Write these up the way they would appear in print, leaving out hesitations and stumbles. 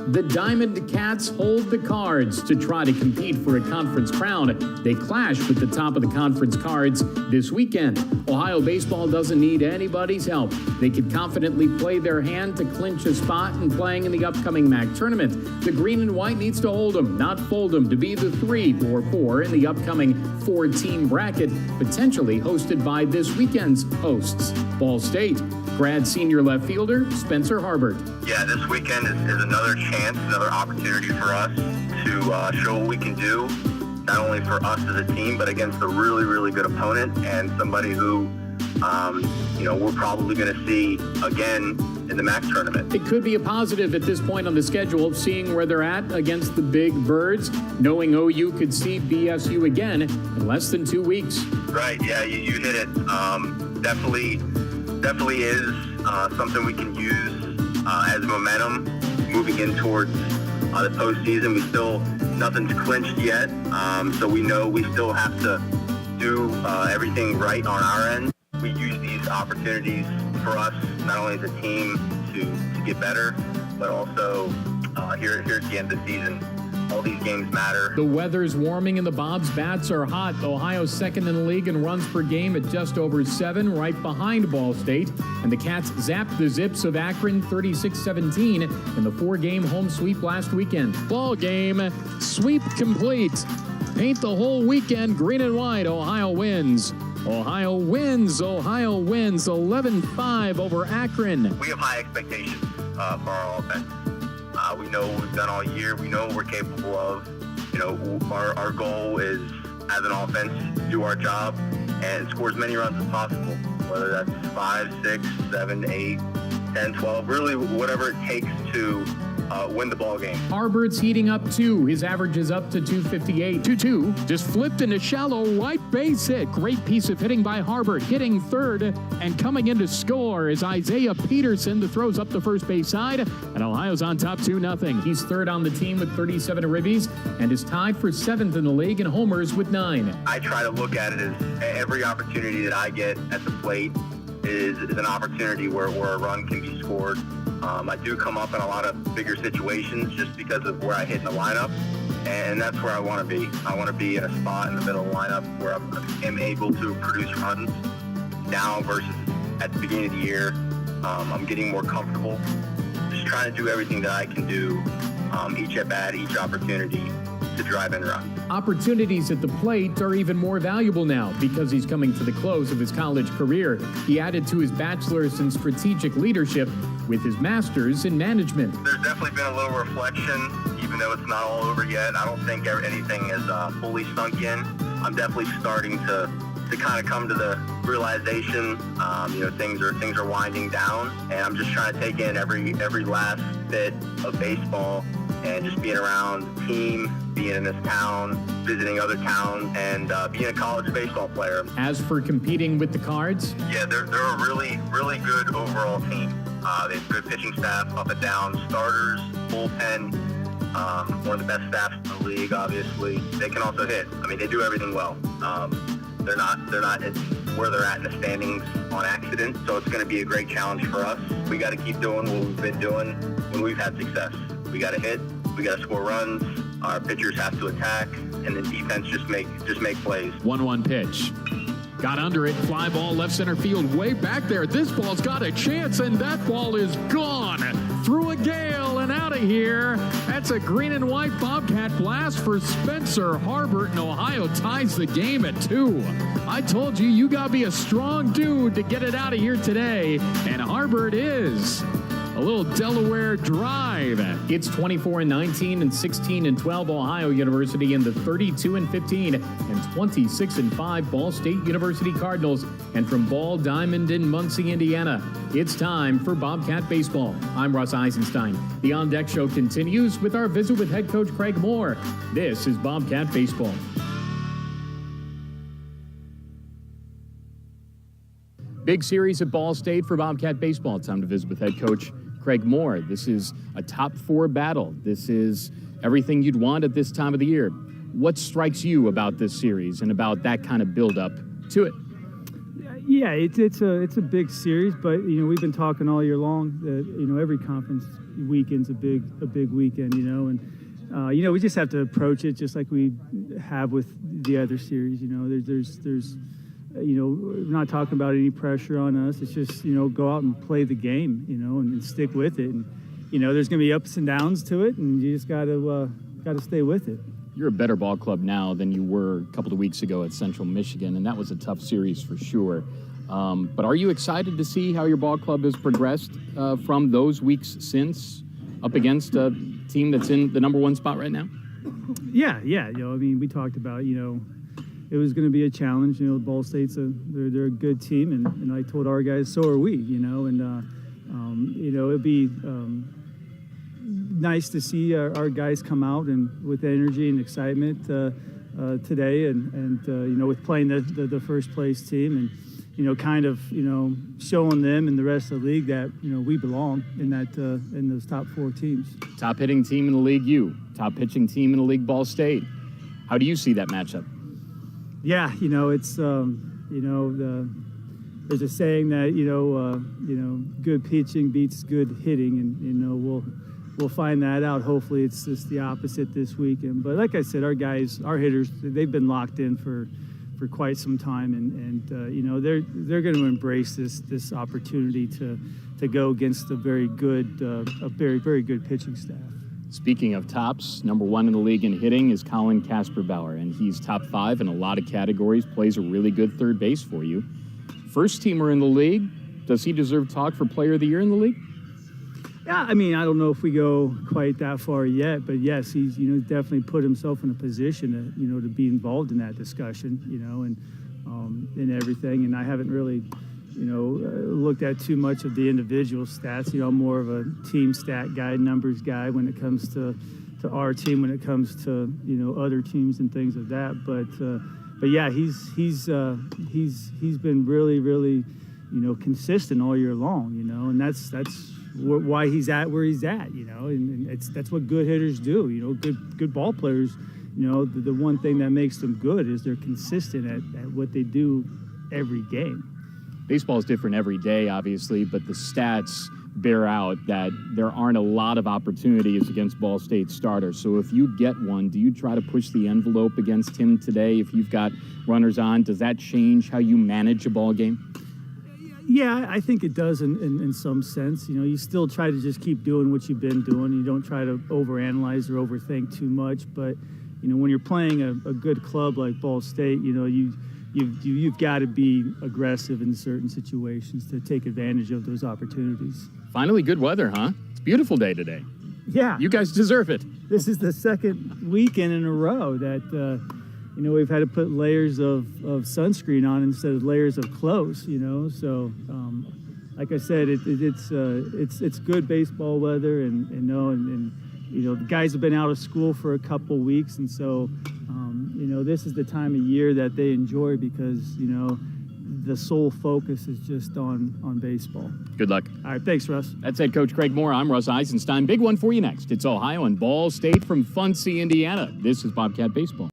The Diamond Cats hold the cards to try to compete for a conference crown. They clash with the top of the conference cards this weekend. Ohio baseball doesn't need anybody's help. They could confidently play their hand to clinch a spot in playing in the upcoming Mack tournament. The green and white needs to hold them, not fold them, to be the 3 or 4 in the upcoming 4-team bracket, potentially hosted by this weekend's hosts, Ball State. Grad senior left fielder Spencer Harbert. Yeah, this weekend is another chance, another opportunity for us to show what we can do, not only for us as a team, but against a really, really good opponent and somebody who, we're probably going to see again in the Mack tournament. It could be a positive at this point on the schedule, seeing where they're at against the big birds, knowing OU could see BSU again in less than 2 weeks. Right, yeah, you hit it. Definitely is something we can use as momentum moving in towards the postseason. Nothing's clinched yet, so we know we still have to do everything right on our end. We use these opportunities for us, not only as a team to get better, but also here at the end of the season. All these games matter. The weather's warming and the Bob's bats are hot. Ohio's second in the league in runs per game at just over 7, right behind Ball State. And the Cats zapped the Zips of Akron 36-17 in the 4-game home sweep last weekend. Ball game, sweep complete. Paint the whole weekend green and white. Ohio wins. Ohio wins. Ohio wins 11-5 over Akron. We have high expectations for our offense. We know what we've done all year. We know what we're capable of. Our goal is, as an offense, do our job and score as many runs as possible, whether that's 5, 6, 7, 8, 10, 12, really whatever it takes to win the ball game. Harbert's heating up too. His average is up to 258. 2-2. Just flipped in a shallow right base hit. Great piece of hitting by Harbert. Hitting third and coming in to score is Isaiah Peterson that throws up the first base side. And Ohio's on top 2-0. He's third on the team with 37 ribbies and is tied for 7th in the league in homers with 9. I try to look at it as every opportunity that I get at the plate is an opportunity where a run can be scored. I do come up in a lot of bigger situations just because of where I hit in the lineup, and that's where I want to be. I want to be in a spot in the middle of the lineup where I'm able to produce runs now versus at the beginning of the year. I'm getting more comfortable, just trying to do everything that I can do, each at-bat, each opportunity to drive in runs. Opportunities at the plate are even more valuable now because he's coming to the close of his college career. He added to his bachelor's in strategic leadership with his master's in management. There's definitely been a little reflection, even though it's not all over yet. I don't think anything is fully sunk in. I'm definitely starting to kind of come to the realization, things are winding down, and I'm just trying to take in every last bit of baseball and just being around the team, being in this town, visiting other towns, and being a college baseball player. As for competing with the Cards? Yeah, they're a really, really good overall team. They have good pitching staff up and down, starters, bullpen, one of the best staffs in the league, obviously. They can also hit. I mean, they do everything well. They're not where they're at in the standings on accident, so it's going to be a great challenge for us. We got to keep doing what we've been doing when we've had success. We got to hit, we got to score runs, our pitchers have to attack, and the defense just make plays. 1-1 pitch. Got under it, fly ball left center field, way back there. This ball's got a chance, and that ball is gone. Through a gale and out of here. That's a green and white Bobcat blast for Spencer Harbert, and Ohio ties the game at 2. I told you, you got to be a strong dude to get it out of here today, and Harbert is. A little Delaware drive. It's 24-19 and 16-12 Ohio University in the 32-15 and 26-5 Ball State University Cardinals. And from Ball Diamond in Muncie, Indiana, it's time for Bobcat Baseball. I'm Russ Eisenstein. The On Deck Show continues with our visit with head coach Craig Moore. This is Bobcat Baseball. Big series at Ball State for Bobcat Baseball. Time to visit with head coach Craig Moore. This is a top 4 battle. This is everything you'd want at this time of the year. What strikes you about this series and about that kind of build-up to it? Yeah, it's a big series, but we've been talking all year long that every conference weekend's a big weekend, and we just have to approach it just like we have with the other series. There's we're not talking about any pressure on us. It's just go out and play the game, and stick with it. And there's going to be ups and downs to it, and you just got to stay with it. You're a better ball club now than you were a couple of weeks ago at Central Michigan, and that was a tough series for sure. But are you excited to see how your ball club has progressed from those weeks since up against a team that's in the number one spot right now? Yeah. We talked about, it was going to be a challenge. Ball State's they're a good team, and I told our guys so are we. It'd be nice to see our guys come out and with energy and excitement today, and with playing the first place team, and showing them and the rest of the league that we belong in those top 4 teams. Top hitting team in the league, top pitching team in the league, Ball State. How do you see that matchup? Yeah, it's there's a saying that good pitching beats good hitting, and we'll find that out. Hopefully it's just the opposite this weekend. But like I said, our guys, our hitters, they've been locked in for quite some time, and they're going to embrace this opportunity to go against a very very good pitching staff. Speaking of tops, number 1 in the league in hitting is Colin Casper-Bauer, and he's top 5 in a lot of categories, plays a really good third base for you. First teamer in the league, does he deserve talk for player of the year in the league? Yeah, I don't know if we go quite that far yet, but yes, he's definitely put himself in a position to to be involved in that discussion, and everything. And I haven't really looked at too much of the individual stats. I'm more of a team stat guy, numbers guy when it comes to our team, when it comes to other teams and things like that. But yeah, he's been really consistent all year long, and that's why he's at where he's at, and that's what good hitters do. Good ball players, the one thing that makes them good is they're consistent at what they do every game. Baseball is different every day, obviously, but the stats bear out that there aren't a lot of opportunities against Ball State starters. So if you get one, do you try to push the envelope against him today? If you've got runners on, does that change how you manage a ball game? Yeah, I think it does in some sense. You still try to just keep doing what you've been doing. You don't try to overanalyze or overthink too much. But, when you're playing a good club like Ball State, you've got to be aggressive in certain situations to take advantage of those opportunities. Finally, good weather, huh? It's a beautiful day today. Yeah. You guys deserve it. This is the second weekend in a row that, we've had to put layers of sunscreen on instead of layers of clothes, So, like I said, it's good baseball weather, and the guys have been out of school for a couple weeks, and so, this is the time of year that they enjoy because, the sole focus is just on baseball. Good luck. All right, thanks, Russ. That's head coach Craig Moore. I'm Russ Eisenstein. Big one for you next. It's Ohio and Ball State from Muncie, Indiana. This is Bobcat Baseball.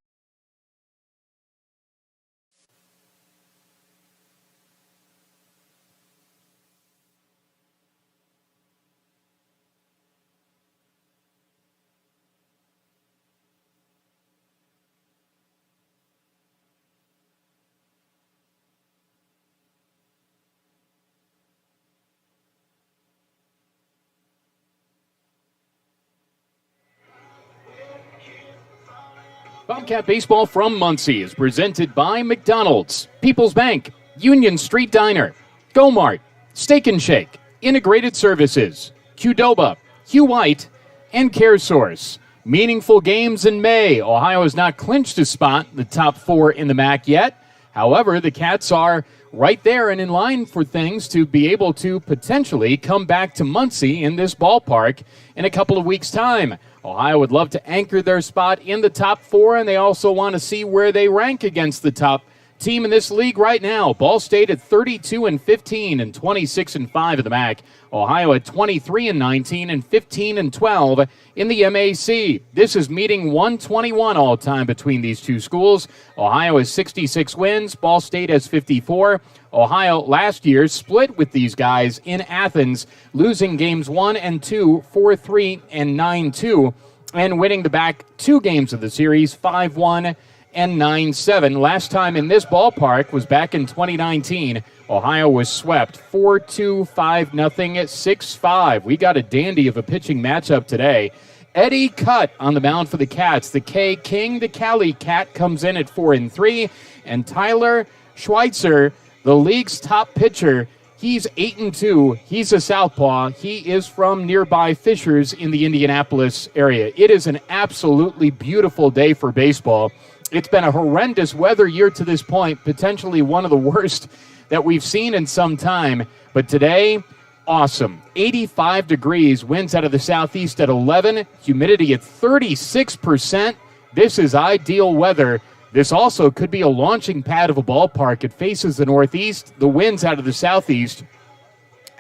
Bobcat Baseball from Muncie is presented by McDonald's, People's Bank, Union Street Diner, Go-Mart, Steak and Shake, Integrated Services, Qdoba, Hugh White, and CareSource. Meaningful games in May. Ohio has not clinched a spot in the top 4 in the Mack yet. However, the Cats are right there and in line for things to be able to potentially come back to Muncie in this ballpark in a couple of weeks' time. Ohio would love to anchor their spot in the top 4, and they also want to see where they rank against the top team in this league right now. Ball State at 32-15 and 26-5 in the Mack. Ohio at 23-19 and 15-12 in the MAC. This is meeting 121 all-time between these two schools. Ohio has 66 wins. Ball State has 54. Ohio last year split with these guys in Athens, losing games 1 and 2, 4-3 and 9-2, and winning the back 2 games of the series, 5-1 and 9-7. Last time in this ballpark was back in 2019. Ohio was swept 4-2, 5-0, 6-5. We got a dandy of a pitching matchup today. Eddie Cutt on the mound for the Cats. The K King, the Cali Cat, comes in at 4-3. And Tyler Schweitzer, the league's top pitcher, he's 8-2. He's a southpaw. He is from nearby Fishers in the Indianapolis area. It is an absolutely beautiful day for baseball. It's been a horrendous weather year to this point, potentially one of the worst that we've seen in some time. But today, awesome. 85 degrees, winds out of the southeast at 11, humidity at 36%. This is ideal weather. This also could be a launching pad of a ballpark. It faces the northeast, the winds out of the southeast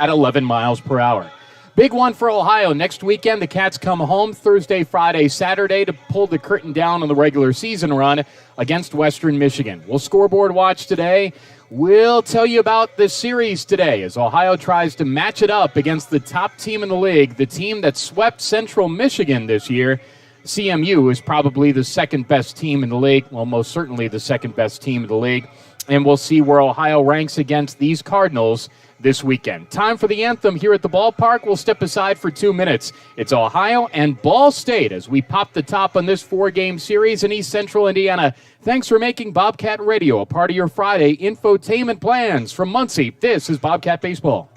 at 11 miles per hour. Big one for Ohio. Next weekend, the Cats come home Thursday, Friday, Saturday to pull the curtain down on the regular season run against Western Michigan. We'll scoreboard watch today. We'll tell you about this series today as Ohio tries to match it up against the top team in the league, the team that swept Central Michigan this year. CMU is probably the second best team in the league, well, most certainly the second best team in the league, and we'll see where Ohio ranks against these Cardinals this weekend. Time for the anthem here at the ballpark. We'll step aside for 2 minutes. It's Ohio and Ball State as we pop the top on this 4-game series in East Central Indiana. Thanks for making Bobcat Radio a part of your Friday infotainment plans. From Muncie, this is Bobcat Baseball.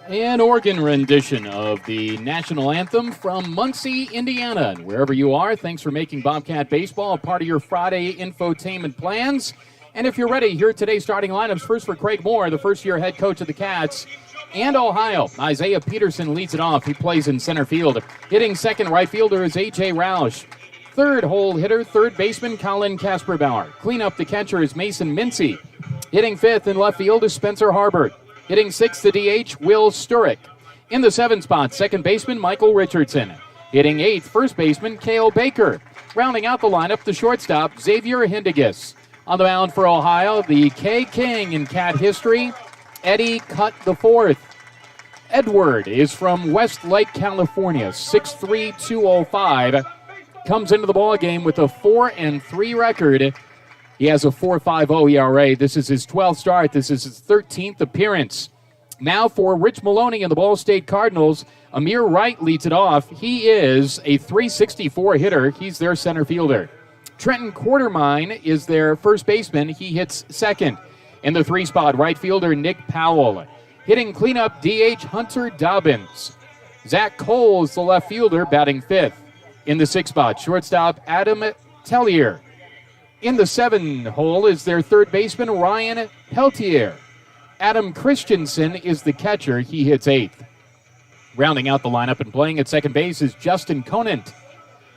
An organ rendition of the national anthem from Muncie, Indiana. And wherever you are, thanks for making Bobcat Baseball a part of your Friday infotainment plans. And if you're ready, here are today's starting lineups. First for Craig Moore, the first-year head coach of the Cats and Ohio. Isaiah Peterson leads it off. He plays in center field. Hitting second, right fielder is A.J. Roush. Third hole hitter, third baseman Colin Kasperbauer. Cleanup, the catcher is Mason Mincy. Hitting fifth in left field is Spencer Harbert. Hitting sixth, the DH, Will Sturek. In the seventh spot, second baseman Michael Richardson. Hitting eighth, first baseman Cale Baker. Rounding out the lineup, the shortstop, Xavier Hindigas. On the mound for Ohio, the K King in Cat history, Eddie Cutt IV. Edward is from Westlake, California, 6'3", 205. Comes into the ball game with a 4-3 record. He has a 4.50 ERA. This is his 12th start. This is his 13th appearance. Now for Rich Maloney and the Ball State Cardinals, Amir Wright leads it off. He is a 364 hitter. He's their center fielder. Trenton Quartermine is their first baseman. He hits second. In the three spot, right fielder Nick Powell. Hitting cleanup, DH Hunter Dobbins. Zach Cole is the left fielder, batting fifth. In the sixth spot, shortstop Adam Tellier. In the seven hole is their third baseman, Ryan Peltier. Adam Christensen is the catcher. He hits eighth. Rounding out the lineup and playing at second base is Justin Conant.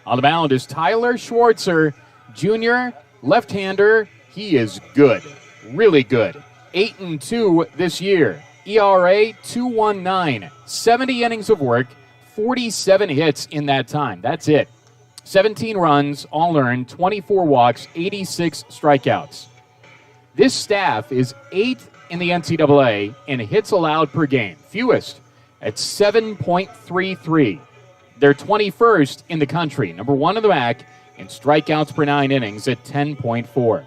On the mound is Tyler Schwartzer, Jr., left-hander. He is good, really good. 8-2 this year. ERA 2.19. 70 innings of work, 47 hits in that time. That's it. 17 runs, all earned, 24 walks, 86 strikeouts. This staff is 8th in the NCAA in hits allowed per game, fewest at 7.33. They're 21st in the country, number one in the Mack, in strikeouts per 9 innings at 10.4.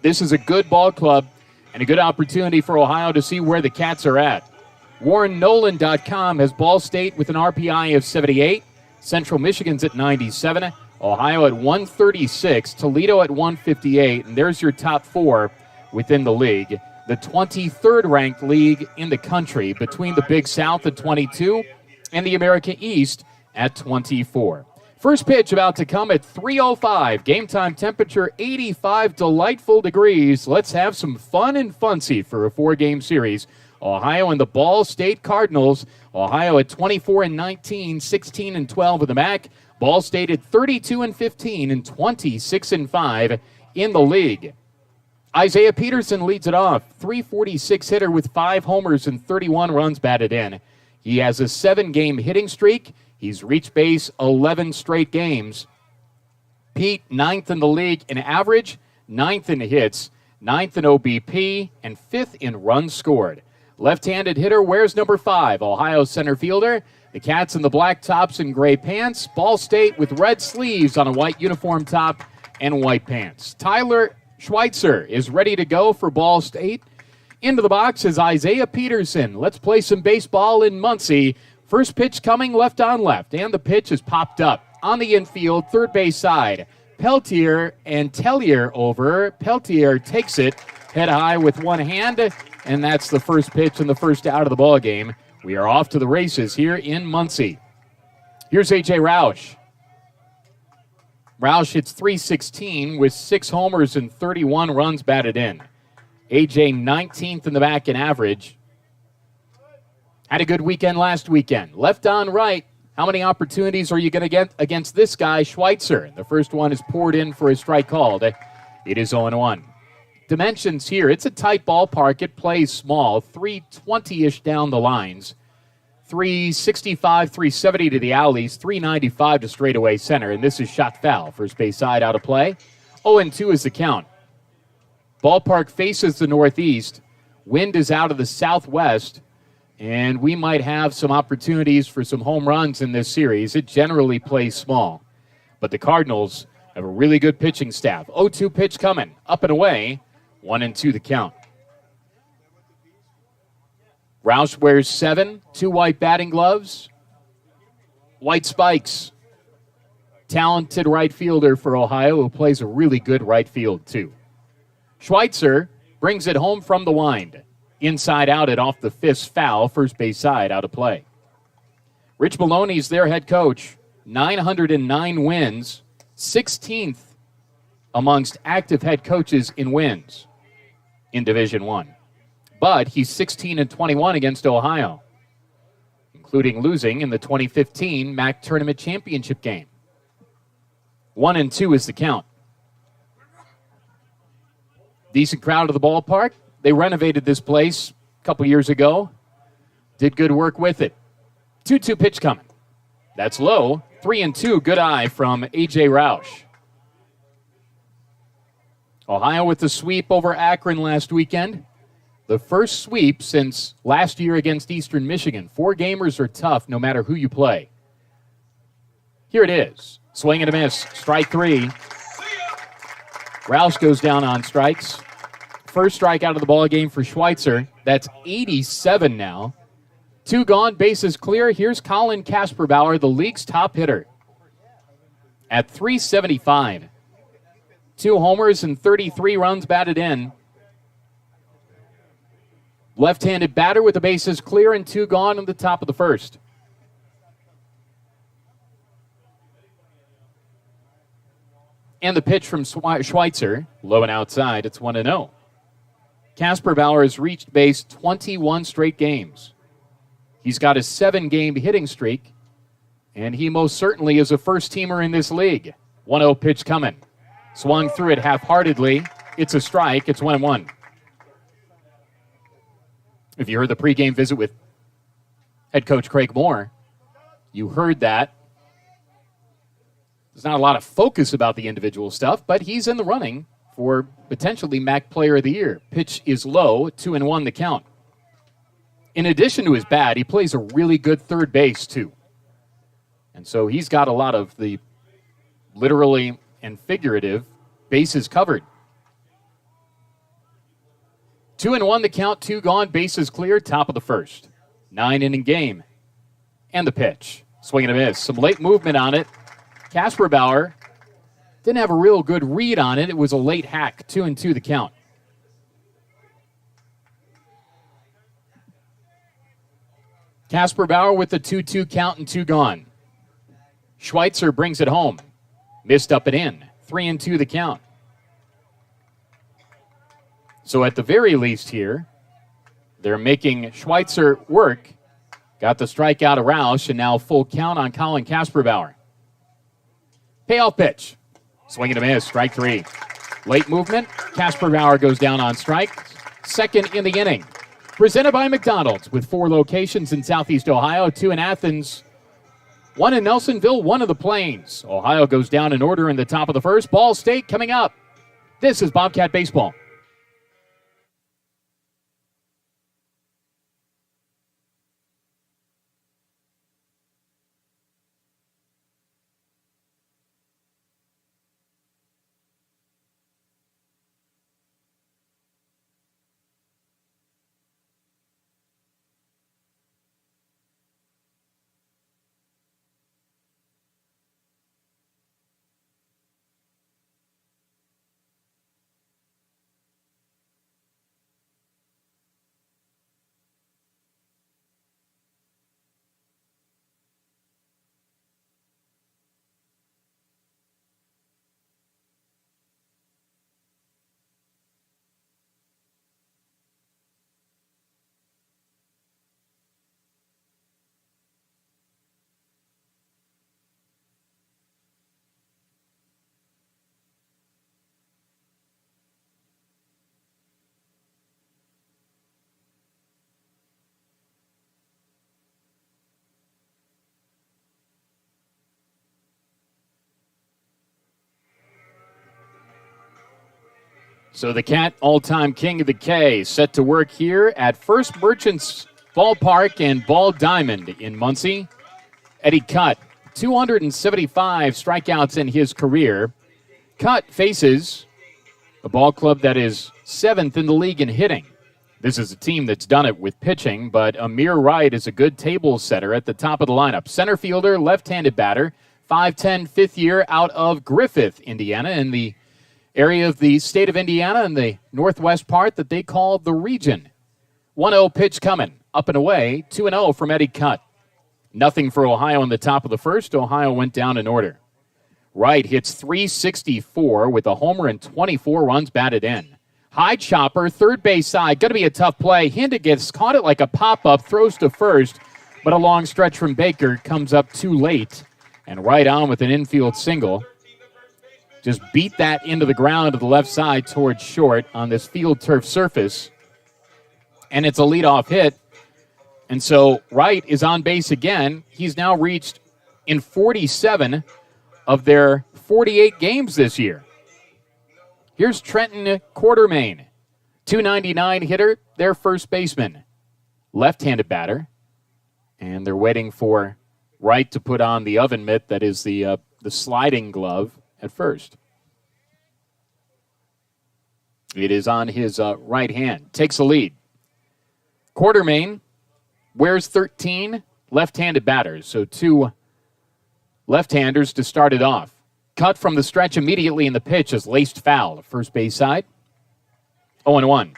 This is a good ball club and a good opportunity for Ohio to see where the Cats are at. WarrenNolan.com has Ball State with an RPI of 78, Central Michigan's at 97, Ohio at 136, Toledo at 158, and there's your top four within the league. The 23rd ranked league in the country between the Big South at 22 and the America East at 24. First pitch about to come at 3:05. Game time temperature 85 delightful degrees. Let's have some fun and funsy for a 4-game series. Ohio and the Ball State Cardinals. Ohio at 24-19, 16-12 in the Mack. Ball State at 32-15 and 26-5 in the league. Isaiah Peterson leads it off. 346 hitter with 5 homers and 31 runs batted in. He has a 7-game hitting streak. He's reached base 11 straight games. Pete, 9th in the league in average, 9th in hits, 9th in OBP, and 5th in runs scored. Left-handed hitter wears number 5, Ohio center fielder. The Cats in the black tops and gray pants. Ball State with red sleeves on a white uniform top and white pants. Tyler Schweitzer is ready to go for Ball State. Into the box is Isaiah Peterson. Let's play some baseball in Muncie. First pitch coming left on left, and the pitch is popped up on the infield, third base side. Peltier and Tellier over. Peltier takes it head high with one hand, and that's the first pitch and the first out of the ball game. We are off to the races here in Muncie. Here's A.J. Roush. Roush hits .316 with 6 homers and 31 runs batted in. A.J. 19th in the back in average. Had a good weekend last weekend. Left on right. How many opportunities are you going to get against this guy, Schweitzer? The first one is poured in for a strike called. It is 0-1. Dimensions here. It's a tight ballpark. It plays small. 320-ish down the lines. 365, 370 to the alleys. 395 to straightaway center. And this is shot foul. First base side out of play. 0-2 is the count. Ballpark faces the northeast. Wind is out of the southwest. And we might have some opportunities for some home runs in this series. It generally plays small. But the Cardinals have a really good pitching staff. 0-2 pitch coming. Up and away. 1-2 the count. Roush wears 7. 2 white batting gloves. White spikes. Talented right fielder for Ohio who plays a really good right field too. Schweitzer brings it home from the wind. inside out it off the fifth foul, first base side, out of play. Rich Maloney's their head coach, 909 wins, 16th amongst active head coaches in wins in Division I. But he's 16-21 against Ohio, including losing in the 2015 Mack Tournament Championship game. 1-2 is the count. Decent crowd of the ballpark. They renovated this place a couple years ago. Did good work with it. 2-2 pitch coming. That's low. 3-2. Good eye from A.J. Roush. Ohio with the sweep over Akron last weekend. The first sweep since last year against Eastern Michigan. 4 gamers are tough no matter who you play. Here it is. Swing and a miss. Strike 3. Roush goes down on strikes. First strike out of the ball game for Schweitzer. That's 87 now. 2 gone, bases clear. Here's Colin Kasperbauer, the league's top hitter, at .375. 2 homers and 33 runs batted in. Left-handed batter with the bases clear and 2 gone in the top of the first. And the pitch from Schweitzer, low and outside, it's 1-0. Kasperbauer has reached base 21 straight games. He's got a 7-game hitting streak, and he most certainly is a first-teamer in this league. 1-0 pitch coming. Swung through it half-heartedly. It's a strike. It's 1-1. If you heard the pregame visit with head coach Craig Moore, you heard that. There's not a lot of focus about the individual stuff, but he's in the running for potentially Mack Player of the Year. Pitch is low, 2-1 the count. In addition to his bat, he plays a really good third base, too. And so he's got a lot of the literally and figurative bases covered. 2-1 the count, 2 gone, bases clear, top of the first. 9-inning game. And the pitch. Swing and a miss. Some late movement on it. Kasperbauer didn't have a real good read on it. It was a late hack. 2-2 the count. Kasperbauer with the 2-2 count and 2 gone. Schweitzer brings it home. Missed up and in. 3-2 the count. So at the very least here, they're making Schweitzer work. Got the strikeout of Roush, and now full count on Colin Kasperbauer. Payoff pitch. Swing and a miss. Strike 3. Late movement. Kasperbauer goes down on strike. Second in the inning. Presented by McDonald's with 4 locations in Southeast Ohio, 2 in Athens, 1 in Nelsonville, 1 in the Plains. Ohio goes down in order in the top of the first. Ball State coming up. This is Bobcat Baseball. So the Cat, all-time king of the K, set to work here at First Merchants Ballpark and Ball Diamond in Muncie. Eddie Cutt, 275 strikeouts in his career. Cutt faces a ball club that is 7th in the league in hitting. This is a team that's done it with pitching, but Amir Wright is a good table setter at the top of the lineup. Center fielder, left-handed batter, 5'10", fifth year out of Griffith, Indiana, in the area of the state of Indiana in the northwest part that they call the region. 1-0 pitch coming. Up and away. 2-0 from Eddie Cutt. Nothing for Ohio in the top of the first. Ohio went down in order. Wright hits .364 with a homer and 24 runs batted in. High chopper, third base side. Going to be a tough play. Hindegis caught it like a pop-up, throws to first, but a long stretch from Baker comes up too late. And right on with an infield single. Just beat that into the ground to the left side towards short on this field turf surface. And it's a leadoff hit. And so Wright is on base again. He's now reached in 47 of their 48 games this year. Here's Trenton Quartermain, .299 hitter, their first baseman. Left-handed batter. And they're waiting for Wright to put on the oven mitt that is the sliding glove at first. It is on his right hand. Takes the lead. Quartermain wears 13 left-handed batters, so 2 left-handers to start it off. Cut from the stretch immediately in the pitch is laced foul. First base side, 0-1.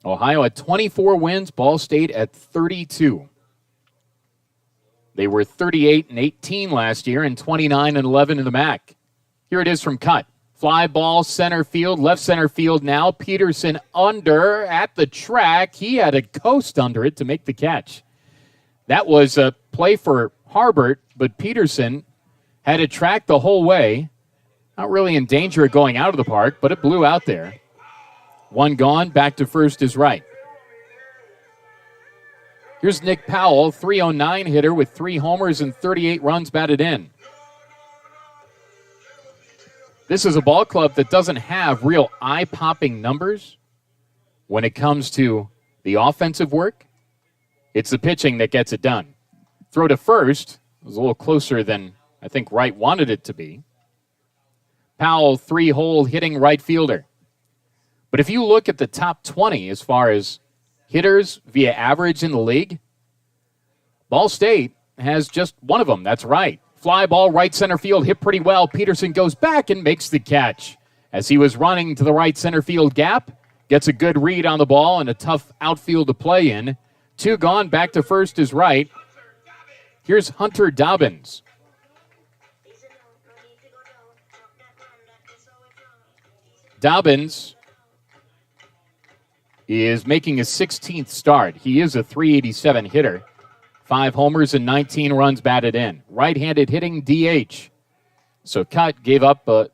Ohio at 24 wins, Ball State at 32. They were 38-18 last year and 29-11 in the Mack. Here it is from Cut. Fly ball, center field, left center field now. Peterson under at the track. He had a coast under it to make the catch. That was a play for Harbert, but Peterson had it tracked the whole way. Not really in danger of going out of the park, but it blew out there. One gone, back to first is Wright. Here's Nick Powell, .309 hitter with 3 homers and 38 runs batted in. This is a ball club that doesn't have real eye-popping numbers when it comes to the offensive work. It's the pitching that gets it done. Throw to first was a little closer than I think Wright wanted it to be. Powell, 3-hole hitting right fielder. But if you look at the top 20 as far as hitters via average in the league, Ball State has just one of them. That's Wright. Fly ball, right center field, hit pretty well. Peterson goes back and makes the catch. As he was running to the right center field gap, gets a good read on the ball and a tough outfield to play in. 2 gone, back to first is Wright. Here's Hunter Dobbins. Dobbins is making his 16th start. He is a .387 hitter. 5 homers and 19 runs batted in. Right-handed hitting DH. So Cut gave up a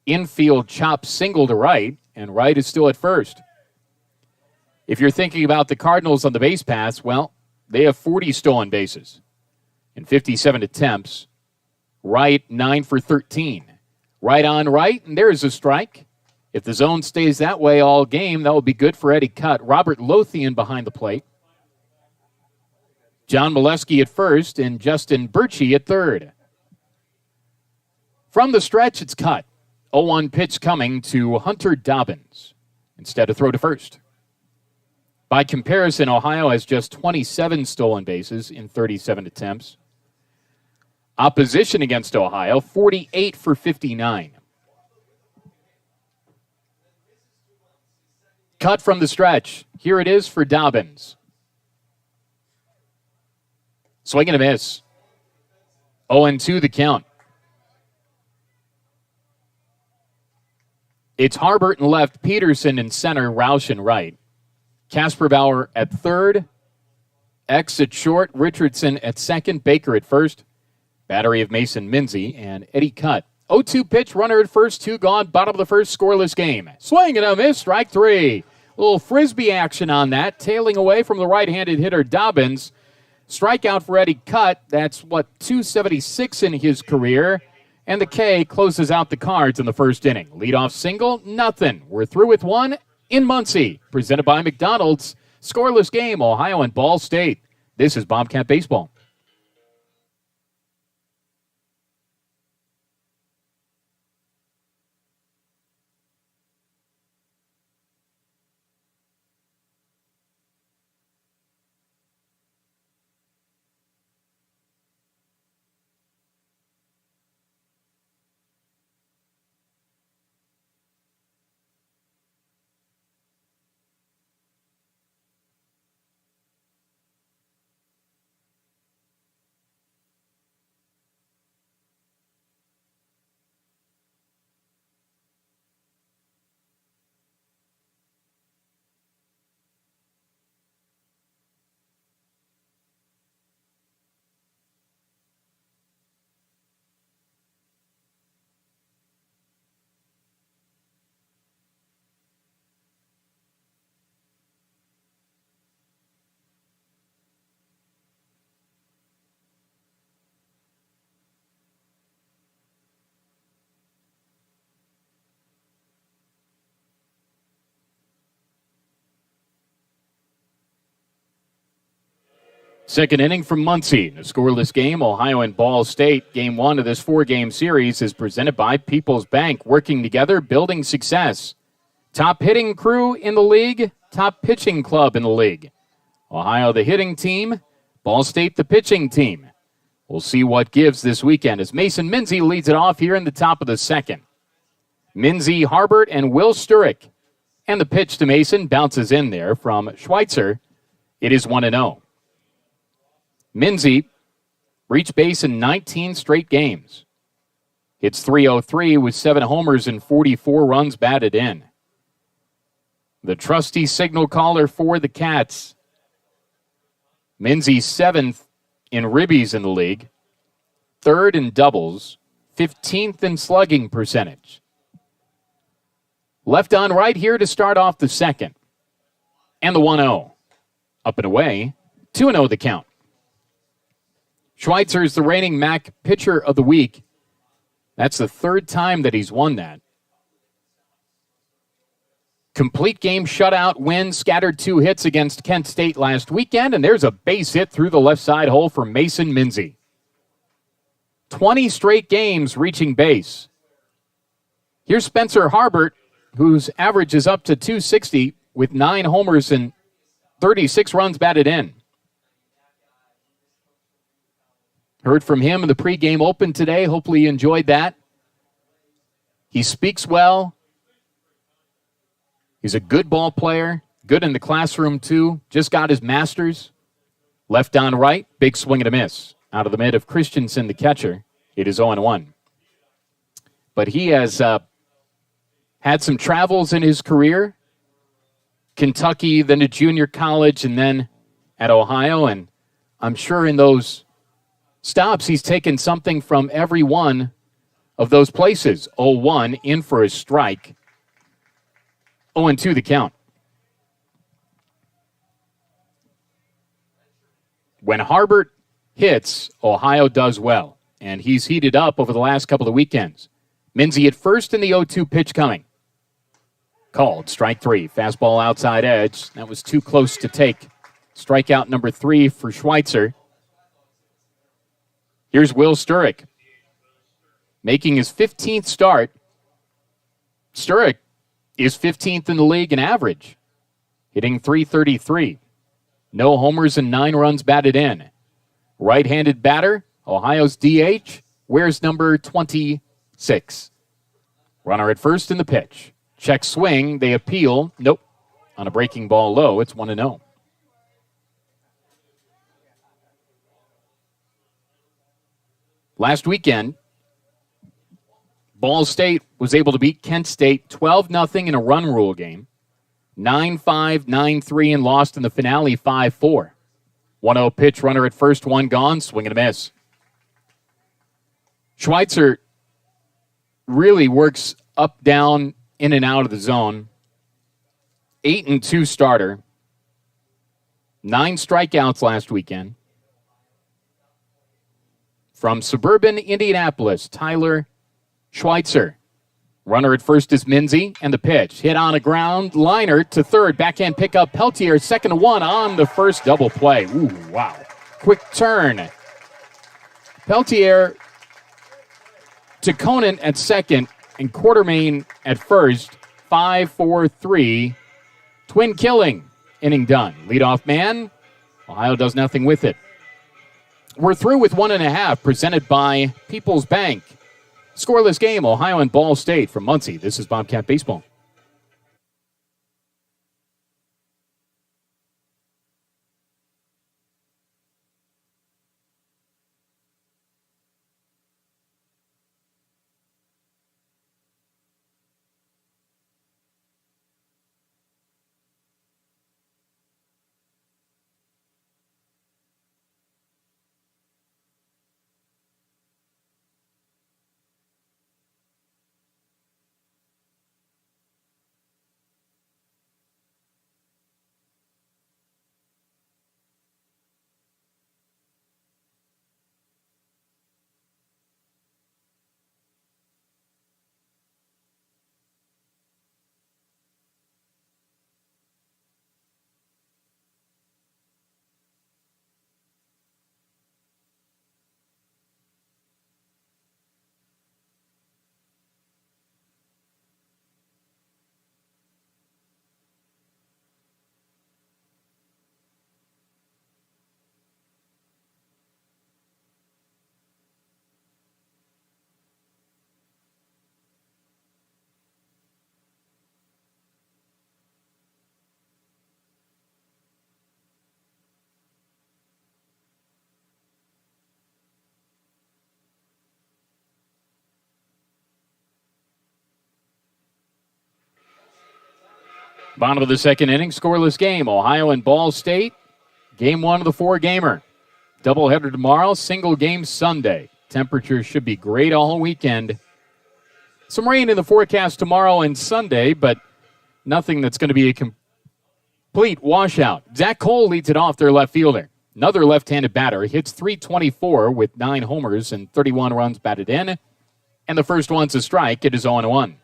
infield chop single to Wright, and Wright is still at first. If you're thinking about the Cardinals on the base paths, well, they have 40 stolen bases in 57 attempts. Wright, 9 for 13. Right on right, and there's a strike. If the zone stays that way all game, that will be good for Eddie Cut. Robert Lothian behind the plate. John Molesky at first and Justin Birchie at third. From the stretch, it's Cut. 0-1 pitch coming to Hunter Dobbins instead of throw to first. By comparison, Ohio has just 27 stolen bases in 37 attempts. Opposition against Ohio, 48 for 59. Cut from the stretch. Here it is for Dobbins. Swing and a miss. 0-2 the count. It's Harbert in left, Peterson in center, Roush in right. Casper Bauer at third. X at short, Richardson at second, Baker at first. Battery of Mason Minzy and Eddie Cut. 0-2 pitch, runner at first, 2 gone, bottom of the first, scoreless game. Swing and a miss, strike 3. A little frisbee action on that, tailing away from the right-handed hitter Dobbins. Strikeout for Eddie Cut. That's, 276 in his career. And the K closes out the Cards in the first inning. Leadoff single, nothing. We're through with one in Muncie. Presented by McDonald's. Scoreless game, Ohio and Ball State. This is Bobcat Baseball. Second inning from Muncie. In a scoreless game, Ohio and Ball State. Game 1 of this 4-game series is presented by People's Bank. Working together, building success. Top hitting crew in the league, top pitching club in the league. Ohio the hitting team, Ball State the pitching team. We'll see what gives this weekend as Mason Minzie leads it off here in the top of the second. Minzie, Harbert, and Will Sturrick. And the pitch to Mason bounces in there from Schweitzer. It is 1-0. Minzie reached base in 19 straight games. Hits .303 with 7 homers and 44 runs batted in. The trusty signal caller for the Cats. Minzie 7th in ribbies in the league, 3rd in doubles, 15th in slugging percentage. Left on right here to start off the second. And the 1-0. Up and away, 2-0 the count. Schweitzer is the reigning Mack pitcher of the week. That's the 3rd time that he's won that. Complete game shutout win, scattered 2 hits against Kent State last weekend, and there's a base hit through the left side hole for Mason Minzie. 20 straight games reaching base. Here's Spencer Harbert, whose average is up to .260 with 9 homers and 36 runs batted in. Heard from him in the pregame open today. Hopefully you enjoyed that. He speaks well. He's a good ball player, good in the classroom too. Just got his master's. Left on right, big swing and a miss. Out of the mid of Christensen, the catcher. It is 0-1. But he has had some travels in his career. Kentucky, then to junior college, and then at Ohio. And I'm sure in those stops, he's taken something from every one of those places. 0-1, in for a strike. 0-2 the count. When Harbert hits, Ohio does well. And he's heated up over the last couple of weekends. Minzie at first in the 0-2 pitch coming. Called, strike 3. Fastball outside edge. That was too close to take. Strikeout number 3 for Schweitzer. Here's Will Sturrick. Making his 15th start. Sturrick is 15th in the league in average, hitting .333. No homers and 9 runs batted in. Right-handed batter, Ohio's DH, wears number 26. Runner at first in the pitch. Check swing, they appeal. Nope. On a breaking ball low, it's 1-0. Last weekend, Ball State was able to beat Kent State 12-0 in a run rule game. 9-5, 9-3, and lost in the finale 5-4. 1-0 pitch, runner at first, 1 gone, swing and a miss. Schweitzer really works up, down, in and out of the zone. 8-2 starter. 9 strikeouts last weekend. From suburban Indianapolis, Tyler Schweitzer. Runner at first is Minzie, and the pitch. Hit on a ground liner to third. Backhand pickup. Peltier, 2nd and 1 on the first double play. Ooh, wow. Quick turn. Peltier to Conant at second, and Quartermain at first. 5-4-3. Twin killing. Inning done. Leadoff man. Ohio does nothing with it. We're through with 1.5, presented by People's Bank. Scoreless game, Ohio and Ball State from Muncie. This is Bobcat Baseball. Bottom of the second inning, scoreless game. Ohio and Ball State. Game 1 of the 4-gamer. Doubleheader tomorrow, single game Sunday. Temperatures should be great all weekend. Some rain in the forecast tomorrow and Sunday, but nothing that's going to be a complete washout. Zach Cole leads it off, their left fielder. Another left-handed batter. Hits .324 with 9 homers and 31 runs batted in. And the first one's a strike. It is 0-1.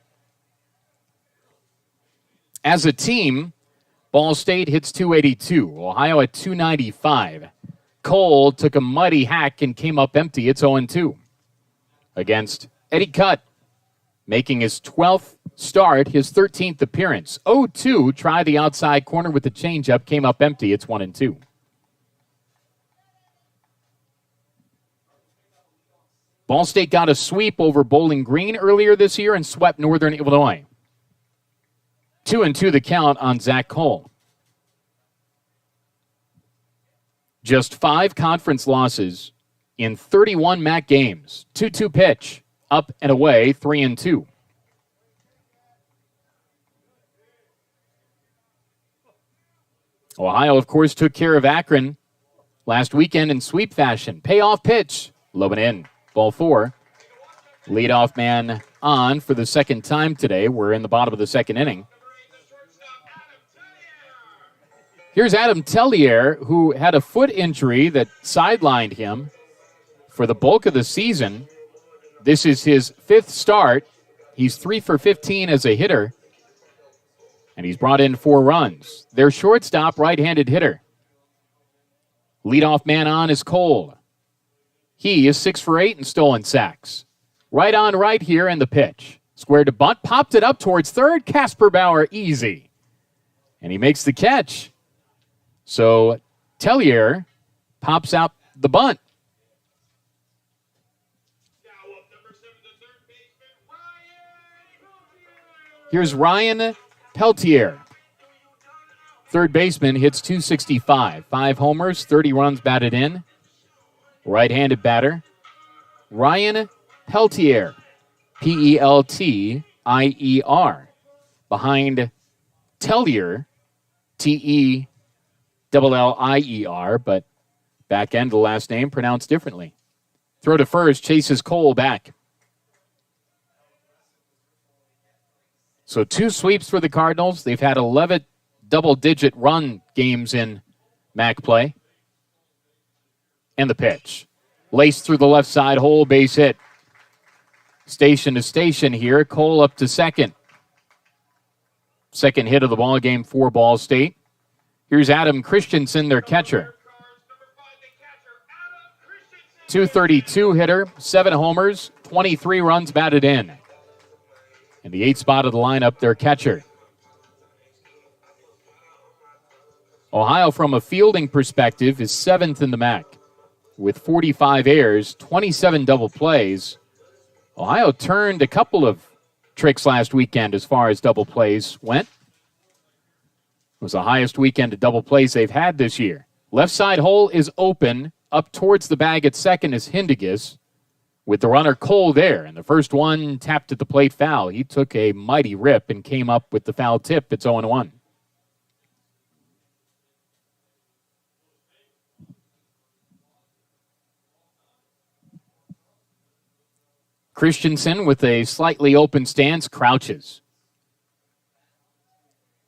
As a team, Ball State hits .282. Ohio at .295. Cole took a mighty hack and came up empty. It's 0-2. Against Eddie Cutt, making his 12th start, his 13th appearance. 0-2, tried the outside corner with the changeup, came up empty. It's 1-2. Ball State got a sweep over Bowling Green earlier this year and swept Northern Illinois. 2-2 the count on Zach Cole. Just 5 conference losses in 31 Mack games. 2-2 pitch, up and away, 3-2. Ohio, of course, took care of Akron last weekend in sweep fashion. Payoff pitch, low and in. Ball 4. Leadoff man on for the second time today. We're in the bottom of the second inning. Here's Adam Tellier, who had a foot injury that sidelined him for the bulk of the season. This is his 5th start. He's 3 for 15 as a hitter, and he's brought in 4 runs. Their shortstop, right-handed hitter. Leadoff man on is Cole. He is 6 for 8 in stolen sacks. Right on right here in the pitch. Squared to bunt, popped it up towards third. Casper Bauer, easy. And he makes the catch. So Tellier pops out the bunt. Here's Ryan Peltier. Third baseman hits .265. 5 homers, 30 runs batted in. Right-handed batter, Ryan Peltier. Peltier. Behind Tellier, Tellier, but back end the last name pronounced differently. Throw to first, chases Cole back. So 2 sweeps for the Cardinals. They've had 11 double-digit run games in Mack play. And the pitch. Laced through the left side hole, base hit. Station to station here. Cole up to second. Second hit of the ball game for Ball State. Here's Adam Christensen, their catcher. .232 hitter, 7 homers, 23 runs batted in. And the 8th spot of the lineup, their catcher. Ohio, from a fielding perspective, is 7th in the Mack. With 45 errors, 27 double plays. Ohio turned a couple of tricks last weekend as far as double plays went. It was the highest weekend of double plays they've had this year. Left side hole is open. Up towards the bag at second is Hindigas with the runner Cole there. And the first one tapped at the plate foul. He took a mighty rip and came up with the foul tip. It's 0-1. Christensen with a slightly open stance crouches.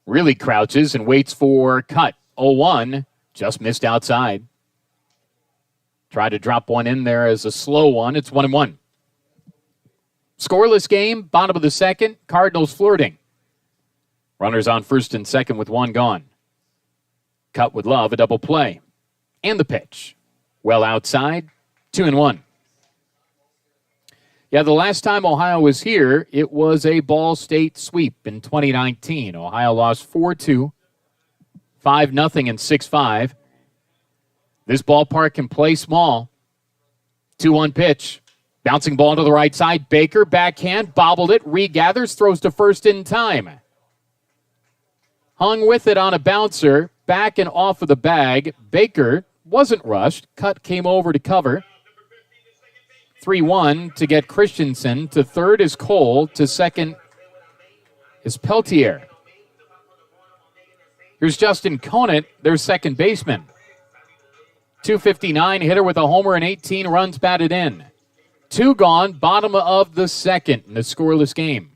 Really crouches and waits for cut. 0-1, just missed outside. Tried to drop one in there as a slow one. It's 1-1. Scoreless game, bottom of the second. Cardinals flirting. Runners on first and second with 1 gone. Cut with love, a double play. And the pitch. Well outside, 2-1. Yeah, the last time Ohio was here, it was a Ball State sweep in 2019. Ohio lost 4-2, 5-0, and 6-5. This ballpark can play small. 2-1 pitch. Bouncing ball to the right side. Baker, backhand, bobbled it, regathers, throws to first in time. Hung with it on a bouncer, back and off of the bag. Baker wasn't rushed. Cut came over to cover. 3-1 to get Christensen. To third is Cole. To second is Peltier. Here's Justin Conant, their second baseman. 259 hitter with a homer and 18 runs batted in. 2 gone, bottom of the second in the scoreless game.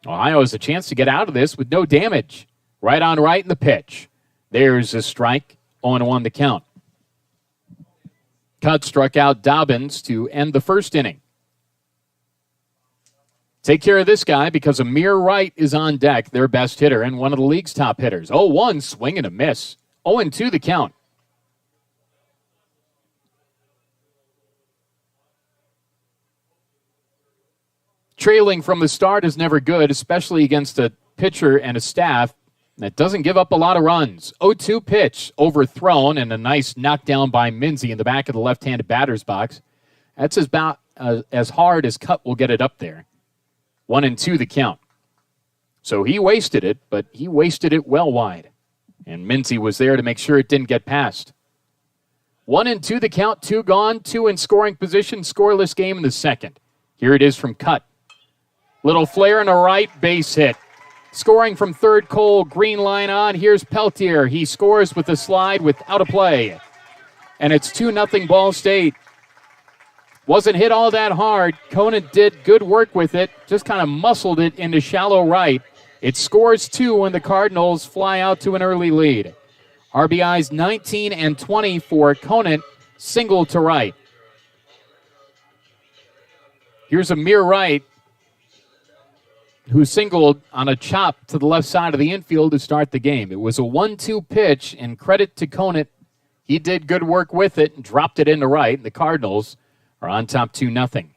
Ohio has a chance to get out of this with no damage. Right on right in the pitch. There's a strike, 0-1 the count. Cutt struck out Dobbins to end the first inning. Take care of this guy because Amir Wright is on deck, their best hitter and one of the league's top hitters. 0-1, swing and a miss. 0-2 the count. Trailing from the start is never good, especially against a pitcher and a staff that doesn't give up a lot of runs. 0-2 pitch, overthrown, and a nice knockdown by Minzy in the back of the left-handed batter's box. That's about as hard as Cutt will get it up there. 1-2 the count. So he wasted it, but he wasted it well wide. And Minzy was there to make sure it didn't get past. 1-2 the count, 2 gone, 2 in scoring position, scoreless game in the second. Here it is from Cutt. Little flare and a right base hit. Scoring from third, Cole, green line on. Here's Peltier. He scores with a slide without a play. And it's 2-0 Ball State. Wasn't hit all that hard. Conant did good work with it. Just kind of muscled it into shallow right. It scores 2 when the Cardinals fly out to an early lead. RBIs 19 and 20 for Conant. Single to right. Here's Amir Wright, who singled on a chop to the left side of the infield to start the game. It was a 1-2 pitch, and credit to Conant. He did good work with it and dropped it into right. The Cardinals are on top 2-0.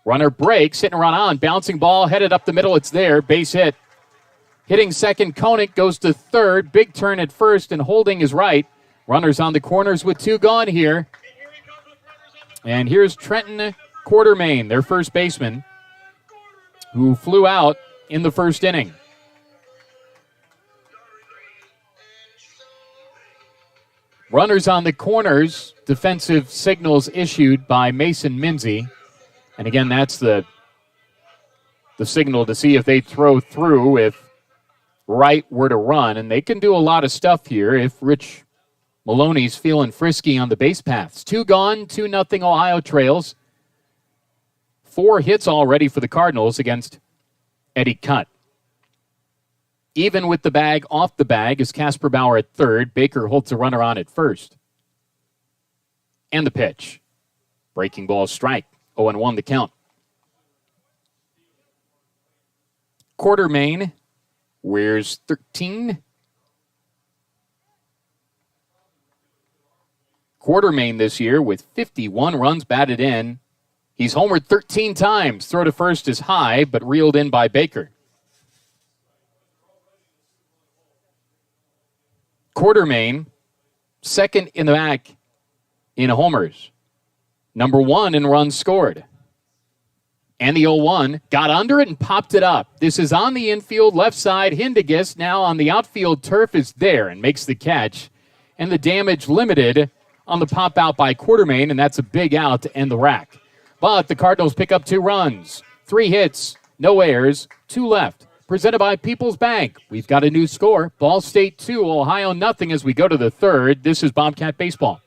Runner breaks, hit and run on. Bouncing ball, headed up the middle. It's there. Base hit. Hitting second, Conant goes to third. Big turn at first, and holding is right. Runners on the corners with 2 gone here. And here's Trenton Quartermain, their first baseman, who flew out in the first inning. Runners on the corners, defensive signals issued by Mason Minzy. And again, that's the signal to see if they throw through if Wright were to run. And they can do a lot of stuff here if Rich Maloney's feeling frisky on the base paths. 2 gone, 2-0 Ohio trails. 4 hits already for the Cardinals against Eddie Cutt. Even with the bag off the bag is Casper Bauer at third. Baker holds a runner on at first. And the pitch. Breaking ball strike. 0-1 the count. Quartermain wears 13. Quartermain this year with 51 runs batted in. He's homered 13 times. Throw to first is high, but reeled in by Baker. Quartermain, second in the Mack in homers. Number 1 in runs scored. And the 0-1 got under it and popped it up. This is on the infield, left side. Hindegas now on the outfield turf is there and makes the catch. And the damage limited on the pop out by Quartermain, and that's a big out to end the rack. But the Cardinals pick up 2 runs, 3 hits, no errors, 2 left. Presented by People's Bank. We've got a new score. Ball State 2, Ohio nothing as we go to the third. This is Bobcat Baseball.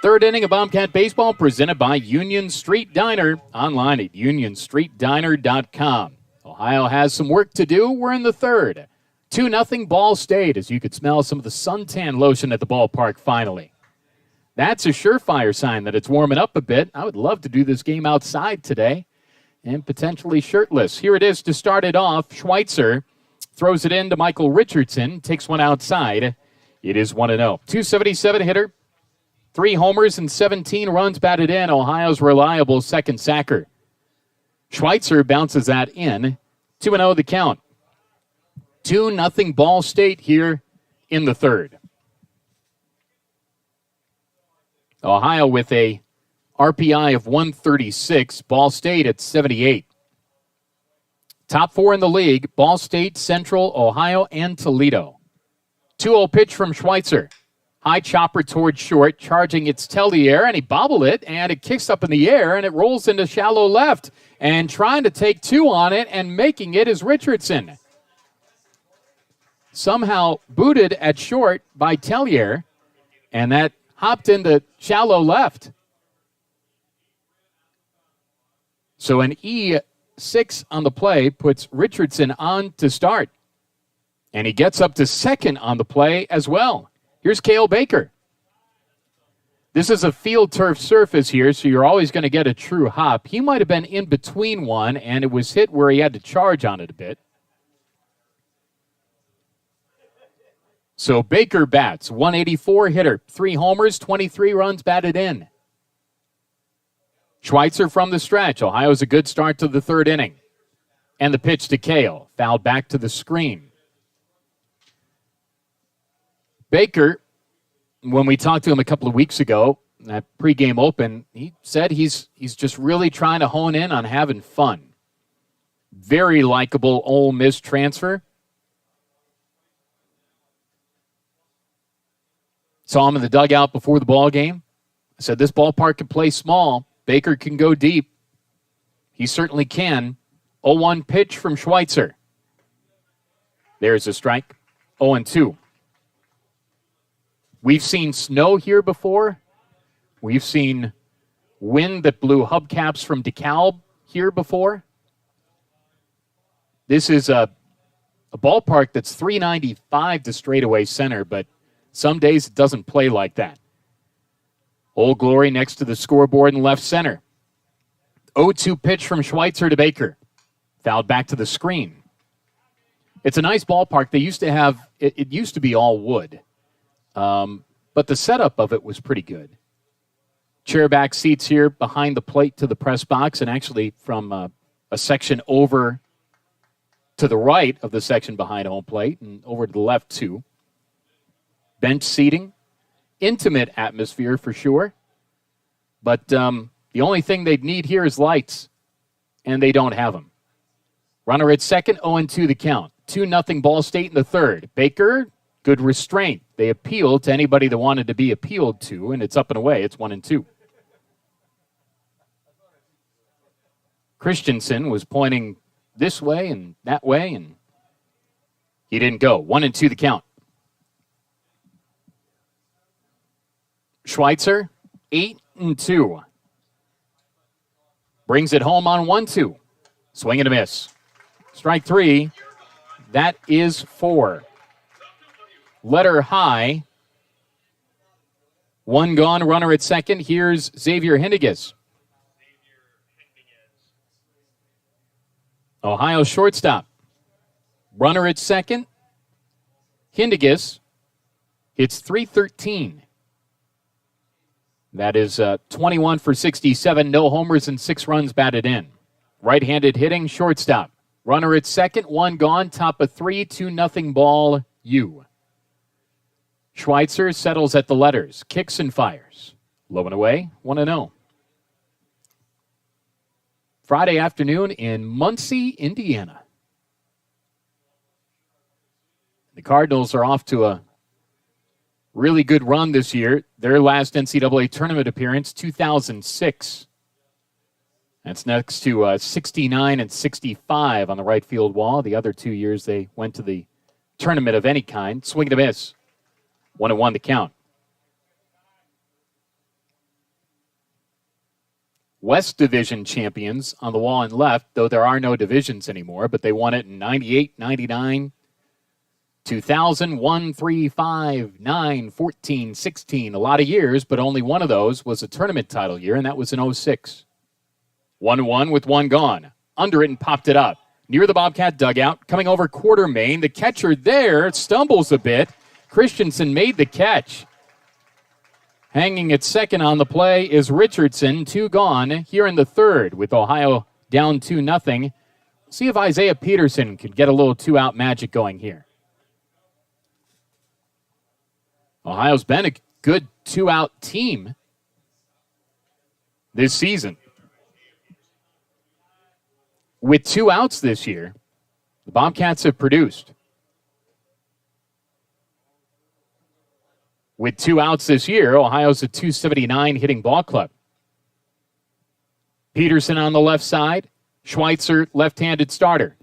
Third inning of Bobcat Baseball presented by Union Street Diner, online at unionstreetdiner.com. Ohio has some work to do. We're in the third. 2-0 Ball State, as you could smell some of the suntan lotion at the ballpark finally. That's a surefire sign that it's warming up a bit. I would love to do this game outside today and potentially shirtless. Here it is to start it off. Schweitzer throws it in to Michael Richardson, takes one outside. It is 1-0. 277 hitter. 3 homers and 17 runs batted in. Ohio's reliable second sacker. Schweitzer bounces that in. 2-0 the count. 2-0 Ball State here in the third. Ohio with a RPI of 136. Ball State at 78. Top 4 in the league, Ball State, Central, Ohio, and Toledo. 2-0 pitch from Schweitzer. High chopper towards short, charging its Tellier, and he bobbled it, and it kicks up in the air, and it rolls into shallow left. And trying to take 2 on it and making it is Richardson. Somehow booted at short by Tellier, and that hopped into shallow left. So an E6 on the play puts Richardson on to start. And he gets up to second on the play as well. Here's Cale Baker. This is a field turf surface here, so you're always going to get a true hop. He might have been in between one, and it was hit where he had to charge on it a bit. So Baker bats, 184 hitter, 3 homers, 23 runs batted in. Schweitzer from the stretch. Ohio's a good start to the third inning. And the pitch to Cale, fouled back to the screen. Baker, when we talked to him a couple of weeks ago, that pregame open, he said he's just really trying to hone in on having fun. Very likable Ole Miss transfer. Saw him in the dugout before the ball game. I said this ballpark can play small. Baker can go deep. He certainly can. 0-1 pitch from Schweitzer. There's a strike. 0-2. We've seen snow here before. We've seen wind that blew hubcaps from DeKalb here before. This is a ballpark that's 395 to straightaway center, but some days it doesn't play like that. Old Glory next to the scoreboard in left center. 0-2 pitch from Schweitzer to Baker. Fouled back to the screen. It's a nice ballpark. They used to have, it used to be all wood. But the setup of it was pretty good. Chairback seats here behind the plate to the press box, and actually from a section over to the right of the section behind home plate and over to the left too. Bench seating. Intimate atmosphere for sure. But the only thing they'd need here is lights, and they don't have them. Runner at second, 0-2 the count. 2-0 Ball State in the third. Baker, good restraint. They appealed to anybody that wanted to be appealed to, and it's up and away. It's 1-2. Christensen was pointing this way and that way, and he didn't go. 1-2 the count. Schweitzer, 8-2. Brings it home on 1-2. Swing and a miss. Strike 3. That is 4. Letter high. 1 gone, runner at second. Here's Xavier Hindigas. Ohio shortstop. Runner at second. Hindigas hits .313. That is 21 for 67, no homers and 6 runs batted in. Right-handed hitting, shortstop. Runner at second, 1 gone, top of 3, 2-0 ball, U. Schweitzer settles at the letters, kicks and fires. Low and away, 1-0. Friday afternoon in Muncie, Indiana. The Cardinals are off to a really good run this year. Their last NCAA tournament appearance, 2006. That's next to 69 and 65 on the right field wall. The other 2 years they went to the tournament of any kind. Swing and a miss. 1-1 the count. West Division champions on the wall and left, though there are no divisions anymore, but they won it in 98, 99, 2000, 1, 3, 5, 9, 14, 16. A lot of years, but only one of those was a tournament title year, and that was in 06. 1-1 with one gone. Under it and popped it up. Near the Bobcat dugout, coming over quarter main. The catcher there stumbles a bit. Christensen made the catch. Hanging at second on the play is Richardson, 2 gone here in the third with Ohio down 2-0. See if Isaiah Peterson can get a little 2-out magic going here. Ohio's been a good 2-out team this season. With 2 outs this year, the Bobcats have produced. With 2 outs this year, Ohio's a .279 hitting ball club. Peterson on the left side, Schweitzer left-handed starter.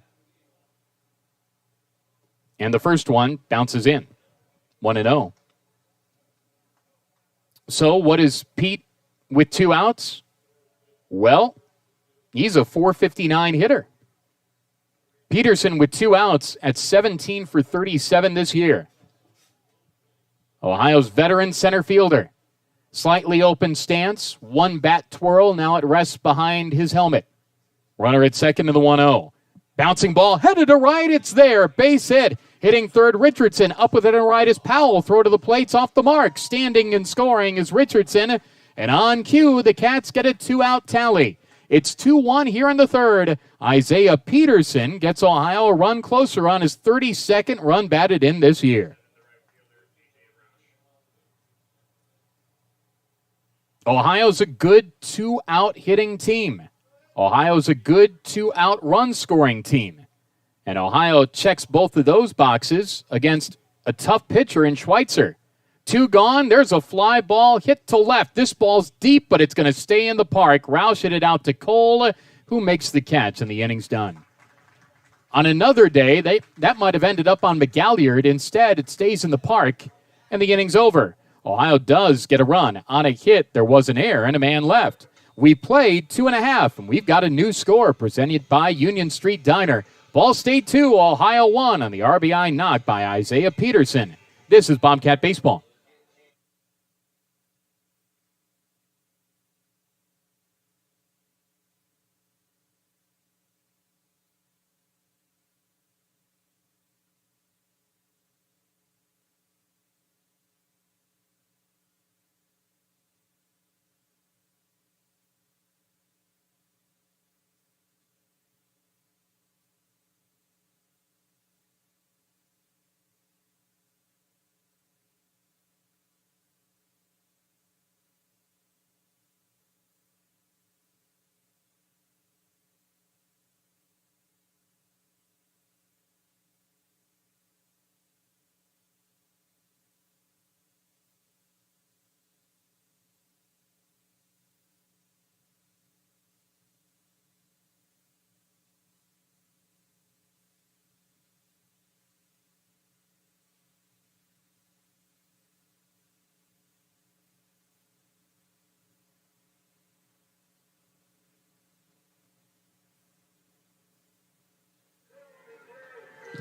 And the first one bounces in, 1-0. So what is Pete with 2 outs? Well, he's a .459 hitter. Peterson with 2 outs at 17 for 37 this year. Ohio's veteran center fielder. Slightly open stance, 1 bat twirl, now it rests behind his helmet. Runner at second to the 1-0. Bouncing ball headed to right, it's there, base hit. Hitting third, Richardson, up with it to right is Powell. Throw to the plates, off the mark. Standing and scoring is Richardson. And on cue, the Cats get a 2-out tally. It's 2-1 here in the third. Isaiah Peterson gets Ohio a run closer on his 32nd run batted in this year. Ohio's a good 2-out hitting team. Ohio's a good 2-out run scoring team. And Ohio checks both of those boxes against a tough pitcher in Schweitzer. 2 gone. There's a fly ball hit to left. This ball's deep, but it's going to stay in the park. Roush hit it out to Cole, who makes the catch, and the inning's done. On another day, that might have ended up on McGalliard. Instead, it stays in the park, and the inning's over. Ohio does get a run. On a hit, there was an error and a man left. We played 2.5, and we've got a new score presented by Union Street Diner. Ball State 2, Ohio 1 on the RBI knock by Isaiah Peterson. This is Bobcat Baseball.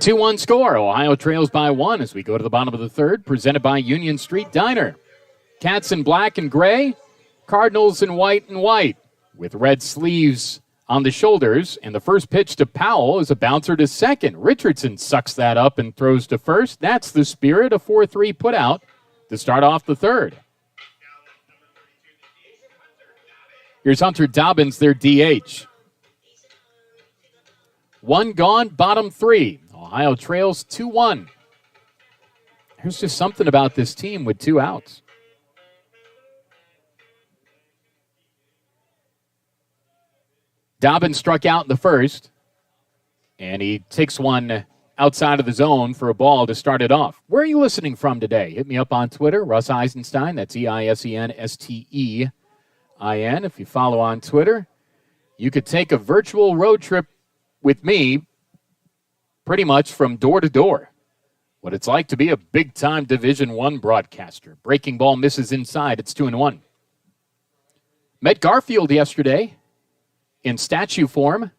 Two-one score. Ohio trails by 1 as we go to the bottom of the third, presented by Union Street Diner. Cats in black and gray, Cardinals in white and white, with red sleeves on the shoulders. And the first pitch to Powell is a bouncer to second. Richardson sucks that up and throws to first. That's the spirit. A 4-3 putout to start off the third. Here's Hunter Dobbins, their DH. 1 gone, bottom 3. Ohio trails 2-1. There's just something about this team with 2 outs. Dobbins struck out in the first, and he takes one outside of the zone for a ball to start it off. Where are you listening from today? Hit me up on Twitter, Russ Eisenstein. That's EISENSTEIN. If you follow on Twitter, you could take a virtual road trip with me pretty much from door to door. What it's like to be a big-time Division I broadcaster. Breaking ball misses inside. It's 2-1. Met Garfield yesterday in statue form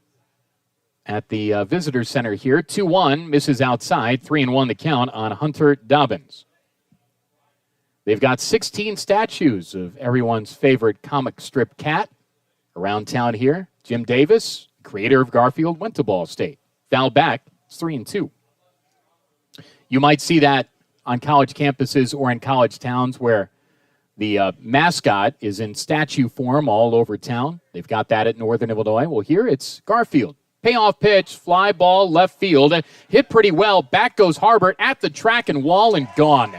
at the visitor center here. 2-1, misses outside. 3-1 the count on Hunter Dobbins. They've got 16 statues of everyone's favorite comic strip cat around town here. Jim Davis, creator of Garfield, went to Ball State. Fouled back, it's 3-2. You might see that on college campuses or in college towns where the mascot is in statue form all over town. They've got that at Northern Illinois. Well, here it's Garfield. Payoff pitch, fly ball, left field. Hit pretty well. Back goes Harbert at the track and wall and gone.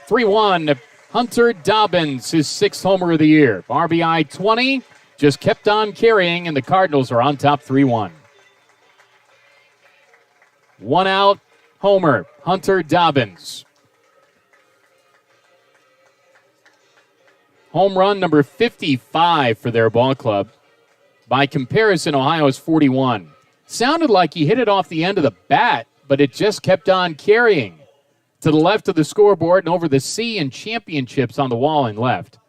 3-1, Hunter Dobbins, his 6th homer of the year. RBI 20, just kept on carrying, and the Cardinals are on top 3-1. 1 out, homer, Hunter Dobbins. Home run number 55 for their ball club. By comparison, Ohio's 41. Sounded like he hit it off the end of the bat, but it just kept on carrying. To the left of the scoreboard and over the C and championships on the wall and left.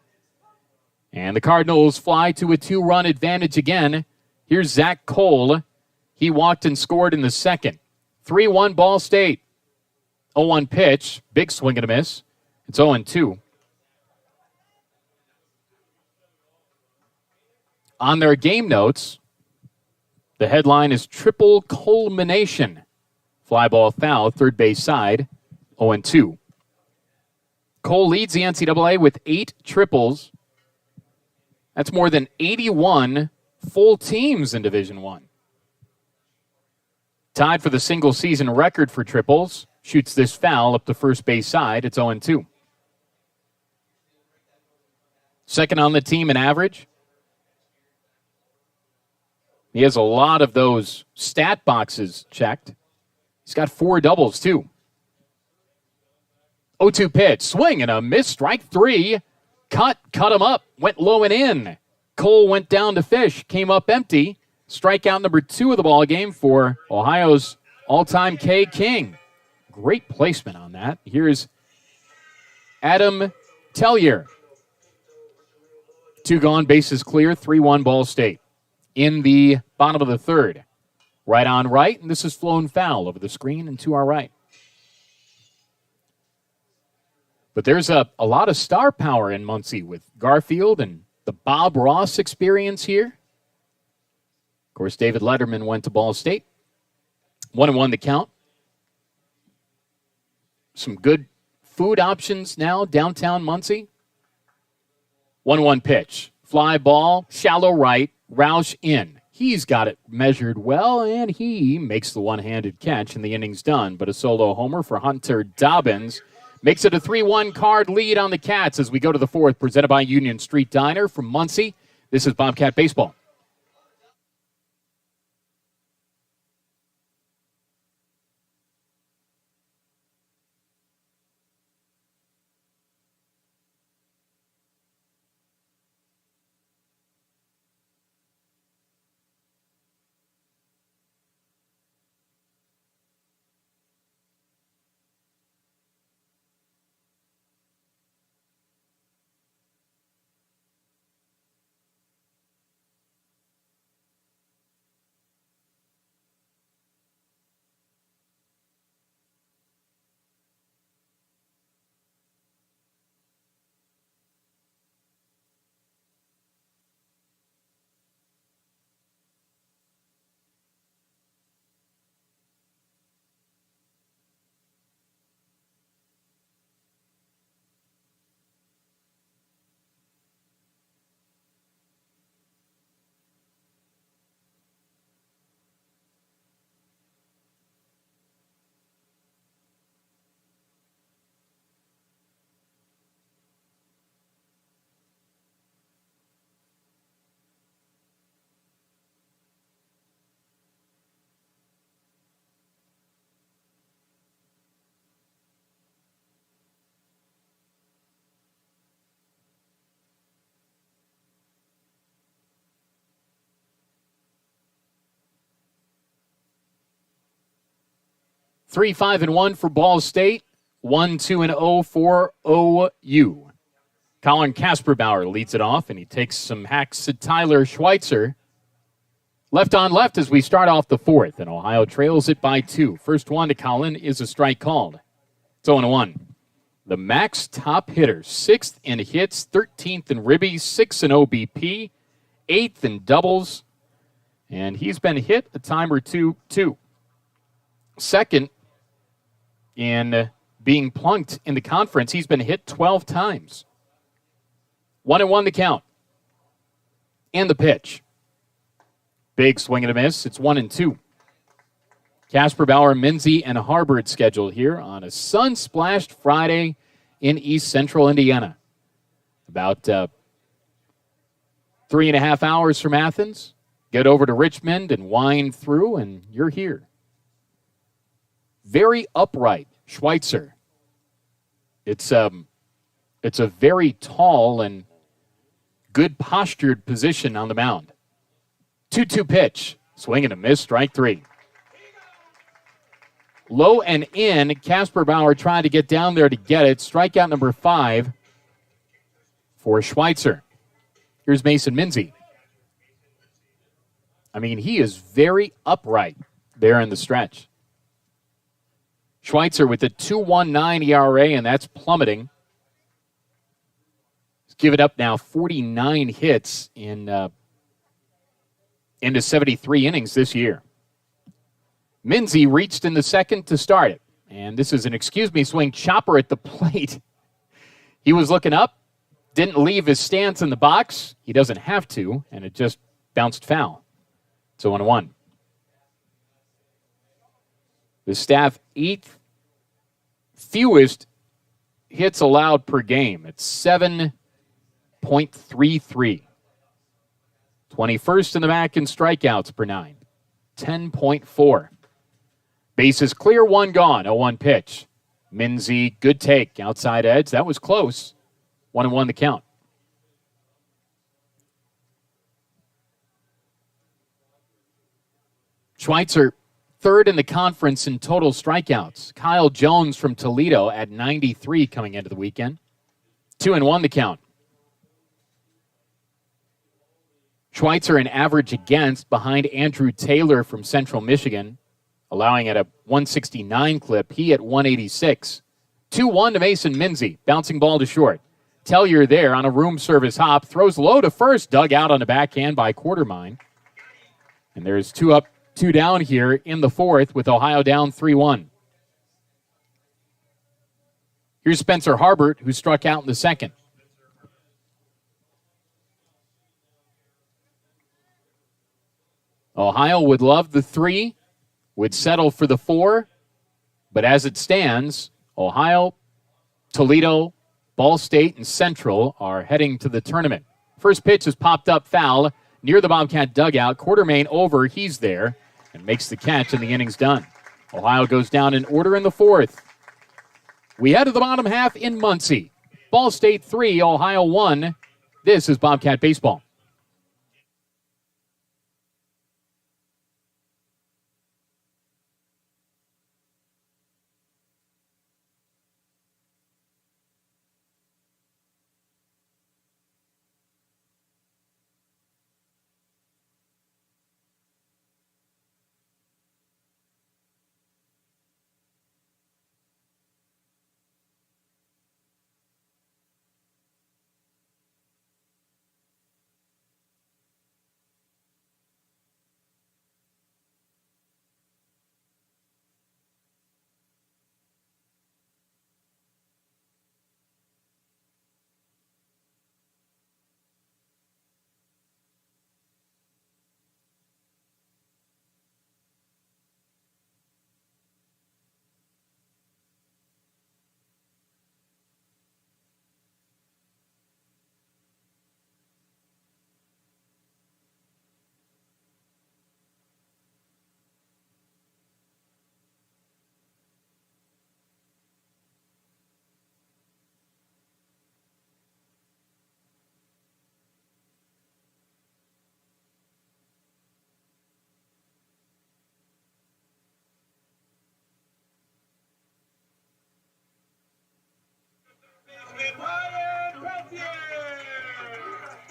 And the Cardinals fly to a 2-run advantage again. Here's Zach Cole. He walked and scored in the second. 3-1 Ball State. 0-1 pitch. Big swing and a miss. It's 0-2. On their game notes, the headline is triple culmination. Fly ball foul, third base side. 0-2. Cole leads the NCAA with 8 triples. That's more than 81 full teams in Division I. Tied for the single-season record for triples. Shoots this foul up the first base side. It's 0-2. Second on the team in average. He has a lot of those stat boxes checked. He's got 4 doubles, too. 0-2 pitch, swing and a miss, strike 3. Cut him up, went low and in. Cole went down to fish, came up empty. Strikeout number 2 of the ball game for Ohio's all-time K King. Great placement on that. Here's Adam Tellier. 2 gone, bases clear, 3-1 Ball State. In the bottom of the third. Right on right, and this is flown foul over the screen and to our right. But there's a lot of star power in Muncie with Garfield and the Bob Ross experience here. Of course, David Letterman went to Ball State. 1-1 the count. Some good food options now, downtown Muncie. 1-1 pitch. Fly ball, shallow right, Roush in. He's got it measured well, and he makes the one-handed catch, and the inning's done. But a solo homer for Hunter Dobbins makes it a 3-1 card lead on the Cats as we go to the 4th, presented by Union Street Diner from Muncie. This is Bobcat Baseball. Three, 5, and 1 for Ball State. 1, 2, and 0 for OU. Colin Kasperbauer leads it off, and he takes some hacks at Tyler Schweitzer. Left on left as we start off the fourth, and Ohio trails it by 2. First one to Colin is a strike called. It's 0-1. The Mack's top hitter, 6th in hits, 13th in ribbies, 6th in OBP, 8th in doubles, and he's been hit a time or two, too. Second in being plunked in the conference, he's been hit 12 times. 1-1 the count. And the pitch. Big swing and a miss. It's 1-2. Kasperbauer, Minzy, and Harbert scheduled here on a sun-splashed Friday in East Central Indiana. About 3.5 hours from Athens. Get over to Richmond and wind through, and you're here. Very upright, Schweitzer. It's a very tall and good postured position on the mound. 2-2 pitch. Swing and a miss, strike 3. Low and in, Kasperbauer tried to get down there to get it. Strikeout number 5 for Schweitzer. Here's Mason Minzy. I mean, he is very upright there in the stretch. Schweitzer with a 2.19 ERA, and that's plummeting. He's given up now 49 hits into 73 innings this year. Minzy reached in the second to start it. And this is an excuse-me swing chopper at the plate. He was looking up, didn't leave his stance in the box. He doesn't have to, and it just bounced foul. It's 0-1. The staff 8th fewest hits allowed per game. It's 7.33. 21st in the Mack in strikeouts per 9. 10.4. Bases clear, 1 gone. 0-1 pitch. Minzy, good take. Outside edge. That was close. 1-1 the count. Schweitzer, 3rd in the conference in total strikeouts. Kyle Jones from Toledo at 93 coming into the weekend. 2-1 the count. Schweitzer an average against behind Andrew Taylor from Central Michigan, allowing at a 169 clip. He at 186. 2-1 to Mason Minzy. Bouncing ball to short. Tellier there on a room service hop. Throws low to first. Dug out on the backhand by Quartermine. And there's 2 up, 2 down here in the 4th with Ohio down 3-1. Here's Spencer Harbert, who struck out in the 2nd. Ohio would love the 3, would settle for the 4, but as it stands, Ohio, Toledo, Ball State, and Central are heading to the tournament. First pitch is popped up foul near the Bobcat dugout. Quartermain over, he's there, and makes the catch, and the inning's done. Ohio goes down in order in the 4th. We head to the bottom half in Muncie. Ball State 3, Ohio 1. This is Bobcat Baseball.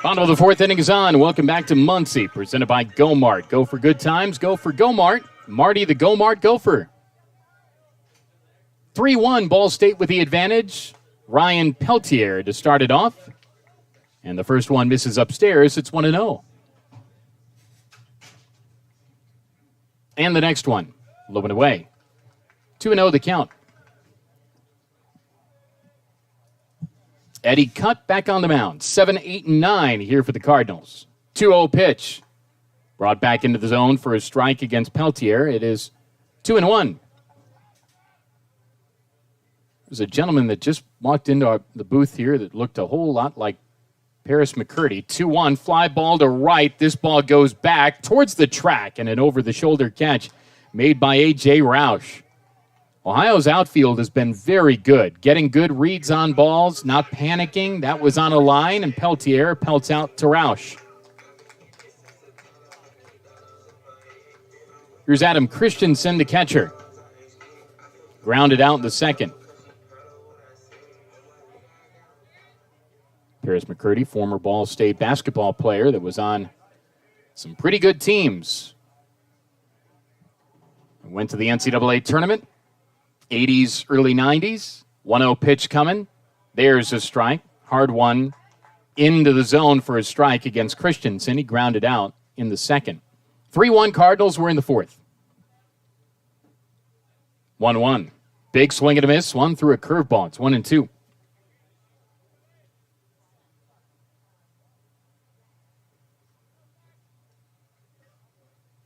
Bottom of the fourth inning is on. Welcome back to Muncie, presented by Go Mart. Go for good times, go for Go Mart. Marty the Go Mart gopher. 3-1, Ball State with the advantage. Ryan Peltier to start it off. And the first one misses upstairs. It's 1-0. And the next one, low and away. 2-0 the count. Eddie Cutt back on the mound. 7, 8, and 9 here for the Cardinals. 2-0 pitch. Brought back into the zone for a strike against Peltier. It is 2-1. There's a gentleman that just walked into the booth here that looked a whole lot like Paris McCurdy. 2-1, fly ball to right. This ball goes back towards the track and an over-the-shoulder catch made by A.J. Roush. Ohio's outfield has been very good, getting good reads on balls, not panicking. That was on a line, and Peltier pelts out to Roush. Here's Adam Christensen, the catcher. Grounded out in the second. Paris McCurdy, former Ball State basketball player that was on some pretty good teams. Went to the NCAA tournament. 80s, early 90s. 1-0 pitch coming. There's a strike. Hard one into the zone for a strike against Christensen. He grounded out in the second. 3-1 Cardinals were in the fourth. 1-1. Big swing and a miss. One through a curveball. It's 1-2.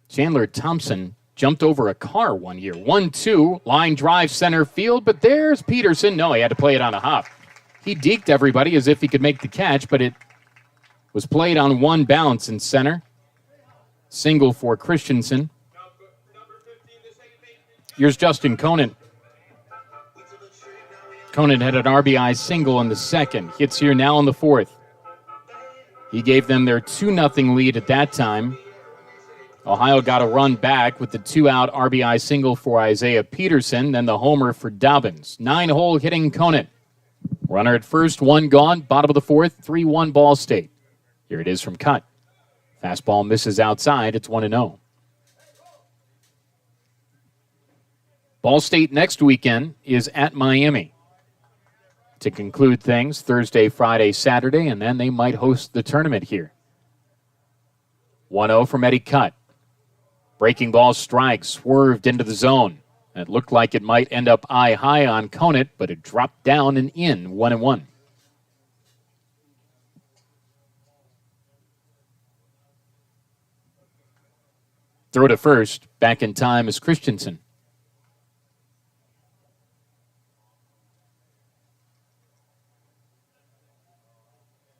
Chandler Thompson jumped over a car one year. 1-2, line drive center field, but there's Peterson. No, he had to play it on a hop. He deked everybody as if he could make the catch, but it was played on one bounce in center. Single for Christensen. Here's Justin Conant. Conant had an RBI single in the second. Hits here now in the fourth. He gave them their 2-0 lead at that time. Ohio got a run back with the 2-out RBI single for Isaiah Peterson, then the homer for Dobbins. 9-hole hitting Conant. Runner at first, one gone, bottom of the fourth, 3-1 Ball State. Here it is from Cutt. Fastball misses outside, it's 1-0. Ball State next weekend is at Miami. To conclude things, Thursday, Friday, Saturday, and then they might host the tournament here. 1-0 from Eddie Cutt. Breaking ball strike, swerved into the zone. It looked like it might end up eye high on Conant, but it dropped down and in, 1-1. Throw to first, back in time is Christensen.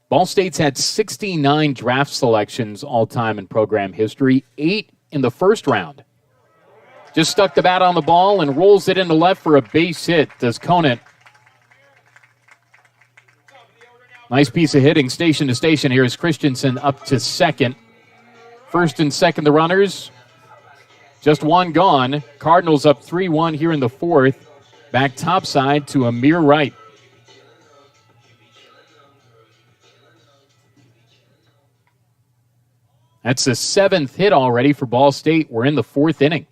Ball State's had 69 draft selections all-time in program history, 8 in the first round. Just stuck the bat on the ball and rolls it into left for a base hit, does Conant. Nice piece of hitting, station to station. Here is Christensen up to second. First and second, the runners. Just one gone. Cardinals up 3-1 here in the fourth. Back topside to Amir Wright. That's the 7th hit already for Ball State. We're in the 4th inning.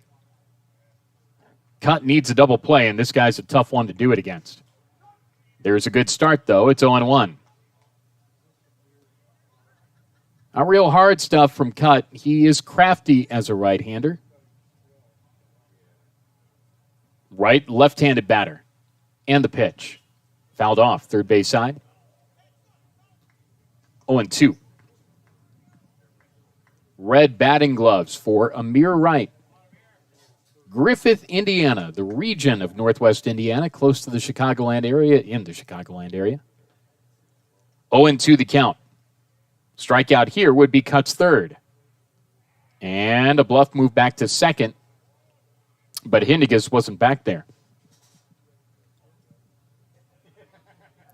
Cutt needs a double play, and this guy's a tough one to do it against. There's a good start, though. It's 0-1. Not real hard stuff from Cutt. He is crafty as a right-hander. Right, left-handed batter. And the pitch. Fouled off, third base side. 0-2. Red batting gloves for Amir Wright. Griffith, Indiana, the region of northwest Indiana, close to the Chicagoland area, in the Chicagoland area. 0-2 the count. Strikeout here would be Cutt's third. And a bluff move back to second, but Hindigas wasn't back there.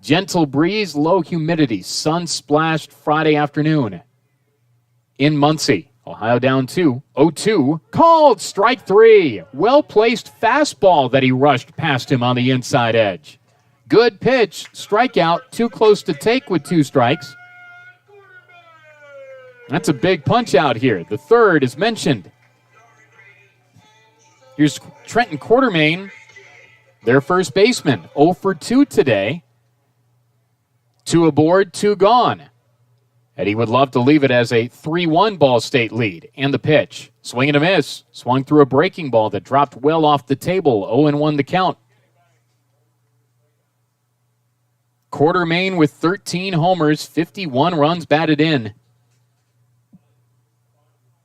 Gentle breeze, low humidity, sun splashed Friday afternoon. In Muncie, Ohio down 2, 0-2, called strike 3. Well-placed fastball that he rushed past him on the inside edge. Good pitch, strikeout, too close to take with 2 strikes. That's a big punch out here. The third is mentioned. Here's Trenton Quartermain, their first baseman, 0 for 2 today. 2 aboard, 2 gone. And he would love to leave it as a 3-1 Ball State lead. And the pitch. Swing and a miss. Swung through a breaking ball that dropped well off the table. 0-1 the count. Quartermain with 13 homers, 51 runs batted in.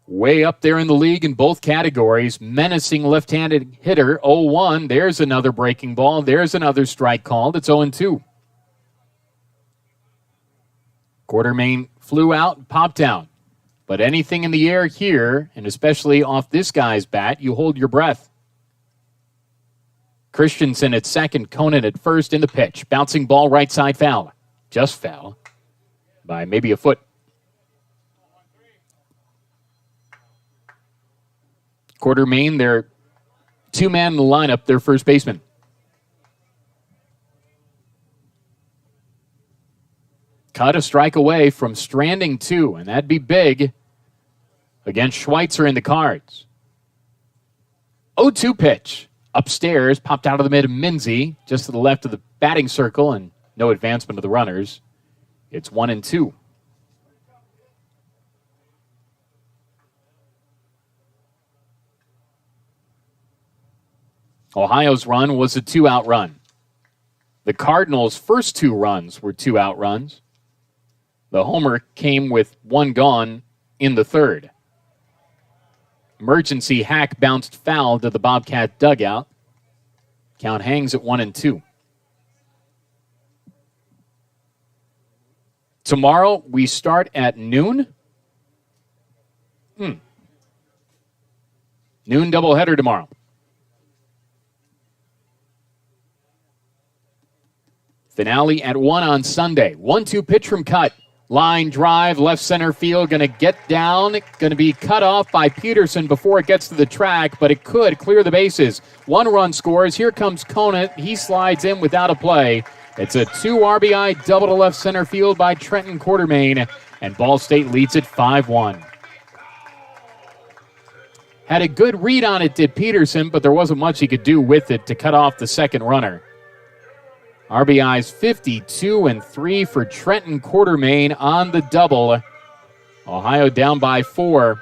Way up there in the league in both categories. Menacing left-handed hitter, 0-1. There's another breaking ball. There's another strike called. It's 0-2. Quartermain flew out and popped out. But anything in the air here, and especially off this guy's bat, you hold your breath. Christensen at second, Conan at first in the pitch. Bouncing ball right side foul. Just foul by maybe a foot. Quartermain, their 2-man in the lineup, their first baseman. Cut a strike away from stranding 2, and that'd be big against Schweitzer in the cards. 0-2 pitch. Upstairs, popped out of the mid of Minzy, just to the left of the batting circle, and no advancement of the runners. It's 1-2. Ohio's run was a 2-out run. The Cardinals' first 2 runs were 2-out runs. The homer came with 1 gone in the third. Emergency hack bounced foul to the Bobcat dugout. Count hangs at 1-2. Tomorrow we start at noon. Noon doubleheader tomorrow. Finale at 1 on Sunday. 1-2 pitch from Cut. Line drive, left center field, going to get down, going to be cut off by Peterson before it gets to the track, but it could clear the bases. 1 run scores. Here comes Conant. He slides in without a play. It's a 2 RBI double to left center field by Trenton Quartermain, and Ball State leads it 5-1. Had a good read on it, did Peterson, but there wasn't much he could do with it to cut off the second runner. RBIs 52 and 3 for Trenton Quartermain on the double. Ohio down by 4.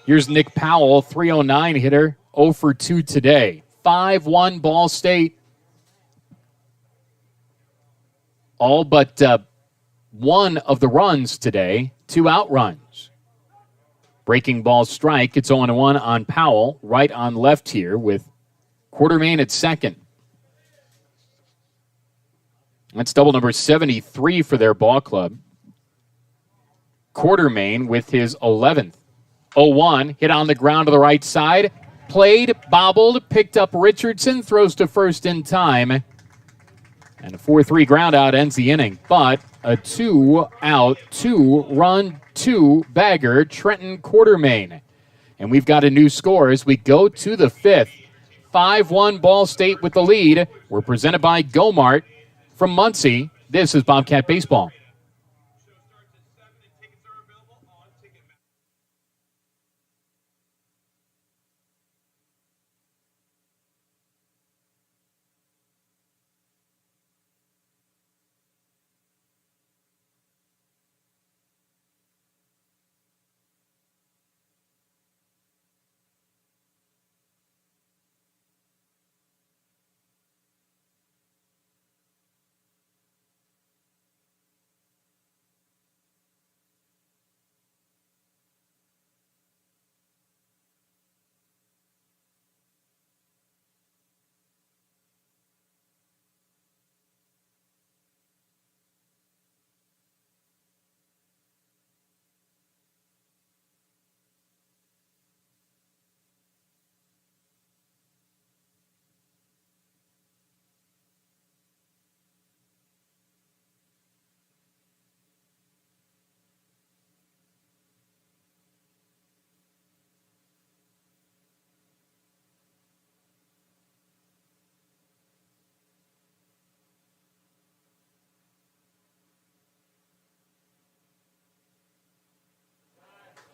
Here's Nick Powell, 309 hitter, 0 for 2 today. 5-1 Ball State. All but one of the runs today, 2 out runs. Breaking ball strike, it's 0-1 on Powell, right on left here with Quartermain at second. That's double number 73 for their ball club. Quartermain with his 11th. 0-1, hit on the ground to the right side. Played, bobbled, picked up Richardson, throws to first in time. And a 4-3 ground out ends the inning. But a 2-out, 2-run, 2-bagger, Trenton Quartermain. And we've got a new score as we go to the 5th. 5-1 Ball State with the lead. We're presented by Go-Mart. From Muncie, this is Bobcat Baseball.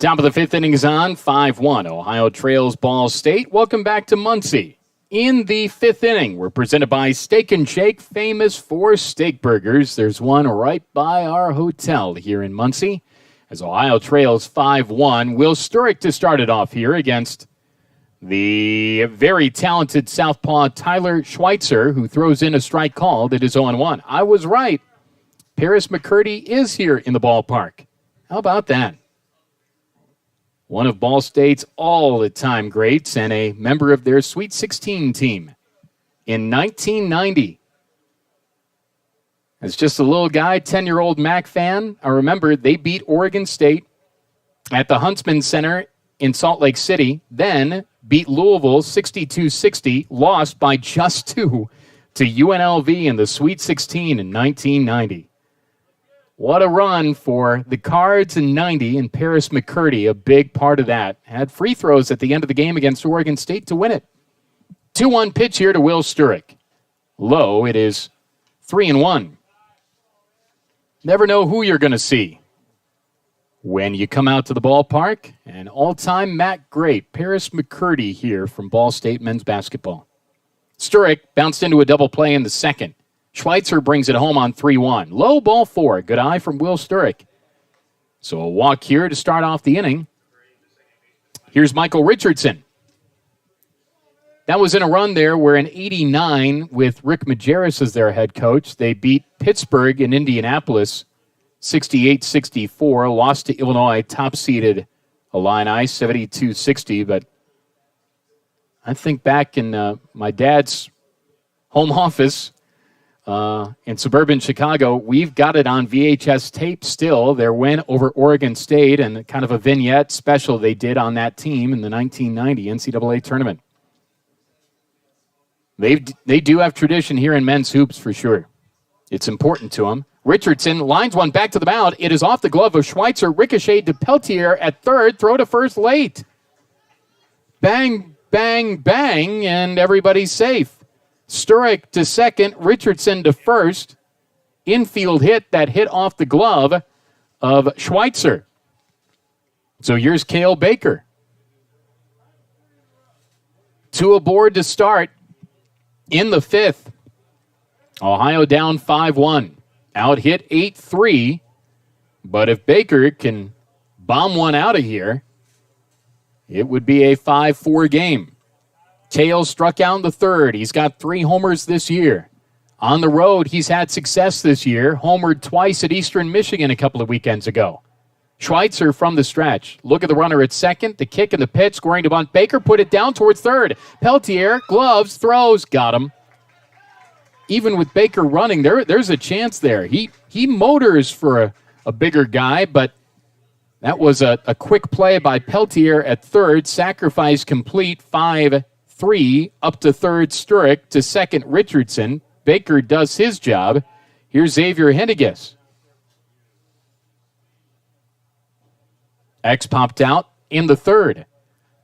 Top of the fifth inning is on, 5-1. Ohio trails Ball State. Welcome back to Muncie. In the fifth inning, we're presented by Steak and Shake, famous for steak burgers. There's one right by our hotel here in Muncie. As Ohio trails 5-1, Will Sturrock to start it off here against the very talented southpaw Tyler Schweitzer, who throws in a strike called. It is 0-1. I was right. Paris McCurdy is here in the ballpark. How about that? One of Ball State's all-time greats and a member of their Sweet 16 team in 1990. As just a little guy, 10-year-old Mack fan, I remember they beat Oregon State at the Huntsman Center in Salt Lake City, then beat Louisville 62-60, lost by just 2 to UNLV in the Sweet 16 in 1990. What a run for the Cards in 90, and Paris McCurdy, a big part of that. Had free throws at the end of the game against Oregon State to win it. 2-1 pitch here to Will Sturrock. Low, it is 3-1. Never know who you're going to see when you come out to the ballpark. An all-time Mack great, Paris McCurdy here from Ball State men's basketball. Sturrock bounced into a double play in the second. Schweitzer brings it home on 3-1. Low ball 4. Good eye from Will Sturrock. So a walk here to start off the inning. Here's Michael Richardson. That was in a run there where in 89, with Rick Majerus as their head coach, they beat Pittsburgh in Indianapolis 68-64, lost to Illinois, top-seeded Illini 72-60. But I think back in my dad's home office in suburban Chicago, we've got it on VHS tape still, their win over Oregon State and kind of a vignette special they did on that team in the 1990 NCAA tournament. They do have tradition here in men's hoops for sure. It's important to them. Richardson lines one back to the mound. It is off the glove of Schweitzer, ricocheted to Peltier at third, throw to first late. Bang, bang, bang, and everybody's safe. Sturrock to second, Richardson to first. Infield hit, that hit off the glove of Schweitzer. So here's Cale Baker. 2 aboard to start in the fifth. Ohio down 5-1. Out hit 8-3. But if Baker can bomb one out of here, it would be a 5-4 game. Tails struck out in the third. He's got 3 homers this year. On the road, he's had success this year. Homered twice at Eastern Michigan a couple of weekends ago. Schweitzer from the stretch. Look at the runner at second. The kick and the pitch, scoring to bunt. Baker put it down towards third. Peltier, gloves, throws, got him. Even with Baker running, there's a chance there. He motors for a bigger guy, but that was a quick play by Peltier at third. Sacrifice complete, 5-3 up to third Sturrock, to second Richardson. Baker does his job. Here's Xavier Henniges. X popped out in the third.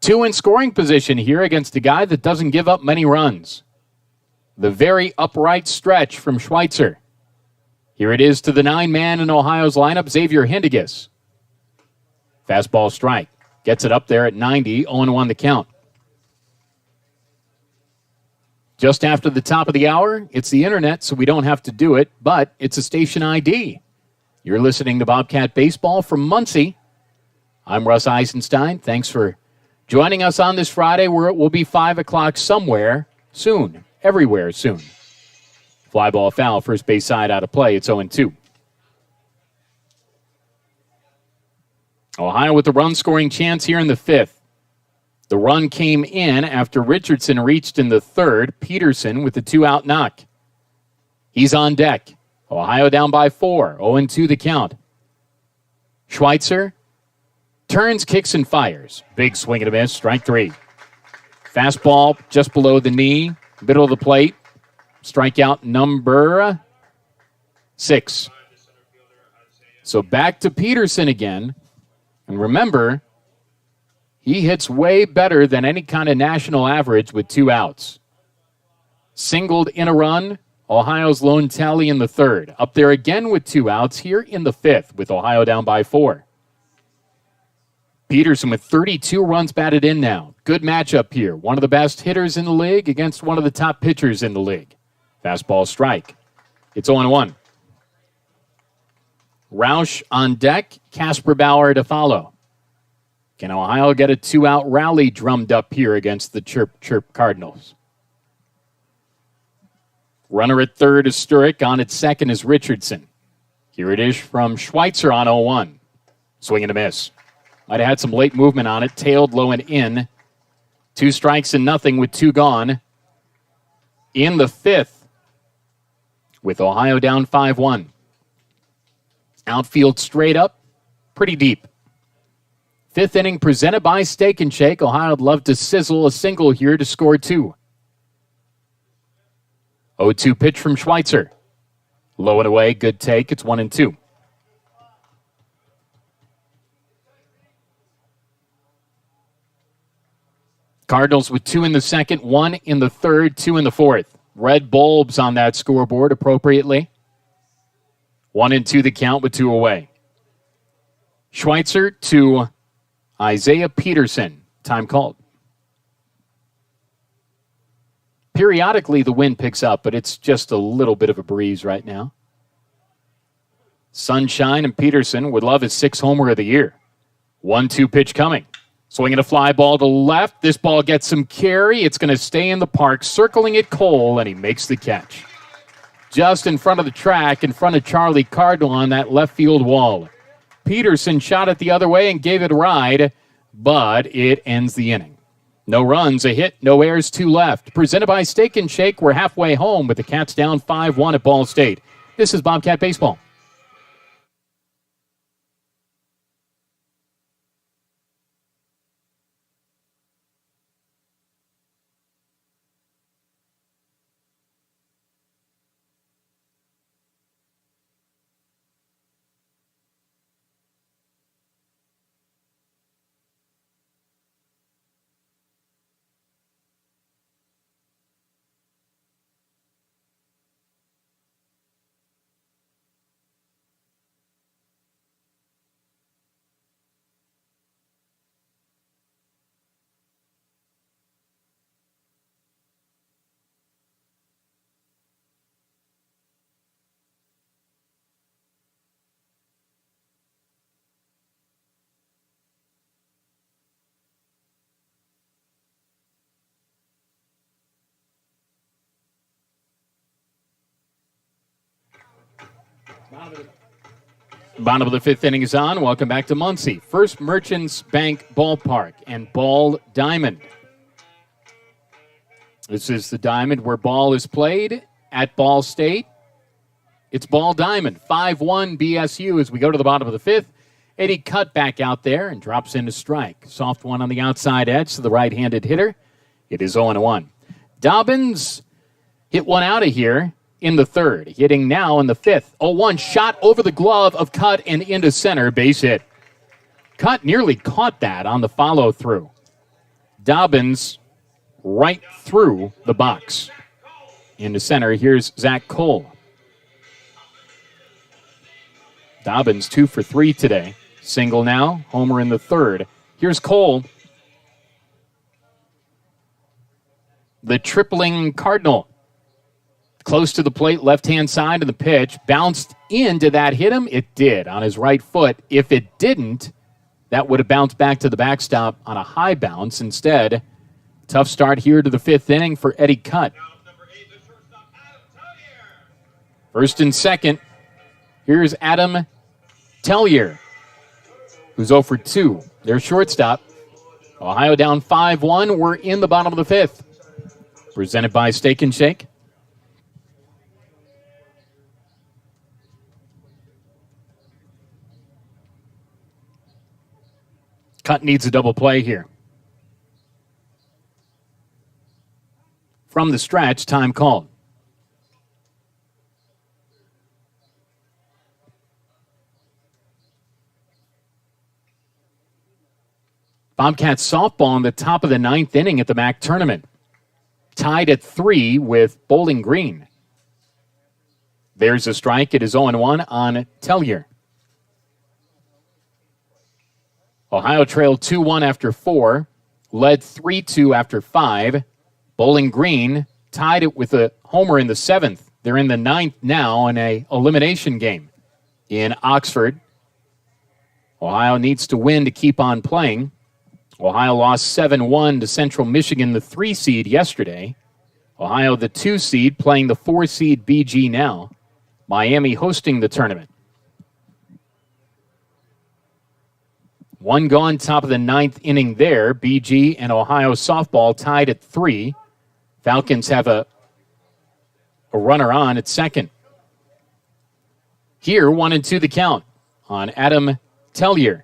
2 in scoring position here against a guy that doesn't give up many runs. The very upright stretch from Schweitzer. Here it is to the 9-man in Ohio's lineup, Xavier Henniges. Fastball strike. Gets it up there at 90, 0-1 the count. Just after the top of the hour, it's the internet, so we don't have to do it, but it's a station ID. You're listening to Bobcat Baseball from Muncie. I'm Russ Eisenstein. Thanks for joining us on this Friday, where it will be 5 o'clock somewhere soon, everywhere soon. Fly ball foul, first base side out of play. It's 0-2. Ohio with the run-scoring chance here in the fifth. The run came in after Richardson reached in the third. Peterson with the 2-out knock. He's on deck. Ohio down by 4. 0-2 the count. Schweitzer turns, kicks, and fires. Big swing and a miss. Strike 3. Fastball just below the knee. Middle of the plate. Strikeout number 6. So back to Peterson again. And remember, he hits way better than any kind of national average with 2 outs. Singled in a run, Ohio's lone tally in the third. Up there again with 2 outs here in the fifth with Ohio down by 4. Peterson with 32 runs batted in now. Good matchup here. One of the best hitters in the league against one of the top pitchers in the league. Fastball strike. It's 0-1. Roush on deck. Casper Bauer to follow. Can Ohio get a 2-out rally drummed up here against the Chirp Cardinals? Runner at third is Sturrock. On at second is Richardson. Here it is from Schweitzer on 0-1. Swing and a miss. Might have had some late movement on it. Tailed low and in. 2 strikes and nothing with 2 gone. In the 5th, with Ohio down 5-1. Outfield straight up, pretty deep. 5th inning presented by Steak and Shake. Ohio would love to sizzle a single here to score 2. 0-2 pitch from Schweitzer. Low and away, good take. It's 1-2. Cardinals with 2 in the second, 1 in the third, 2 in the fourth. Red bulbs on that scoreboard appropriately. 1-2 the count with 2 away. Schweitzer to Isaiah Peterson. Time called. Periodically the wind picks up, but it's just a little bit of a breeze right now. Sunshine, and Peterson would love his 6th homer of the year. 1-2 pitch coming. Swinging a fly ball to left. This ball gets some carry. It's going to stay in the park, circling it Cole, and he makes the catch. Just in front of the track, in front of Charlie Cardinal on that left field wall. Peterson shot it the other way and gave it a ride, but it ends the inning. No runs, a hit, no errors, 2 left. Presented by Steak and Shake. We're halfway home with the Cats down 5-1 at Ball State. This is Bobcat Baseball. Bottom of the 5th inning is on. Welcome back to Muncie. First Merchants Bank Ballpark and Ball Diamond. This is the diamond where ball is played at Ball State. It's Ball Diamond. 5-1 BSU as we go to the bottom of the 5th. Eddie Cutt back out there and drops in a strike. Soft one on the outside edge to the right-handed hitter. It is 0-1. Dobbins hit one out of here in the 3rd, hitting now in the 5th. 0-1 shot over the glove of Cutt and into center, base hit. Cutt nearly caught that on the follow-through. Dobbins right through the box. Into center, here's Zach Cole. Dobbins 2 for 3 today. Single now, homer in the 3rd. Here's Cole. The tripling Cardinal. Close to the plate, left-hand side of the pitch. Bounced in. Did that hit him? It did on his right foot. If it didn't, that would have bounced back to the backstop on a high bounce. Instead, tough start here to the 5th inning for Eddie Cutt. First and second, here's Adam Tellier, who's 0 for 2. Their shortstop. Ohio down 5-1. We're in the bottom of the 5th. Presented by Steak and Shake. Cutt needs a double play here. From the stretch, time called. Bobcats softball in the top of the 9th inning at the Mack tournament. Tied at 3 with Bowling Green. There's a strike. It is 0-1 on Tellier. Ohio trailed 2-1 after 4, led 3-2 after 5. Bowling Green tied it with a homer in the 7th. They're in the 9th now in an elimination game in Oxford. Ohio needs to win to keep on playing. Ohio lost 7-1 to Central Michigan, the 3 seed, yesterday. Ohio, the 2 seed, playing the 4 seed BG now. Miami hosting the tournament. 1 gone, top of the 9th inning there. BG and Ohio softball tied at 3. Falcons have a runner on at second. Here, 1-2 the count on Adam Tellier,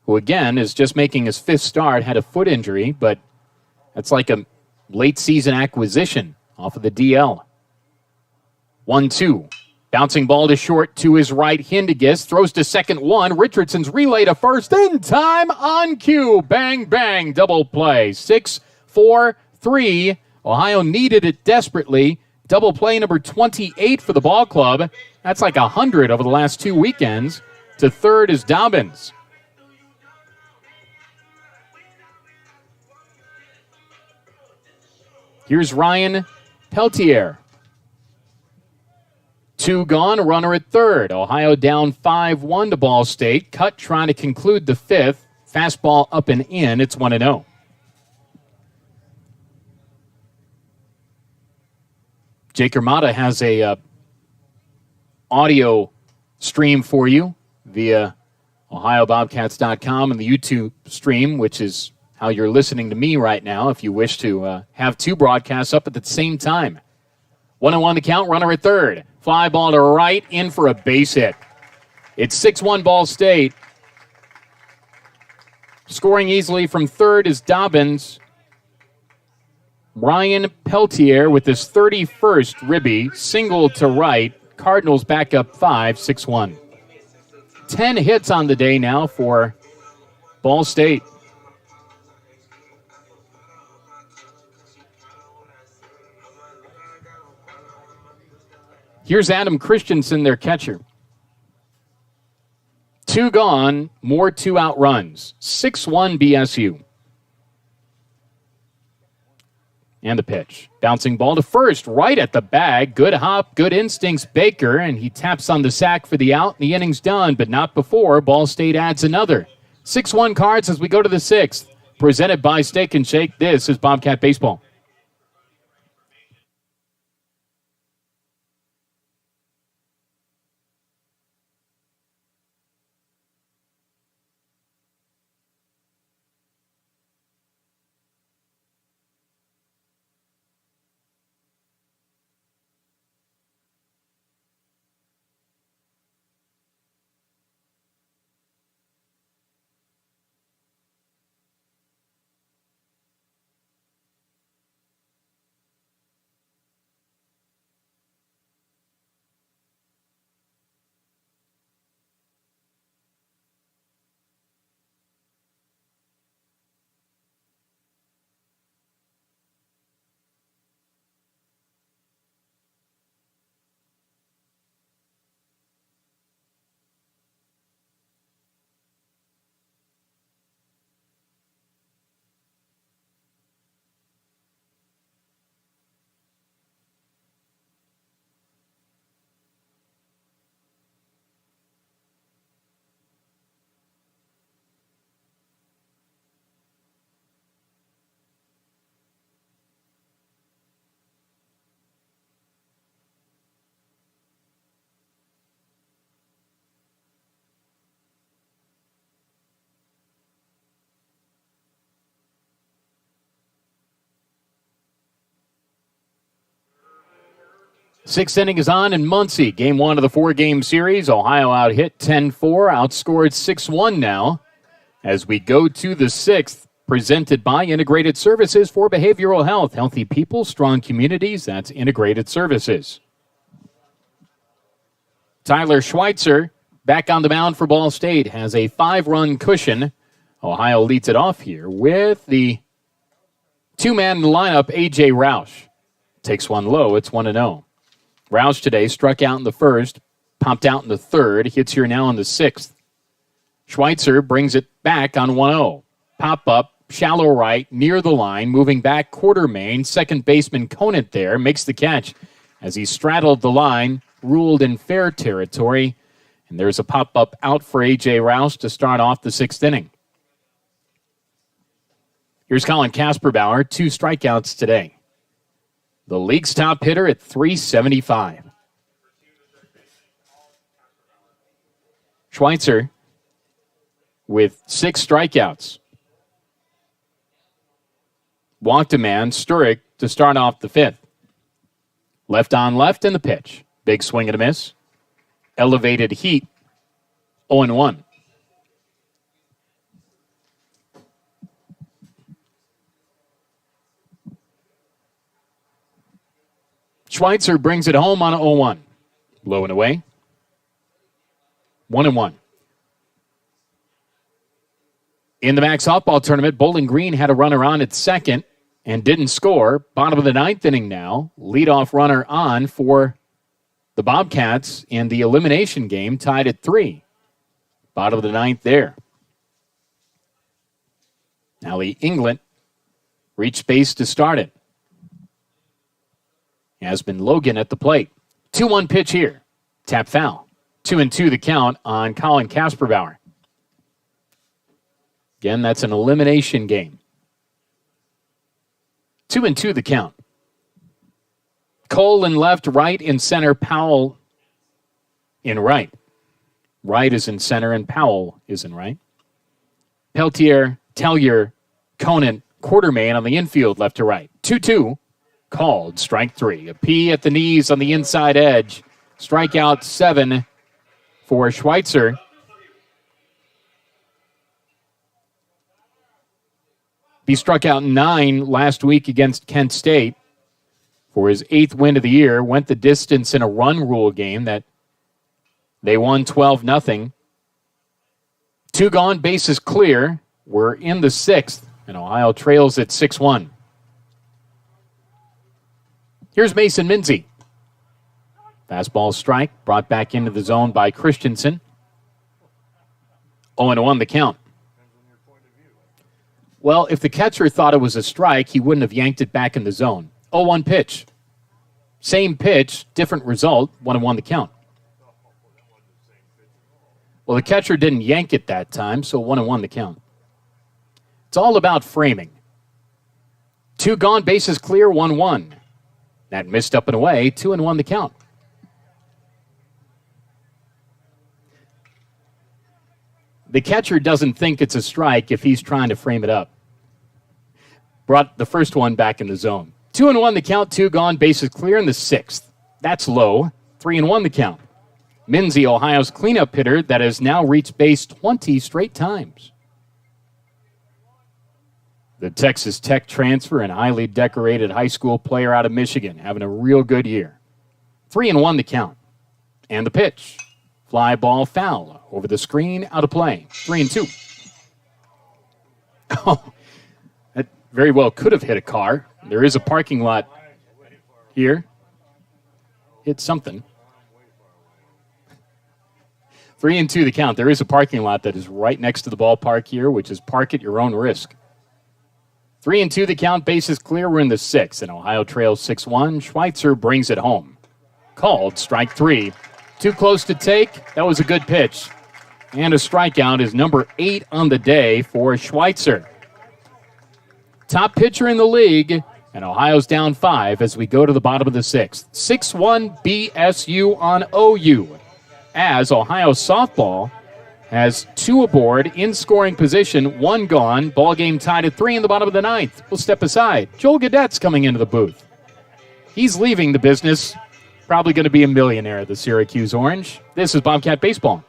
who again is just making his 5th start, had a foot injury, but that's like a late season acquisition off of the DL. 1-2. Bouncing ball to short to his right. Hindegis throws to second 1. Richardson's relay to first in time on cue. Bang, bang, double play. 6-4-3. Ohio needed it desperately. Double play number 28 for the ball club. That's like 100 over the last 2 weekends. To third is Dobbins. Here's Ryan Peltier. 2 gone, a runner at third. Ohio down 5-1 to Ball State. Cut trying to conclude the 5th. Fastball up and in. It's 1-0. Jake Armada has a audio stream for you via OhioBobcats.com and the YouTube stream, which is how you're listening to me right now if you wish to have 2 broadcasts up at the same time. 1-1 to count, runner at third. Fly ball to right, in for a base hit. It's 6-1 Ball State. Scoring easily from third is Dobbins. Ryan Peltier with his 31st ribby, single to right. Cardinals back up 5, 6-1. 10 hits on the day now for Ball State. Here's Adam Christensen, their catcher. 2 gone, more 2-out runs. 6-1 BSU. And the pitch. Bouncing ball to first, right at the bag. Good hop, good instincts, Baker, and he taps on the sack for the out. The inning's done, but not before Ball State adds another. 6-1 Cards as we go to the 6th. Presented by Steak and Shake. This is Bobcat Baseball. Sixth inning is on in Muncie. Game 1 of the 4-game series. Ohio out hit 10-4, outscored 6-1 now. As we go to the 6th, presented by Integrated Services for Behavioral Health. Healthy people, strong communities. That's Integrated Services. Tyler Schweitzer back on the mound for Ball State. Has a 5-run cushion. Ohio leads it off here with the 2-man in the lineup, A.J. Roush. Takes one low. It's 1-0. Roush today struck out in the first, popped out in the third, hits here now in the 6th. Schweitzer brings it back on 1-0. Pop up, shallow right, near the line, moving back quarter main. Second baseman Conant there makes the catch as he straddled the line, ruled in fair territory. And there's a pop-up out for A.J. Roush to start off the 6th inning. Here's Colin Kasperbauer, 2 strikeouts today. The league's top hitter at .375. Schweitzer with 6 strikeouts. Walked a man, Sturrock, to start off the 5th. Left on left in the pitch. Big swing and a miss. Elevated heat, 0-1. Schweitzer brings it home on 0-1. Low and away. 1-1. In the Mack softball tournament, Bowling Green had a runner on at second and didn't score. Bottom of the 9th inning now. Leadoff runner on for the Bobcats in the elimination game, tied at 3. Bottom of the 9th there. Allie England reached base to start it. Has been Logan at the plate. 2-1 pitch here. Tap foul. 2-2 the count on Colin Kasperbauer. Again, that's an elimination game. 2-2 the count. Cole in left, right in center, Powell in right. Wright is in center and Powell is in right. Peltier, Tellier, Conant, Quartermain on the infield left to right. 2-2. Called. Strike 3. A P at the knees on the inside edge. Strikeout 7 for Schweitzer. He struck out 9 last week against Kent State for his 8th win of the year. Went the distance in a run rule game that they won 12-0. 2 gone, bases clear. We're in the 6th, and Ohio trails at 6-1. Here's Mason Minzy. Fastball strike, brought back into the zone by Christensen. 0-1 the count. Well, if the catcher thought it was a strike, he wouldn't have yanked it back in the zone. 0-1 pitch. Same pitch, different result, 1-1 the count. Well, the catcher didn't yank it that time, so 1-1 the count. It's all about framing. 2 gone, bases clear, 1-1. That missed up and away, 2-1 the count. The catcher doesn't think it's a strike if he's trying to frame it up. Brought the first one back in the zone. 2-1 the count, 2 gone, bases clear in the 6th. That's low. 3-1 the count. Minzy, Ohio's cleanup hitter that has now reached base 20 straight times. The Texas Tech transfer and highly decorated high school player out of Michigan, having a real good year. 3-1 the count. And the pitch. Fly ball foul. Over the screen, out of play. 3-2. Oh, that very well could have hit a car. There is a parking lot here. Hit something. 3-2 the count. There is a parking lot that is right next to the ballpark here, which is park at your own risk. 3-2 the count. Bases clear. We're in the 6th, and Ohio trails 6-1. Schweitzer brings it home. Called. Strike 3. Too close to take. That was a good pitch. And a strikeout is number 8 on the day for Schweitzer. Top pitcher in the league, and Ohio's down 5 as we go to the bottom of the 6th. 6-1 BSU on OU, as Ohio softball has 2 aboard in scoring position, 1 gone. Ball game tied at 3 in the bottom of the 9th. We'll step aside. Joel Gaudette's coming into the booth. He's leaving the business. Probably going to be a millionaire, the Syracuse Orange. This is Bobcat Baseball.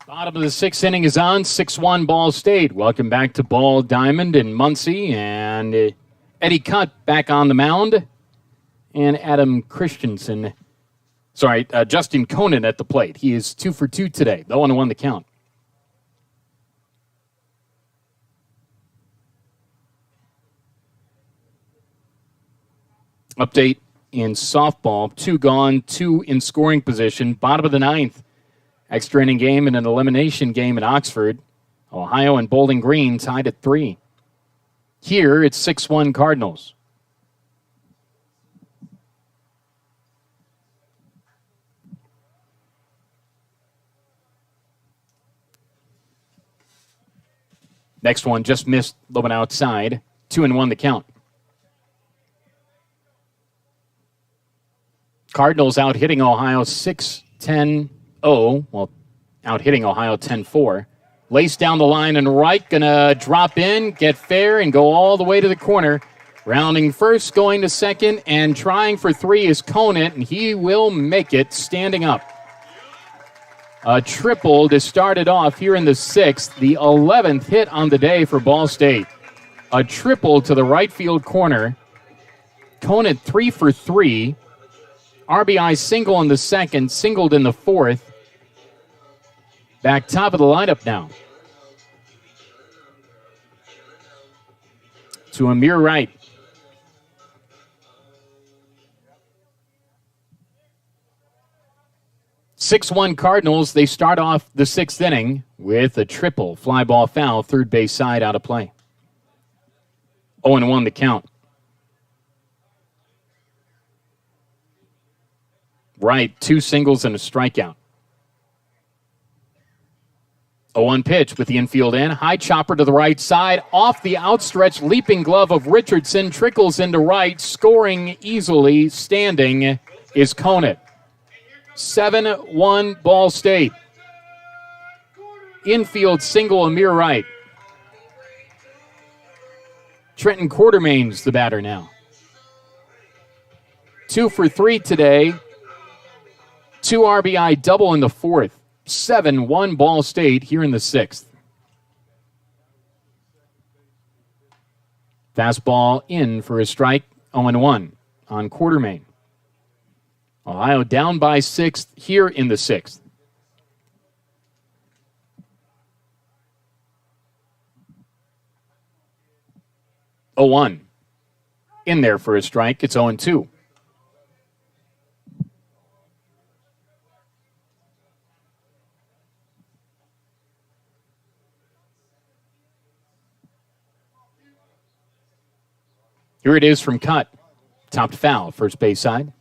Bottom of the sixth inning is on. 6-1 Ball State. Welcome back to Ball Diamond in Muncie. And Eddie Cutt back on the mound. And Justin Conan at the plate. He is 2 for 2 today. The 1-1 the count. Update in softball. 2 gone, 2 in scoring position. Bottom of the ninth. Extra inning game and an elimination game at Oxford. Ohio and Bowling Green tied at 3. Here it's 6-1 Cardinals. Next one just missed, low and outside. 2-1 the count. Cardinals out hitting Ohio 6-10-0. Well, out hitting Ohio 10-4. Lace down the line and right, gonna drop in, get fair, and go all the way to the corner. Rounding first, going to second, and trying for 3 is Conant, and he will make it standing up. A triple to start it off here in the 6th, the 11th hit on the day for Ball State. A triple to the right field corner. Conant 3 for 3. RBI single in the 2nd, singled in the 4th. Back top of the lineup now. To Amir Wright. (6-1) Cardinals. They start off the 6th inning with a triple. Fly ball foul, third base side out of play. 0-1 the count. Wright, 2 singles and a strikeout. 0-1 pitch with the infield in. High chopper to the right side. Off the outstretched leaping glove of Richardson. Trickles into right. Scoring easily. Standing is Conant. 7-1 Ball State. Infield single Amir Wright. Trenton Quartermain's the batter now. 2 for 3 today. 2 RBI double in the 4th. 7-1 Ball State here in the 6th. Fastball in for a strike. 0-1 on Quartermain. Ohio down by 6 here in the 6th. (0-1) in there for a strike. It's 0-2. Here it is from Cutt. Topped foul, first base side.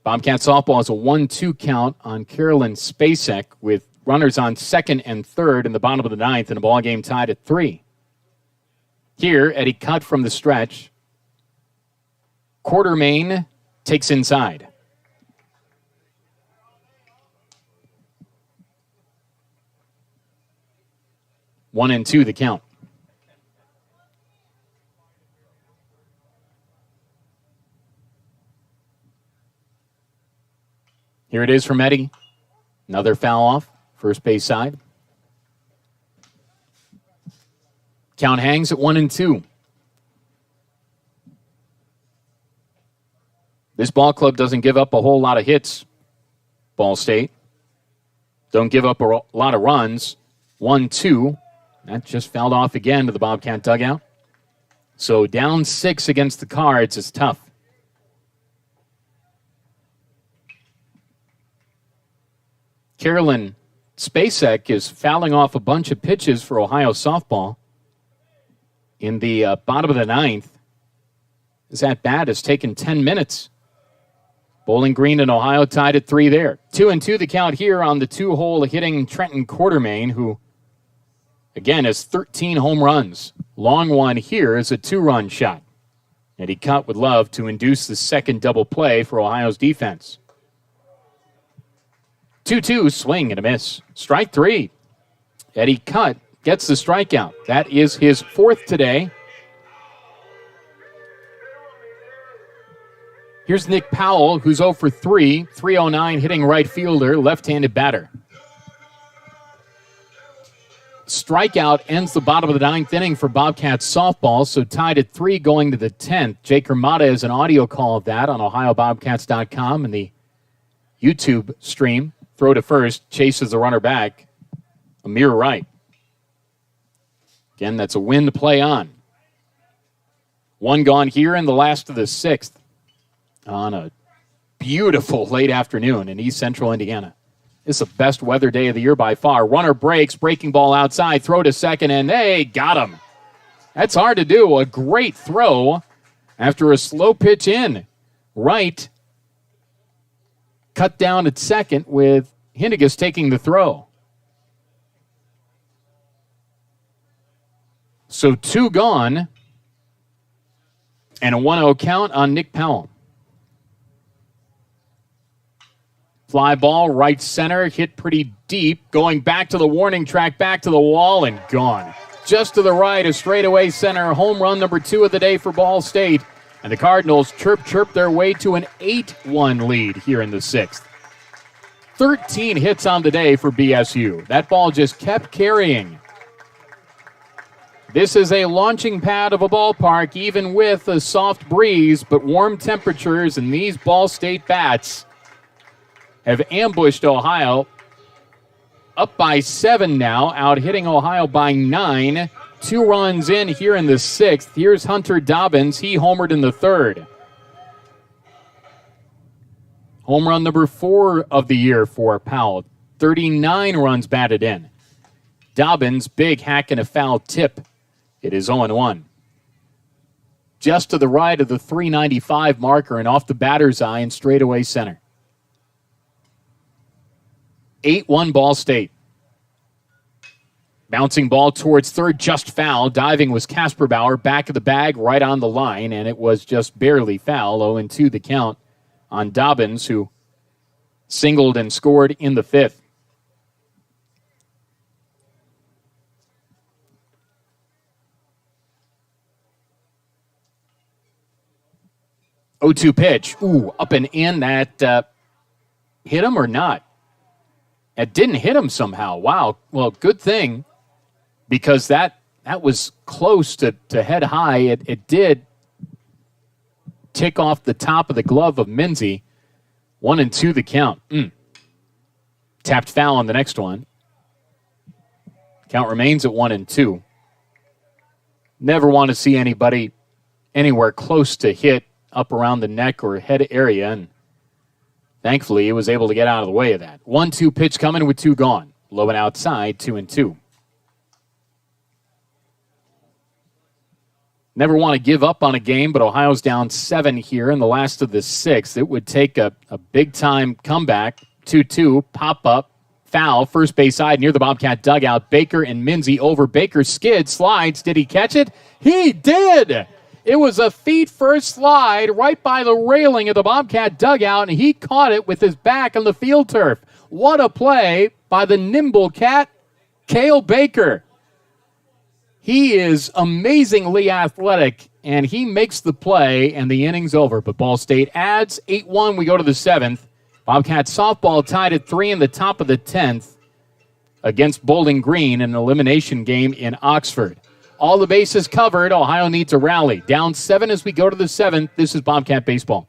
Bobcat softball has a 1-2 count on Carolyn Spacek with runners on 2nd and 3rd in the bottom of the 9th and a ball game tied at 3. Here, Eddie Cutt from the stretch. Quartermain takes inside. One and two, the count. Here it is from Eddie. Another foul off, first base side. Count hangs at 1-2. This ball club doesn't give up a whole lot of hits, Ball State. Don't give up a lot of runs. 1-2. That just fouled off again to the Bobcat dugout. So down 6 against the Cards is tough. Carolyn Spacek is fouling off a bunch of pitches for Ohio softball. In the bottom of the 9th, this at-bat has taken 10 minutes. Bowling Green and Ohio tied at 3 there. 2-2 the count here on the 2-hole hitting Trenton Quartermain, who, again, has 13 home runs. Long one here is a 2-run shot. Eddie Cutt would love to induce the second double play for Ohio's defense. 2-2, swing and a miss. Strike 3. Eddie Cutt gets the strikeout. That is his 4th today. Here's Nick Powell, who's 0 for 3, 309 hitting right fielder, left-handed batter. Strikeout ends the bottom of the ninth inning for Bobcats softball, so tied at 3 going to the 10th. Jake Hermata has an audio call of that on OhioBobcats.com and the YouTube stream. Throw to first, chases the runner back. Amir right. Again, that's a win to play on. One gone here in the last of the 6th on a beautiful late afternoon in East Central Indiana. It's the best weather day of the year by far. Runner breaks, breaking ball outside, throw to second, and hey, got him. That's hard to do. A great throw after a slow pitch in. Right, cut down at second with Hindigas taking the throw. So 2 gone and a 1-0 count on Nick Powell. Fly ball, right center, hit pretty deep. Going back to the warning track, back to the wall, and gone. Just to the right, a straightaway center. Home run number 2 of the day for Ball State. And the Cardinals chirp their way to an 8-1 lead here in the 6th. 13 hits on the day for BSU. That ball just kept carrying. This is a launching pad of a ballpark, even with a soft breeze, but warm temperatures, and these Ball State bats have ambushed Ohio. Up by 7 now, out hitting Ohio by 9. 2 runs in here in the 6th. Here's Hunter Dobbins. He homered in the 3rd. Home run number 4 of the year for Powell. 39 runs batted in. Dobbins, big hack and a foul tip. It is 0-1. Just to the right of the 395 marker and off the batter's eye and straightaway center. 8-1 Ball State. Bouncing ball towards third, just foul. Diving was Casper Bauer, back of the bag, right on the line, and it was just barely foul. 0-2 the count on Dobbins, who singled and scored in the 5th. O2 pitch. Ooh, up and in. That hit him or not? It didn't hit him somehow. Wow. Well, good thing, because that was close to head high. It did tick off the top of the glove of Minzy. 1-2 the count. Tapped foul on the next one. Count remains at 1-2. Never want to see anybody anywhere close to hit up around the neck or head area, and thankfully he was able to get out of the way of that. 1-2 pitch coming with 2 gone. Low and outside, 2-2. Never want to give up on a game, but Ohio's down 7 here in the last of the 6th. It would take a big-time comeback. 2-2, pop-up, foul, first base side near the Bobcat dugout. Baker and Minzy over. Baker skid, slides. Did he catch it? He did! It was a feet-first slide right by the railing of the Bobcat dugout, and he caught it with his back on the field turf. What a play by the nimble cat, Cale Baker. He is amazingly athletic, and he makes the play, and the inning's over. But Ball State adds 8-1. We go to the 7th. Bobcat softball tied at 3 in the top of the 10th against Bowling Green in an elimination game in Oxford. All the bases covered. Ohio needs a rally. Down 7 as we go to the 7th. This is Bobcat Baseball.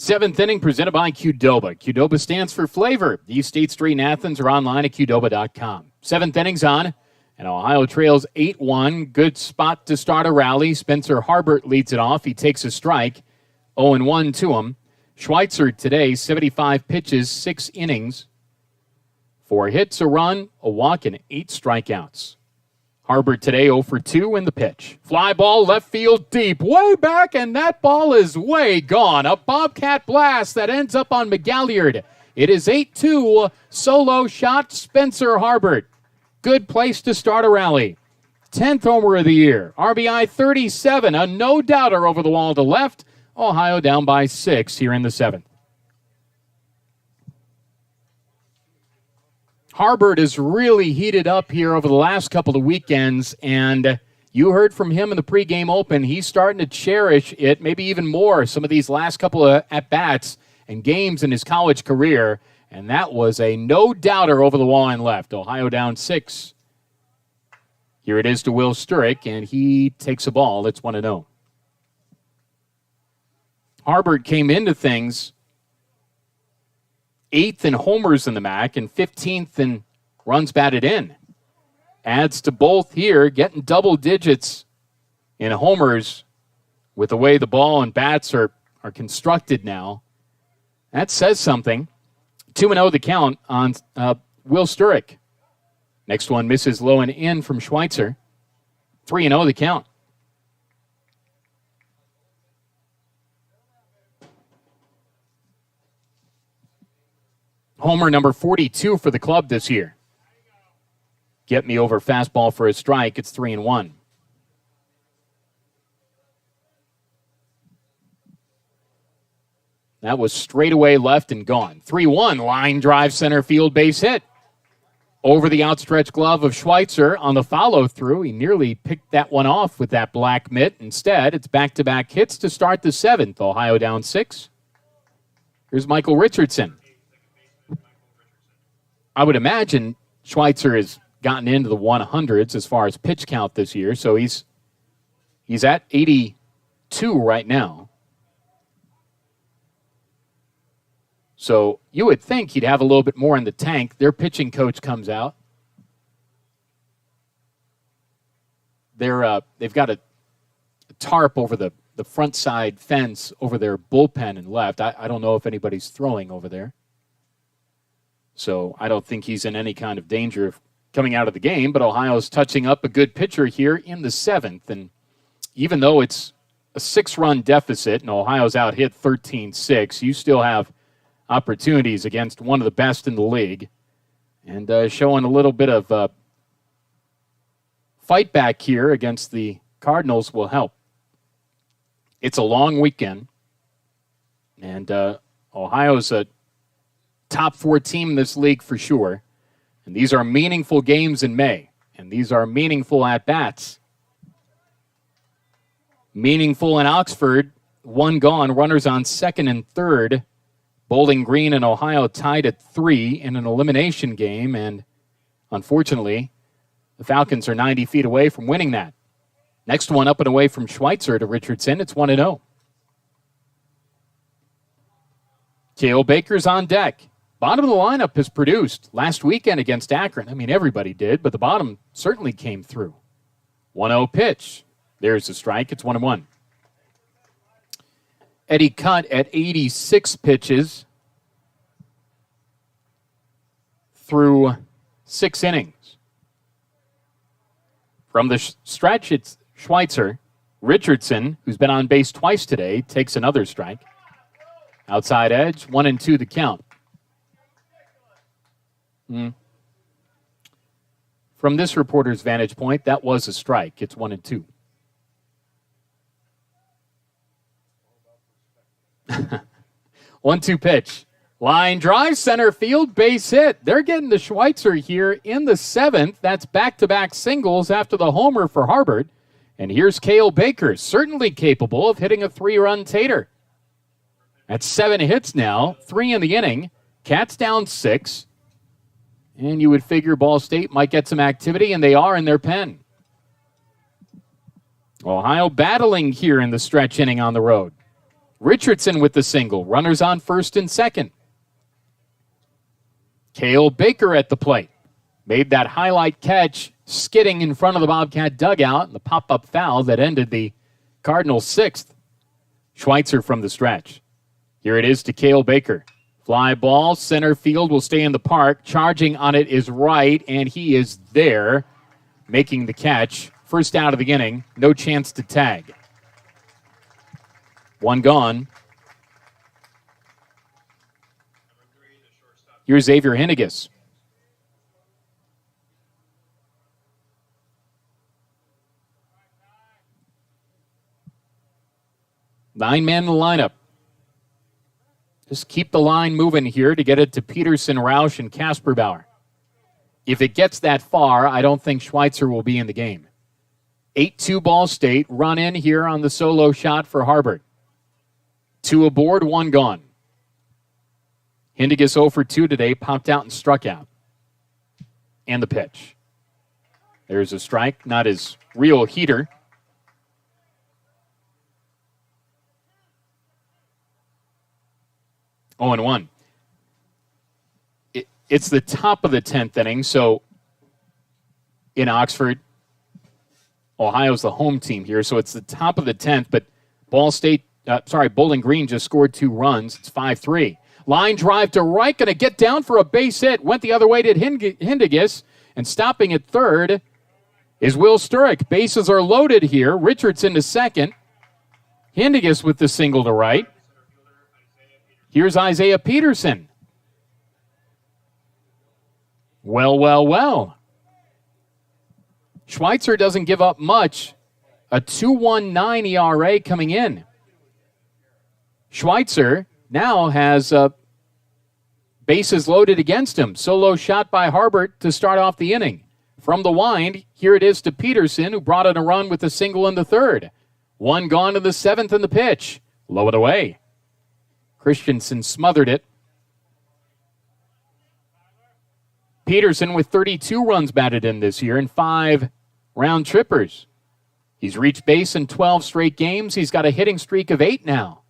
Seventh inning presented by Qdoba. Qdoba stands for flavor. These State Street in Athens are online at Qdoba.com. Seventh inning's on, and Ohio trails 8-1. Good spot to start a rally. Spencer Harbert leads it off. He takes a strike. 0-1 to him. Schweitzer today, 75 pitches, 6 innings. 4 hits, a run, a walk, and 8 strikeouts. Harbert today 0 for 2 in the pitch. Fly ball left field deep, way back, and that ball is way gone. A Bobcat blast that ends up on McGalliard. It is 8-2, solo shot, Spencer Harbert. Good place to start a rally. 10th homer of the year. RBI 37, a no-doubter over the wall to left. Ohio down by 6 here in the 7th. Harbert is really heated up here over the last couple of weekends, and you heard from him in the pregame open. He's starting to cherish it, maybe even more, some of these last couple of at-bats and games in his college career, and that was a no-doubter over the wall and left. Ohio down 6. Here it is to Will Sturrick, and he takes a ball. It's 1-0. Harbert came into things 8th in homers in the Mack and 15th in runs batted in. Adds to both here, getting double digits in homers with the way the ball and bats are constructed now. That says something. 2-0 the count on Will Sturrick. Next one misses low and in from Schweitzer. 3-0 the count. Homer number 42 for the club this year. Get me over fastball for a strike. It's 3-1. That was straight away left and gone. 3-1, line drive center field base hit. Over the outstretched glove of Schweitzer on the follow-through. He nearly picked that one off with that black mitt. Instead, it's back-to-back hits to start the 7th. Ohio down 6. Here's Michael Richardson. I would imagine Schweitzer has gotten into the 100s as far as pitch count this year, so he's at 82 right now. So you would think he'd have a little bit more in the tank. Their pitching coach comes out. They've got a tarp over the front side fence over their bullpen and left. I don't know if anybody's throwing over there. So I don't think he's in any kind of danger of coming out of the game, but Ohio's touching up a good pitcher here in the 7th. And even though it's a 6-run deficit and Ohio's out hit 13-6, you still have opportunities against one of the best in the league. And showing a little bit of fight back here against the Cardinals will help. It's a long weekend, and Ohio's a top 4 team in this league for sure. And these are meaningful games in May. And these are meaningful at-bats. Meaningful in Oxford. 1 gone. Runners on 2nd and 3rd. Bowling Green and Ohio tied at 3 in an elimination game. And unfortunately, the Falcons are 90 feet away from winning that. Next one up and away from Schweitzer to Richardson. It's 1-0. Cale Baker's on deck. Bottom of the lineup has produced last weekend against Akron. I mean, everybody did, but the bottom certainly came through. 1-0 pitch. There's the strike. It's 1-1. Eddie Cutt at 86 pitches through 6 innings. From the stretch, it's Schweitzer. Richardson, who's been on base twice today, takes another strike. Outside edge, 1-2 the count. From this reporter's vantage point, that was a strike. It's 1-2. 1-2 pitch. Line drive, center field, base hit. They're getting to Schweitzer here in the 7th. That's back-to-back singles after the homer for Harbert. And here's Cale Baker, certainly capable of hitting a 3-run tater. That's 7 hits now, 3 in the inning. Cats down 6. And you would figure Ball State might get some activity, and they are in their pen. Ohio battling here in the stretch inning on the road. Richardson with the single. Runners on first and second. Cale Baker at the plate. Made that highlight catch, skidding in front of the Bobcat dugout, and the pop-up foul that ended the Cardinals' sixth. Schweitzer from the stretch. Here it is to Cale Baker. Fly ball, center field will stay in the park. Charging on it is Wright, and he is there, making the catch. First out of the inning, no chance to tag. One gone. Here's Xavier Hinnigus. Nine-man in the lineup. Just keep the line moving here to get it to Peterson, Roush, and Kasperbauer. If it gets that far, I don't think Schweitzer will be in the game. 8-2 Ball State. Run in here on the solo shot for Harbert. 2 aboard, 1 gone. Hindigus 0 for 2 today, popped out and struck out. And the pitch. There's a strike, not his real heater. Oh, and 1. It's the top of the 10th inning, so in Oxford, Ohio's the home team here, so it's the top of the 10th, but Bowling Green just scored 2 runs. It's 5-3. Line drive to right, going to get down for a base hit. Went the other way to Hindigus, and stopping at third is Will Sturrock. Bases are loaded here. Richardson to second. Hindigus with the single to right. Here's Isaiah Peterson. Well. Schweitzer doesn't give up much. A 2.19 ERA coming in. Schweitzer now has bases loaded against him. Solo shot by Harbert to start off the inning. From the wind, here it is to Peterson, who brought in a run with a single in the third. 1 gone to the 7th in the pitch. Low it away. Christensen smothered it. Peterson with 32 runs batted in this year and 5 round trippers. He's reached base in 12 straight games. He's got a hitting streak of 8 now.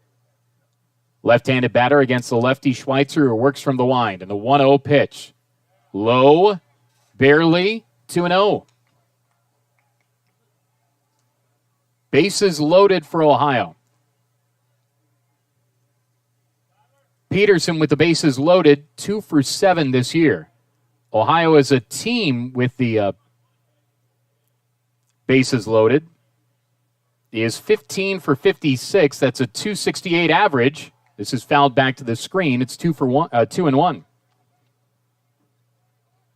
Left-handed batter against the lefty Schweitzer, who works from the wind. And the 1-0 pitch. Low, barely, 2-0. Bases loaded for Ohio. Peterson with the bases loaded, 2 for 7 this year. Ohio as a team with the bases loaded is 15 for 56. That's a 268 average. This is fouled back to the screen. It's 2-1.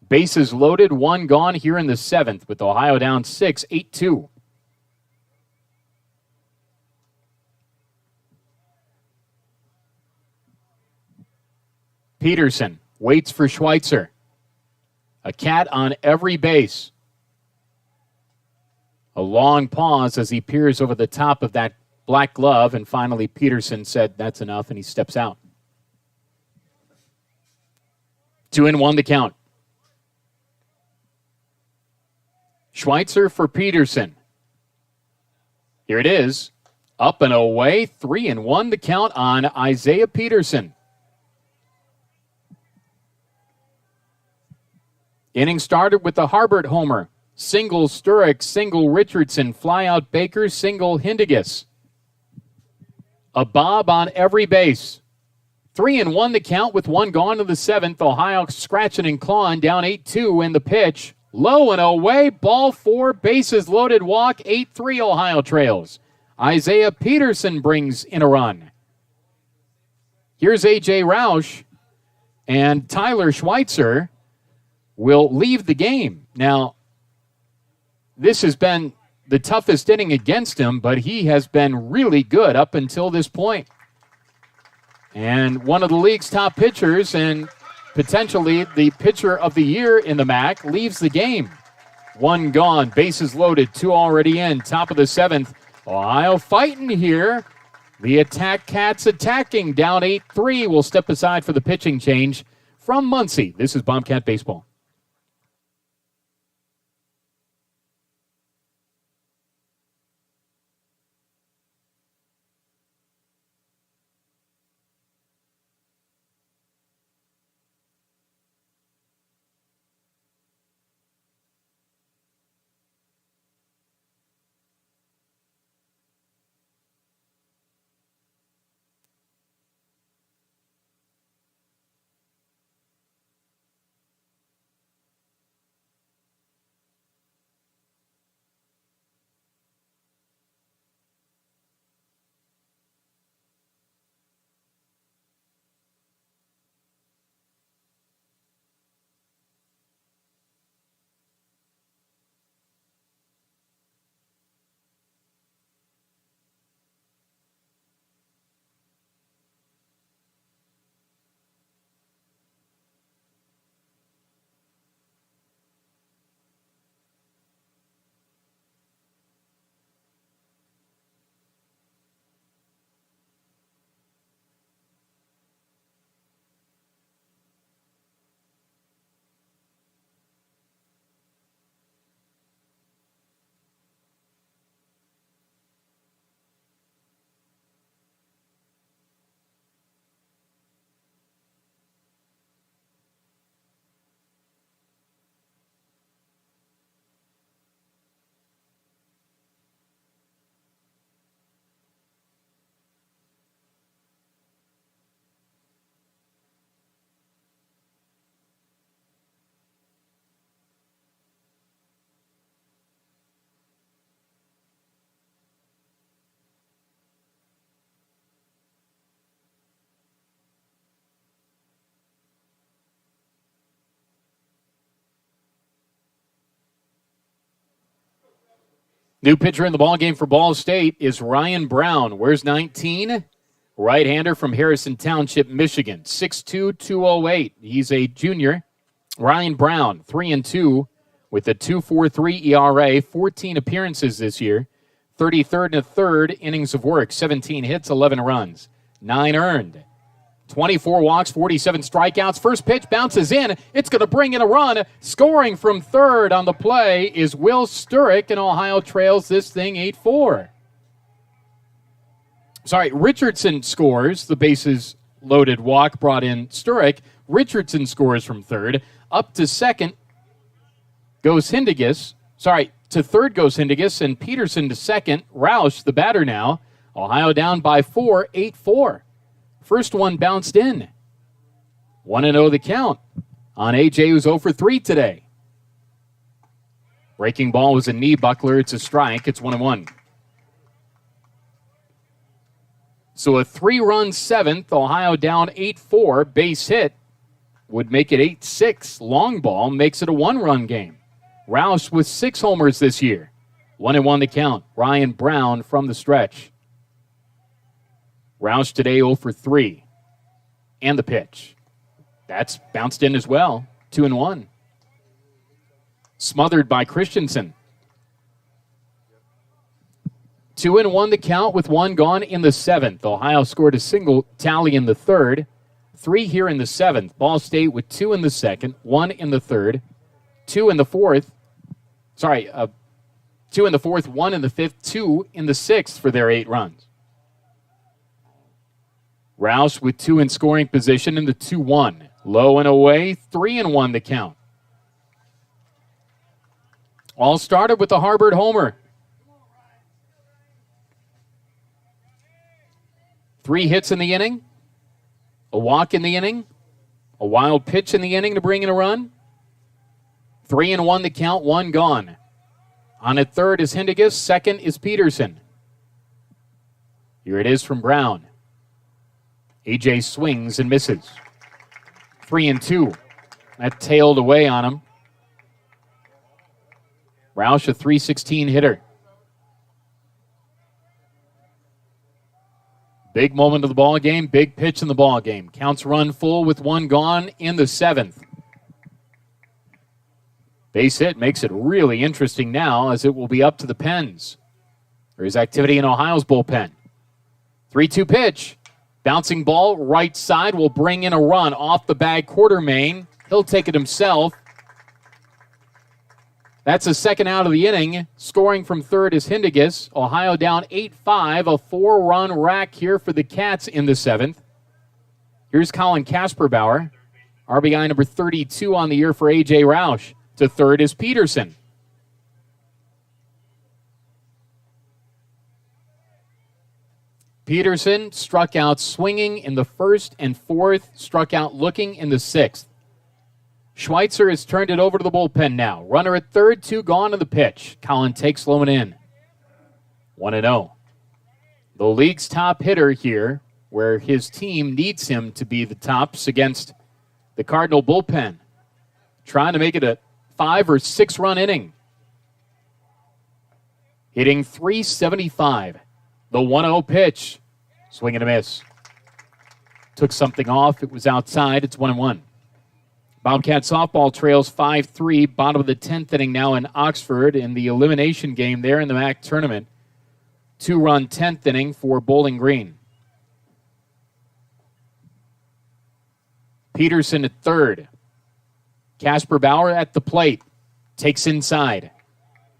Bases loaded, 1 gone here in the 7th with Ohio down 6, 8-2. Peterson waits for Schweitzer. A cat on every base. A long pause as he peers over the top of that black glove, and finally Peterson said, "That's enough," and he steps out. 2-1 the count. Schweitzer for Peterson. Here it is. Up and away. 3-1 the count on Isaiah Peterson. Inning started with the Harbert homer. Single Sturrock, single Richardson, fly out Baker, single Hindigus. A bob on every base. 3-1 the count with 1 gone to the 7th. Ohio scratching and clawing down 8-2 in the pitch. Low and away, ball 4, bases loaded, walk, 8-3 Ohio trails. Isaiah Peterson brings in a run. Here's A.J. Roush, and Tyler Schweitzer will leave the game. Now, this has been the toughest inning against him, but he has been really good up until this point. And one of the league's top pitchers and potentially the pitcher of the year in the Mack leaves the game. 1 gone, bases loaded, 2 already in, top of the 7th. Ohio fighting here. The attack Cats attacking, down 8-3. We'll step aside for the pitching change from Muncie. This is Bobcat Baseball. New pitcher in the ballgame for Ball State is Ryan Brown. Where's 19? Right-hander from Harrison Township, Michigan. 6'2", 208. He's a junior. Ryan Brown, 3-2 with a 2.43 ERA, 14 appearances this year. 33rd and a third innings of work, 17 hits, 11 runs, 9 earned. 24 walks, 47 strikeouts. First pitch bounces in. It's going to bring in a run. Scoring from third on the play is Will Sturrock, and Ohio trails this thing 8-4. Richardson scores. The bases loaded walk brought in Sturrock. Richardson scores from third. Up to second goes Hindigas. To third goes Hindigas, and Peterson to second. Roush, the batter now. Ohio down by 4, 8-4. First one bounced in. 1-0 the count on AJ, who's 0 for 3 today. Breaking ball was a knee buckler. It's a strike. It's 1-1. So a 3-run seventh, Ohio down 8-4. Base hit would make it 8-6. Long ball makes it a 1-run game. Roush with 6 homers this year. 1-1 the count. Ryan Brown from the stretch. Roush today 0 for 3. And the pitch. That's bounced in as well. 2-1. Smothered by Christensen. 2-1 the count with 1 gone in the 7th. Ohio scored a single tally in the 3rd. 3 here in the 7th. Ball State with 2 in the 2nd, 1 in the 3rd, 2 in the 4th. 2 in the 4th, 1 in the 5th, 2 in the 6th for their 8 runs. Roush with 2 in scoring position in the 2-1. Low and away, 3-1 the count. All started with the Harbert homer. 3 hits in the inning, a walk in the inning, a wild pitch in the inning to bring in a run. 3-1 the count, 1 gone. On at third is Hindigas, second is Peterson. Here it is from Brown. AJ swings and misses. 3-2. That tailed away on him. Roush, a .316 hitter. Big moment of the ball game, big pitch in the ball game. Counts run full with 1 gone in the 7th. Base hit makes it really interesting now, as it will be up to the Pens. There is activity in Ohio's bullpen. 3-2 pitch. Bouncing ball, right side, will bring in a run off the bag, Quartermain. He'll take it himself. That's the second out of the inning. Scoring from third is Hindigas. Ohio down 8-5. A 4-run rack here for the Cats in the 7th. Here's Colin Kasperbauer. RBI number 32 on the year for A.J. Roush. To third is Peterson. Peterson struck out swinging in the 1st and 4th. Struck out looking in the 6th. Schweitzer has turned it over to the bullpen now. Runner at third, 2 gone on the pitch. Colin takes low and in. 1-0. The league's top hitter here, where his team needs him to be the tops against the Cardinal bullpen. Trying to make it a 5 or 6 run inning. Hitting .375. The 1-0 pitch. Swing and a miss. Took something off. It was outside. It's 1-1. Bobcat softball trails 5-3. Bottom of the 10th inning now in Oxford in the elimination game there in the Mack tournament. 2-run 10th inning for Bowling Green. Peterson at third. Kasperbauer at the plate. Takes inside.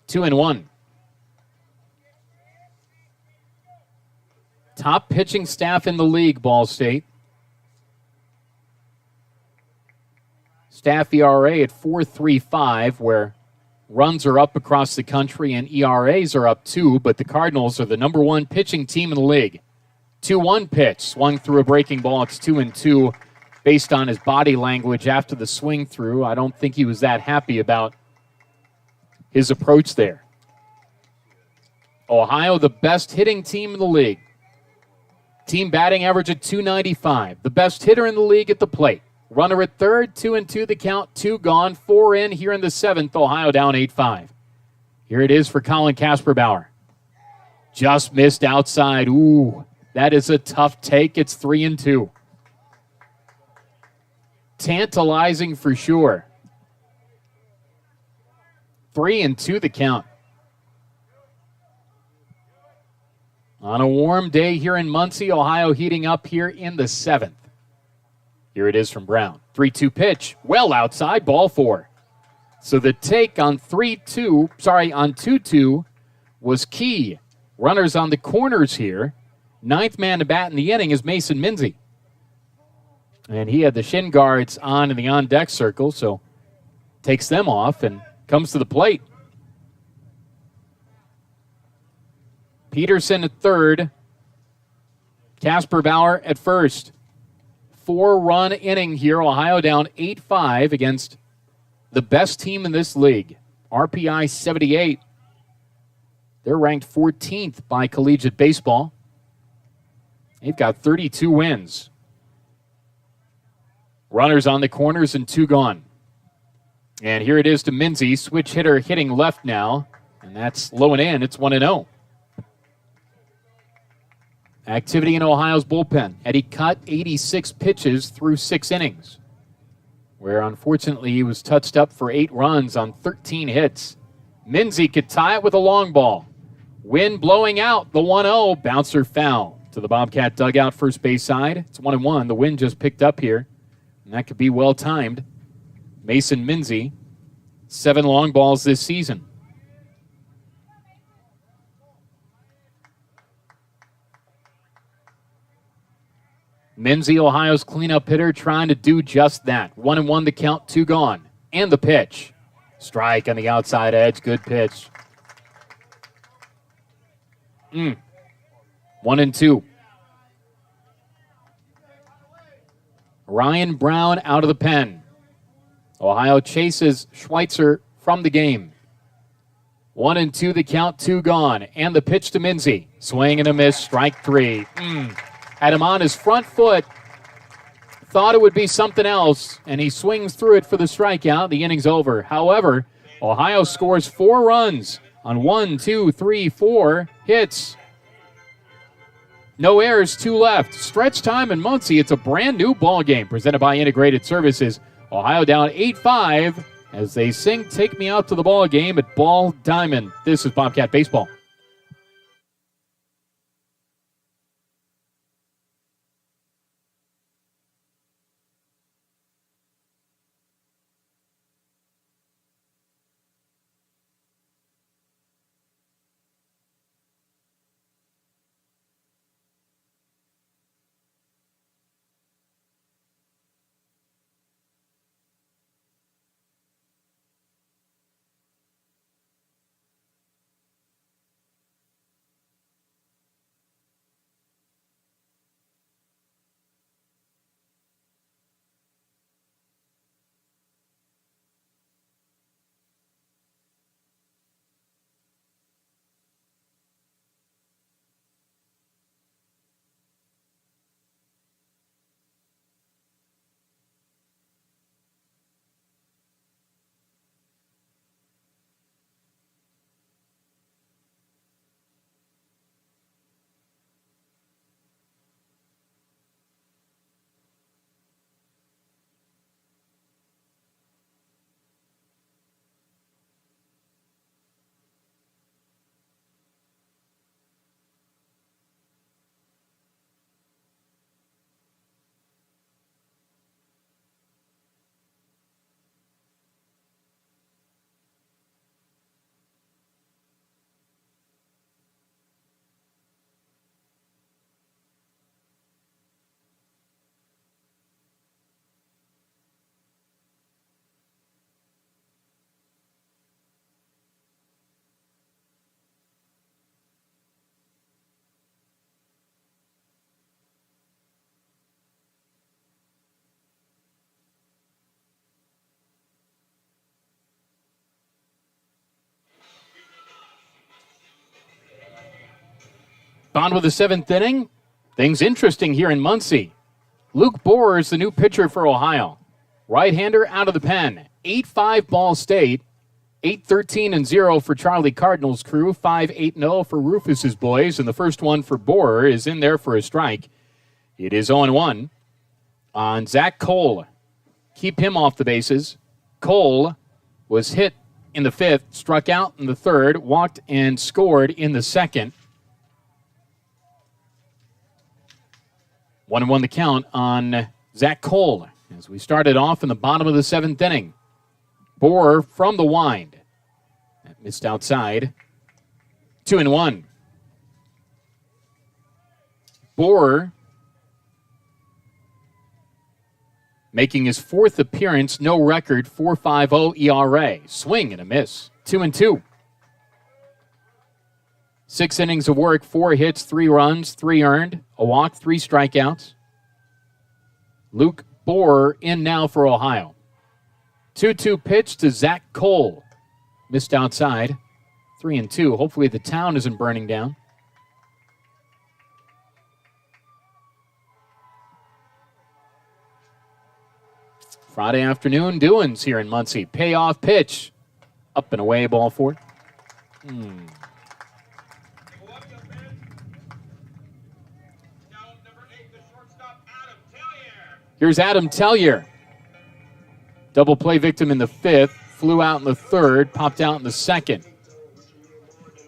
2-1. Top pitching staff in the league, Ball State. Staff ERA at 4.35, where runs are up across the country and ERAs are up too, but the Cardinals are the number 1 pitching team in the league. 2-1 pitch, swung through a breaking ball. It's 2-2. Based on his body language after the swing through, I don't think he was that happy about his approach there. Ohio, the best hitting team in the league. Team batting average at .295. The best hitter in the league at the plate. Runner at third, 2-2 the count, 2 gone, 4 in here in the 7th. Ohio down 8-5. Here it is for Colin Kasperbauer. Just missed outside. Ooh, that is a tough take. It's 3-2. Tantalizing for sure. 3-2 the count. On a warm day here in Muncie, Ohio heating up here in the 7th. Here it is from Brown. 3-2 pitch. Well outside, ball 4. So the take on 2-2 was key. Runners on the corners here. 9th man to bat in the inning is Mason Minzy. And he had the shin guards on in the on-deck circle, so takes them off and comes to the plate. Peterson at third. Kasperbauer at first. 4-run inning here. Ohio down 8-5 against the best team in this league. RPI 78. They're ranked 14th by Collegiate Baseball. They've got 32 wins. Runners on the corners and 2 gone. And here it is to Minzy. Switch hitter hitting left now. And that's low and in. It's 1-0. Activity in Ohio's bullpen. Eddie cut 86 pitches through 6 innings, where unfortunately he was touched up for 8 runs on 13 hits. Minzy could tie it with a long ball. Wind blowing out the 1-0. Bouncer foul to the Bobcat dugout first base side. It's 1-1. The wind just picked up here, and that could be well timed. Mason Minzy, 7 long balls this season. Minzy, Ohio's cleanup hitter, trying to do just that. 1-1 the count, 2 gone. And the pitch. Strike on the outside edge. Good pitch. 1-2. Ryan Brown out of the pen. Ohio chases Schweitzer from the game. 1-2 the count, 2 gone. And the pitch to Minzy. Swing and a miss, strike 3. Had him on his front foot. Thought it would be something else, and he swings through it for the strikeout. The inning's over. However, Ohio scores 4 runs on 4 hits. No errors, 2 left. Stretch time in Muncie. It's a brand new ball game presented by Integrated Services. Ohio down 8-5 as they sing "Take Me Out to the Ball Game" at Ball Diamond. This is Bobcat Baseball. On with the 7th inning. Things interesting here in Muncie. Luke Borer is the new pitcher for Ohio. Right-hander out of the pen. 8-5 Ball State. 8-13-0 for Charlie Cardinals crew, 5-8-0 for Rufus's boys, and the first one for Borer is in there for a strike. It is 0-1 on Zach Cole. Keep him off the bases. Cole was hit in the fifth, struck out in the third, walked and scored in the second. 1-1 the count on Zach Cole as we started off in the bottom of the seventh inning. Borer from the wind. That missed outside. 2-1. Borer making his fourth appearance, no record, 4.50 ERA. Swing and a miss. 2-2. 6 innings of work, 4 hits, 3 runs, 3 earned, a walk, 3 strikeouts. Luke Borer in now for Ohio. 2-2 pitch to Zach Cole. Missed outside. 3-2. Hopefully the town isn't burning down. Friday afternoon doings here in Muncie. Payoff pitch. Up and away, ball 4. Here's Adam Tellier. Double play victim in the fifth. Flew out in the third. Popped out in the second.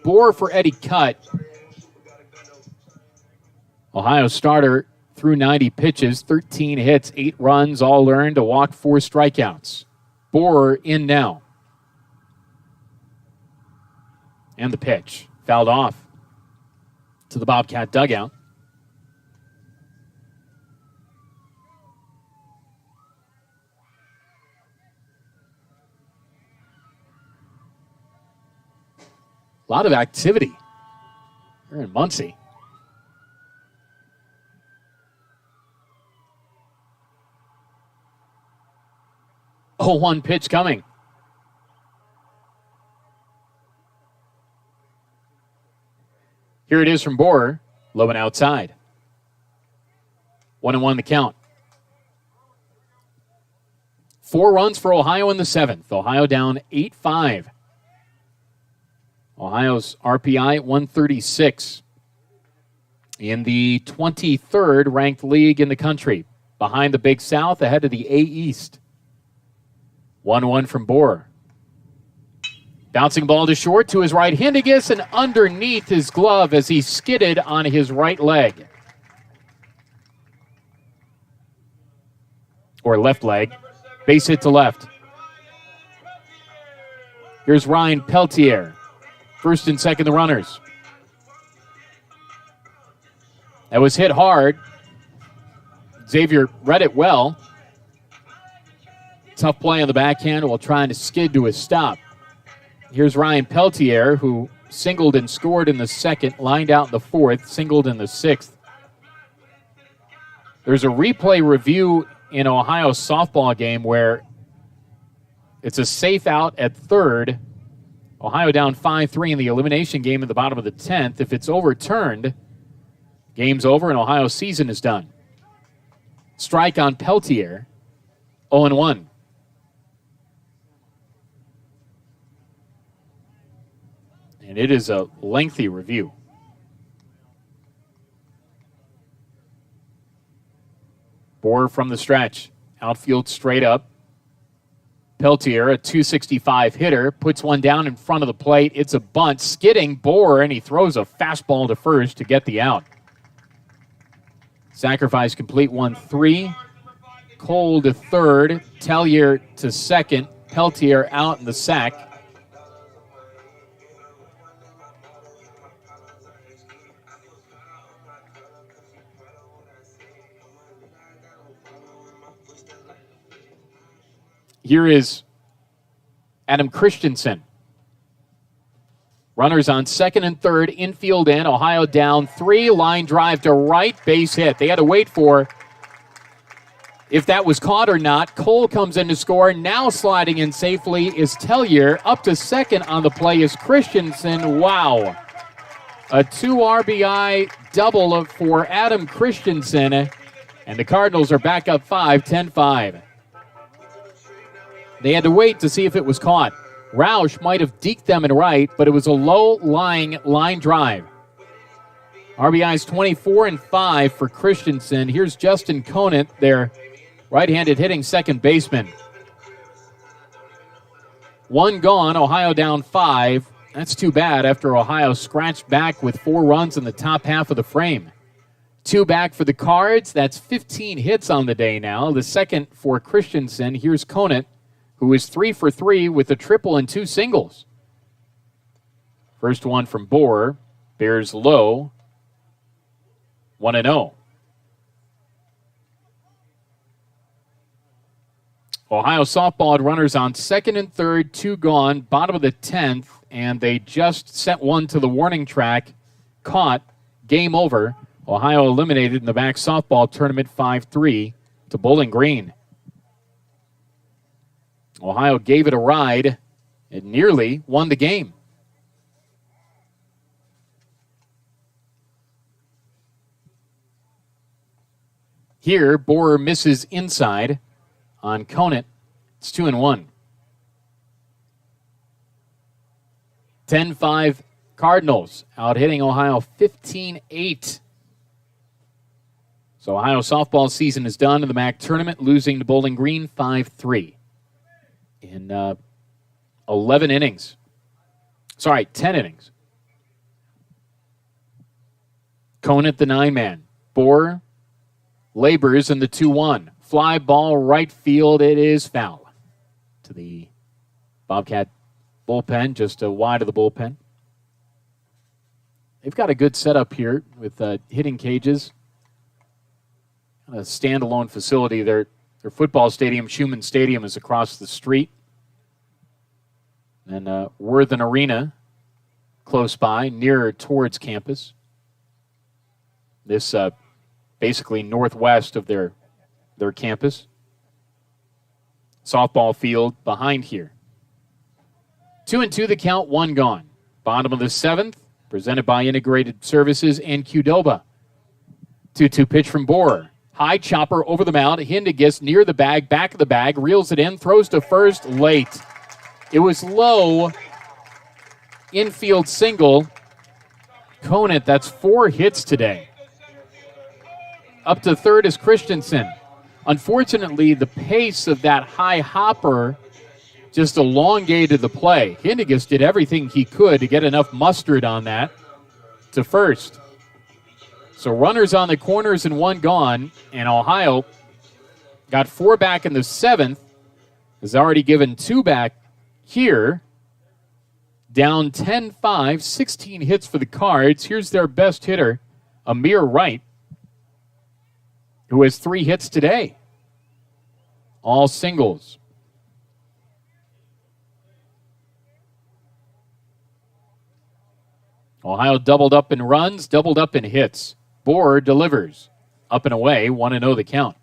Borer for Eddie Cutt. Ohio starter through 90 pitches, 13 hits, 8 runs, all earned, a walk, 4 strikeouts. Borer in now. And the pitch. Fouled off to the Bobcat dugout. A lot of activity here in Muncie. Oh, 1 pitch coming. Here it is from Borer, low and outside. 1-1 the count. 4 runs for Ohio in the 7th. Ohio down 8-5. Ohio's RPI at 136 in the 23rd ranked league in the country, behind the Big South, ahead of the A East. 1-1 from Borer. Bouncing ball to short to his right, Hindigus, and underneath his glove as he skidded on his right leg. Or left leg. Base hit to left. Here's Ryan Peltier. First and second, the runners. That was hit hard. Xavier read it well. Tough play on the backhand while trying to skid to a stop. Here's Ryan Peltier, who singled and scored in the second, lined out in the fourth, singled in the sixth. There's a replay review in Ohio's softball game where it's a safe out at third. Ohio down 5-3 in the elimination game in the bottom of the 10th. If it's overturned, game's over and Ohio's season is done. Strike on Peltier, 0-1. And it is a lengthy review. Borer from the stretch. Outfield straight up. Peltier, a 265 hitter, puts one down in front of the plate. It's a bunt. Skidding Borer, and he throws a fastball to first to get the out. Sacrifice complete, 1-3. Cole to third. Tellier to second. Peltier out in the sack. Here is Adam Christensen. Runners on second and third, infield in. Ohio down 3, line drive to right, base hit. They had to wait for if that was caught or not. Cole comes in to score. Now sliding in safely is Tellier. Up to second on the play is Christensen. Wow. A 2 RBI double for Adam Christensen. And the Cardinals are back up 5, 10-5. They had to wait to see if it was caught. Roush might have deked them in right, but it was a low-lying line drive. RBI's 24 and 5 for Christensen. Here's Justin Conant, their right-handed hitting second baseman. One gone, Ohio down 5. That's too bad after Ohio scratched back with 4 runs in the top half of the frame. 2 back for the Cards. That's 15 hits on the day now. The second for Christensen. Here's Conant, who is 3 for 3 with a triple and 2 singles. First one from Bohr. Bears low. 1-0. Ohio softball had runners on second and third, 2 gone, bottom of the 10th, and they just sent one to the warning track. Caught. Game over. Ohio eliminated in the Mack softball tournament 5-3 to Bowling Green. Ohio gave it a ride and nearly won the game. Here, Bohr misses inside on Conant. It's 2-1. 10-5 Cardinals out hitting Ohio 15-8. So Ohio softball season is done in the Mack tournament, losing to Bowling Green 5-3 in 11 innings. Sorry, 10 innings. Conant, the 9-man. Bohr labors in the 2-1. Fly ball right field. It is foul to the Bobcat bullpen, just wide of the bullpen. They've got a good setup here with hitting cages. A standalone facility. Their football stadium, Schumann Stadium, is across the street. And Worthen Arena, close by, nearer towards campus. This basically northwest of their campus. Softball field behind here. 2-2 the count, 1 gone. Bottom of the 7th, presented by Integrated Services and Qdoba. 2-2 pitch from Bohr. High chopper over the mound. Hindegis near the bag, back of the bag, reels it in, throws to first late. It was low. Infield single. Conant, that's 4 hits today. Up to third is Christensen. Unfortunately, the pace of that high hopper just elongated the play. Hindegis did everything he could to get enough mustard on that to first. So runners on the corners and 1 gone, and Ohio got 4 back in the 7th, has already given 2 back here. Down 10-5, 16 hits for the Cards. Here's their best hitter, Amir Wright, who has 3 hits today. All singles. Ohio doubled up in runs, doubled up in hits. Bohr delivers. Up and away, 1-0 the count.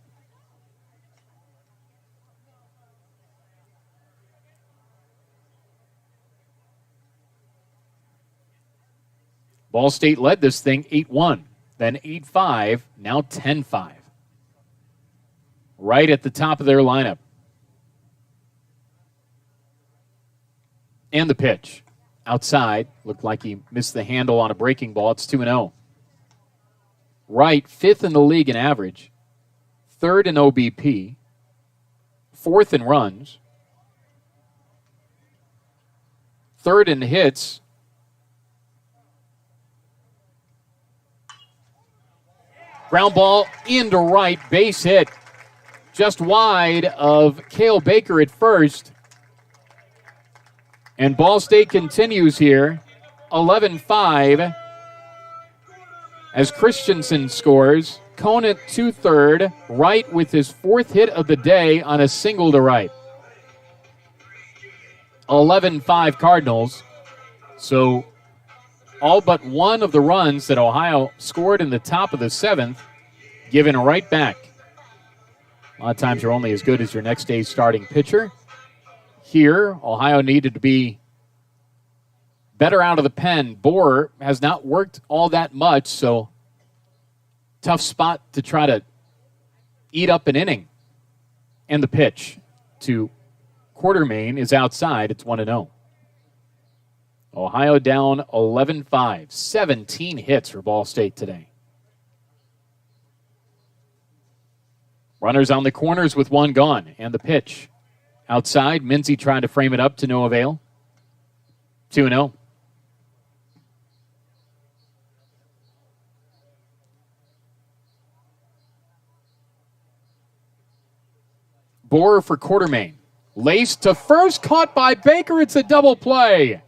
Ball State led this thing 8-1, then 8-5, now 10-5. Right at the top of their lineup. And the pitch. Outside. Looked like he missed the handle on a breaking ball. It's 2-0. Wright, 5th in the league in average. 3rd in OBP. 4th in runs. 3rd in hits. Ground ball into right. Base hit. Just wide of Cale Baker at first. And Ball State continues here, 11-5, as Christensen scores. Conant to third, Wright with his 4th hit of the day on a single to right. 11-5 Cardinals. So all but one of the runs that Ohio scored in the top of the 7th, given right back. A lot of times you're only as good as your next day's starting pitcher. Here, Ohio needed to be better out of the pen. Bohr has not worked all that much, so tough spot to try to eat up an inning. And the pitch to Quartermain is outside. It's 1-0. Ohio down 11-5. 17 hits for Ball State today. Runners on the corners with one gone. And the pitch. Outside, Mincy trying to frame it up to no avail. 2-0. Borer for Quartermain. Laced to first, caught by Baker. It's a double play.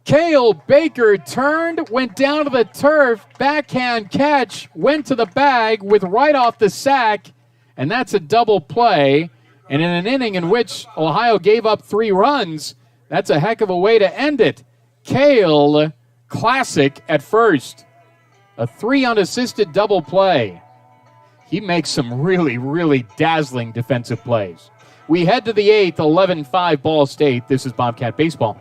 Cale Baker turned, went down to the turf, backhand catch, went to the bag with right off the sack, and that's a double play. And in an inning in which Ohio gave up 3 runs, that's a heck of a way to end it. Cale, classic at first. A 3 unassisted double play. He makes some really, really dazzling defensive plays. We head to the 8th, 11-5 Ball State. This is Bobcat Baseball.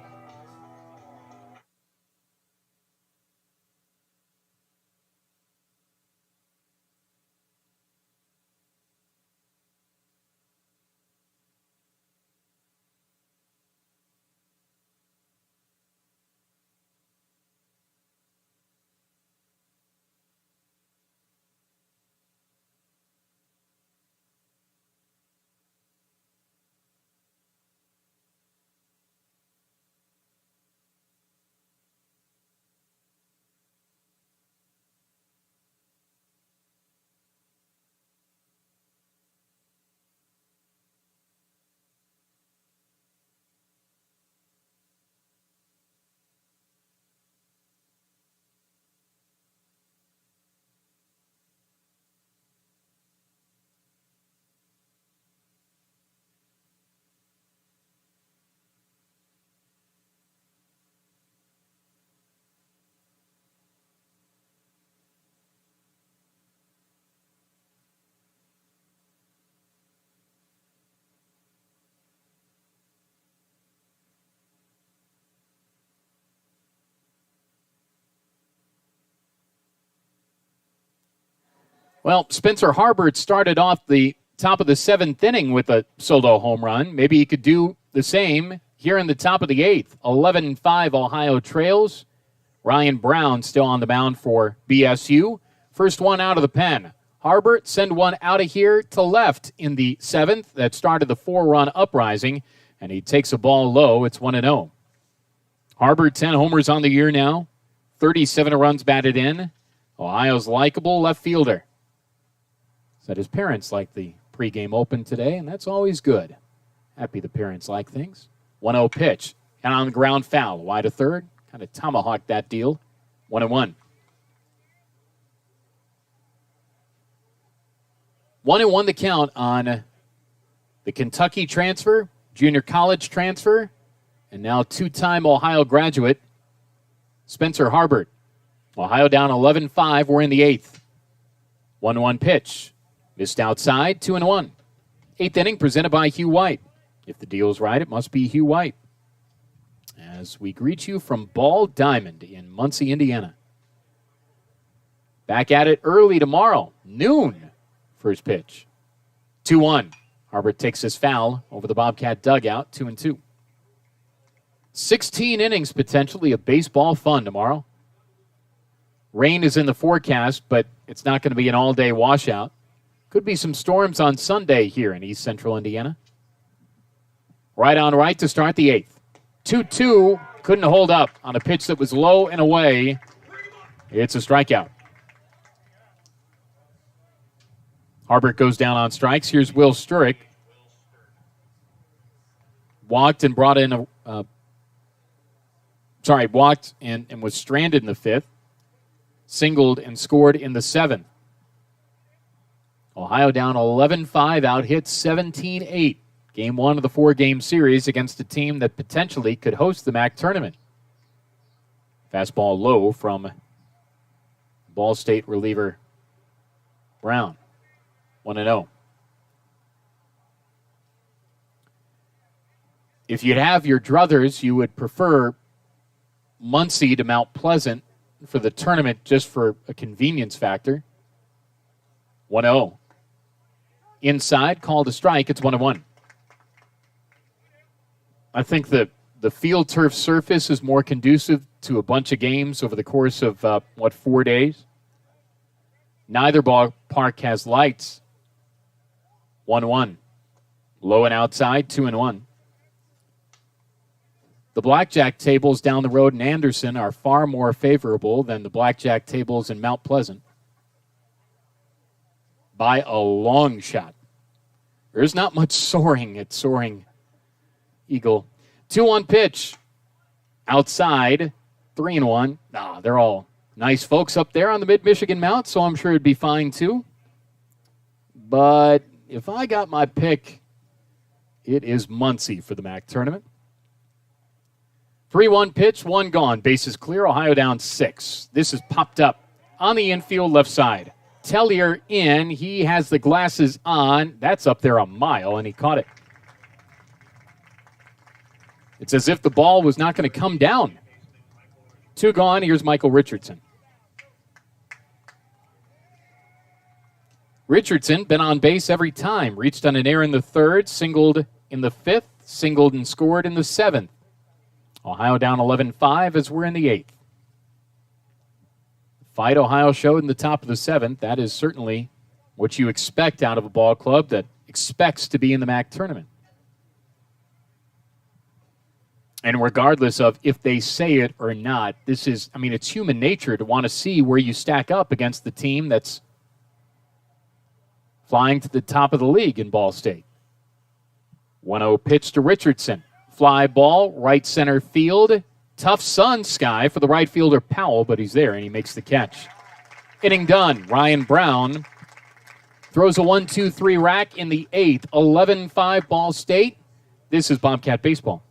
Well, Spencer Harbert started off the top of the 7th inning with a solo home run. Maybe he could do the same here in the top of the 8th. 11-5 Ohio trails. Ryan Brown still on the mound for BSU. First one out of the pen. Harbert send one out of here to left in the 7th. That started the 4-run uprising, and he takes a ball low. It's 1-0. Harbert, 10 homers on the year now. 37 runs batted in. Ohio's likable left fielder. Said his parents liked the pregame open today, and that's always good. Happy the parents like things. 1-0 pitch. And on the ground foul. Wide to third. Kind of tomahawked that deal. 1-1. 1-1 the count on the Kentucky transfer, junior college transfer, and now 2-time Ohio graduate, Spencer Harbert. Ohio down 11-5. We're in the 8th. 1-1 pitch. Missed outside, 2-1. 8th inning presented by Hugh White. If the deal's right, it must be Hugh White. As we greet you from Ball Diamond in Muncie, Indiana. Back at it early tomorrow, noon, first pitch. 2-1. Harbert takes his foul over the Bobcat dugout, 2-2. 16 innings potentially of baseball fun tomorrow. Rain is in the forecast, but it's not going to be an all-day washout. Could be some storms on Sunday here in East Central Indiana. Right on right to start the 8th. 2-2, couldn't hold up on a pitch that was low and away. It's a strikeout. Harbert goes down on strikes. Here's Will Sturrick. Walked and brought in walked and was stranded in the 5th. Singled and scored in the 7th. Ohio down 11-5, out hit 17-8. Game 1 of the 4-game series against a team that potentially could host the Mack tournament. Fastball low from Ball State reliever Brown. 1-0. If you'd have your druthers, you would prefer Muncie to Mount Pleasant for the tournament just for a convenience factor. 1-0. Inside, called a strike. It's 1-1. I think the the field turf surface is more conducive to a bunch of games over the course of, 4 days? Neither ballpark has lights. 1-1. Low and outside, 2-1. The blackjack tables down the road in Anderson are far more favorable than the blackjack tables in Mount Pleasant. By a long shot. There's not much soaring at Soaring Eagle. 2-1 pitch. Outside, 3-1. They're all nice folks up there on the Mid-Michigan Mount, so I'm sure it'd be fine too. But if I got my pick, it is Muncie for the Mack tournament. 3-1 pitch, 1 gone. Bases clear. Ohio down 6. This is popped up on the infield left side. Tellier in. He has the glasses on. That's up there a mile, and he caught it. It's as if the ball was not going to come down. 2 gone. Here's Michael Richardson. Richardson been on base every time. Reached on an error in the 3rd, singled in the 5th, singled and scored in the 7th. Ohio down 11-5 as we're in the 8th. Fight Ohio showed in the top of the 7th. That is certainly what you expect out of a ball club that expects to be in the Mack tournament. And regardless of if they say it or not, it's human nature to want to see where you stack up against the team that's flying to the top of the league in Ball State. 1-0 pitch to Richardson. Fly ball, right center field. Tough sun sky for the right fielder Powell, but he's there and he makes the catch. Inning done. Ryan Brown throws a 1-2-3 rack in the 8th. 11-5 Ball State. This is Bobcat Baseball.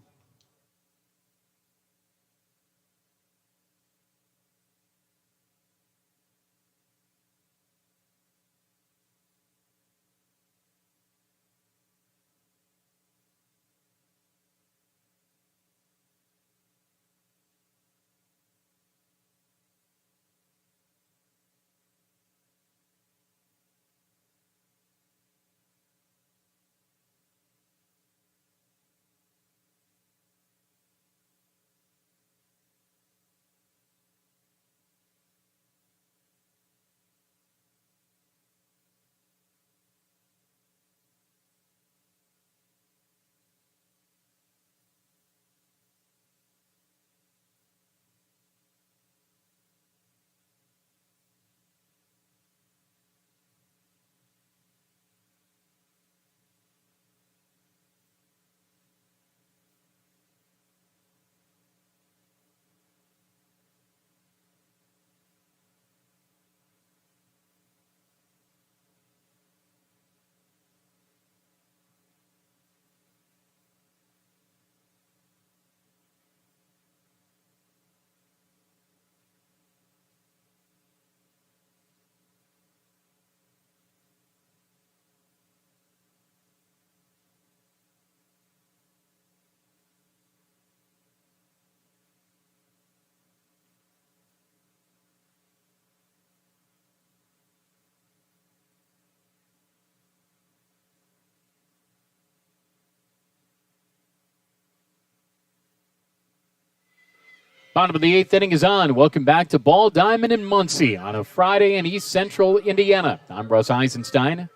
Bottom of the 8th inning is on. Welcome back to Ball Diamond in Muncie on a Friday in East Central Indiana. I'm Russ Eisenstein.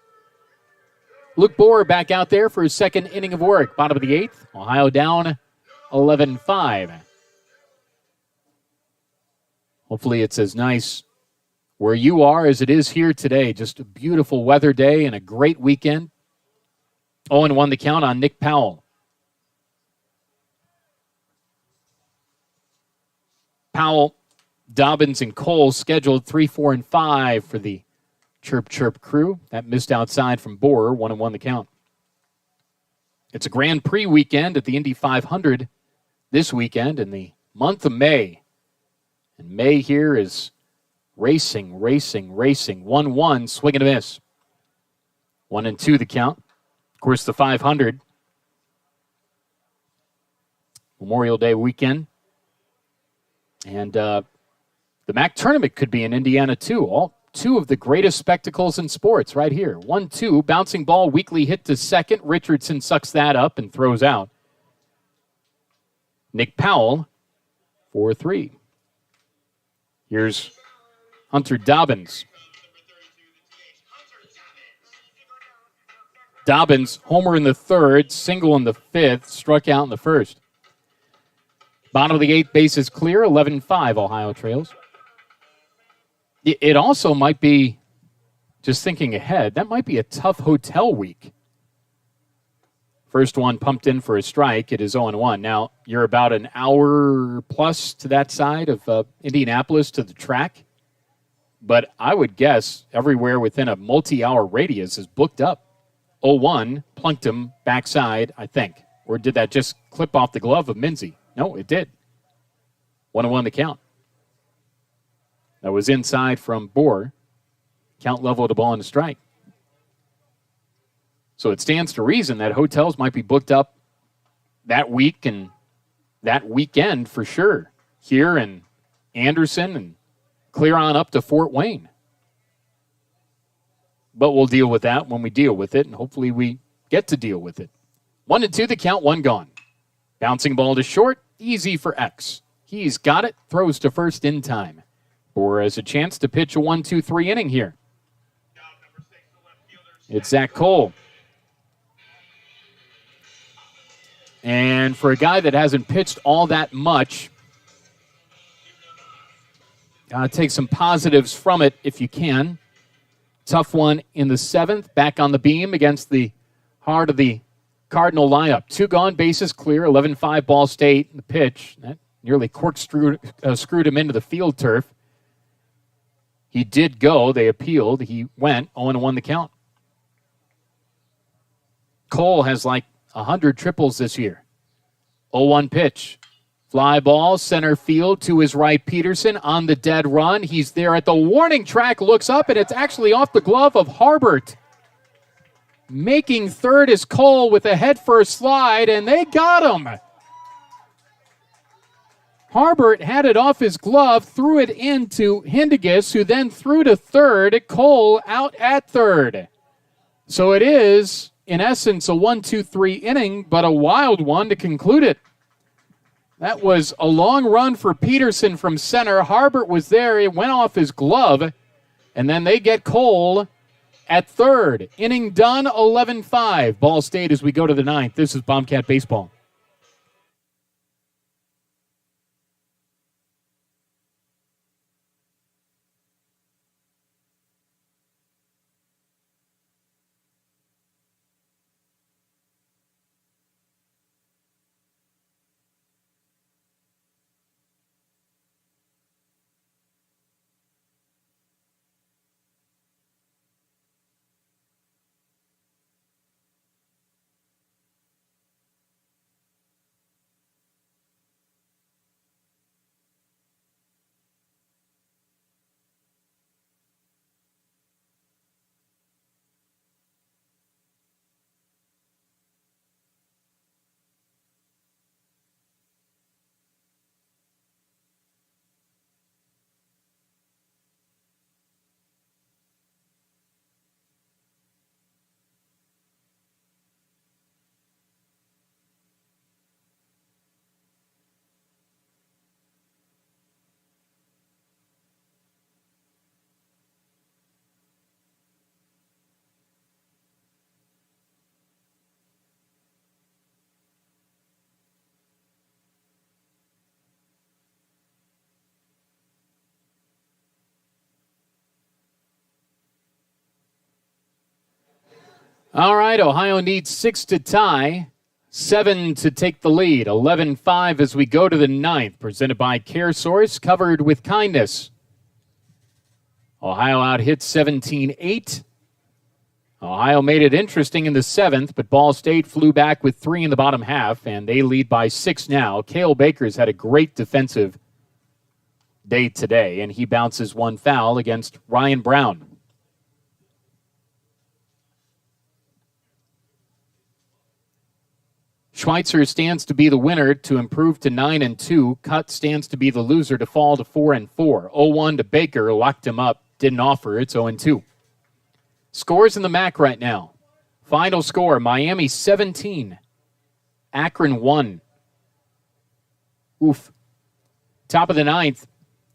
Luke Bohr back out there for his 2nd inning of work. Bottom of the 8th. Ohio down 11-5. Hopefully it's as nice where you are as it is here today. Just a beautiful weather day and a great weekend. 0-1 the count on Nick Powell. Powell, Dobbins, and Cole scheduled 3, 4, and 5 for the Chirp Chirp crew. That missed outside from Bohr, 1-1 the count. It's a Grand Prix weekend at the Indy 500 this weekend in the month of May. And May here is racing. 1-1, swing and a miss. 1-2 the count. Of course, the 500. Memorial Day weekend. And the Mack tournament could be in Indiana, too. All 2 of the greatest spectacles in sports right here. 1-2, bouncing ball, weakly hit to second. Richardson sucks that up and throws out. Nick Powell for 3. Here's Hunter Dobbins. Dobbins, homer in the 3rd, single in the 5th, struck out in the 1st. Bottom of the 8th, bases clear, 11-5 Ohio trails. It also might be, just thinking ahead, that might be a tough hotel week. First one pumped in for a strike. It is 0-1. Now, you're about an hour plus to that side of Indianapolis to the track. But I would guess everywhere within a multi-hour radius is booked up. 0-1, plunked him backside, I think. Or did that just clip off the glove of Minzy? No, it did. 1-1 the count. That was inside from Bohr. Count level to ball and a strike. So it stands to reason that hotels might be booked up that week and that weekend for sure. Here in Anderson and clear on up to Fort Wayne. But we'll deal with that when we deal with it, and hopefully we get to deal with it. 1-2 the count, 1 gone. Bouncing ball to short, easy for X. He's got it, throws to first in time. Bohr has a chance to pitch a 1-2-3 inning here. It's Zach Cole. And for a guy that hasn't pitched all that much, take some positives from it if you can. Tough one in the 7th, back on the beam against the heart of the Cardinal lineup. 2 gone, bases clear, 11-5 Ball State. The pitch, that nearly screwed him into the field turf. He did go. They appealed. He went 0-1 the count. Cole has like 100 triples this year. 0-1 pitch. Fly ball, center field to his right, Peterson on the dead run. He's there at the warning track, looks up, and it's actually off the glove of Harbert. Making third is Cole with a head-first slide, and they got him. Harbert had it off his glove, threw it into Hindigus, who then threw to third. Cole out at third. So it is, in essence, a 1-2-3 inning, but a wild one to conclude it. That was a long run for Peterson from center. Harbert was there. It went off his glove. And then they get Cole at third. Inning done, 11-5. Ball State as we go to the 9th. This is Bobcat Baseball. All right, Ohio needs 6 to tie, 7 to take the lead. 11-5 as we go to the 9th. Presented by CareSource, covered with kindness. Ohio out hit 17-8. Ohio made it interesting in the 7th, but Ball State flew back with 3 in the bottom half, and they lead by 6 now. Cale Baker's had a great defensive day today, and he bounces one foul against Ryan Brown. Schweitzer stands to be the winner to improve to 9-2. Cutt stands to be the loser to fall to 4-4. 0-1 to Baker, locked him up, didn't offer. It's 0-2. Scores in the Mack right now. Final score, Miami 17, Akron 1. Oof. Top of the ninth,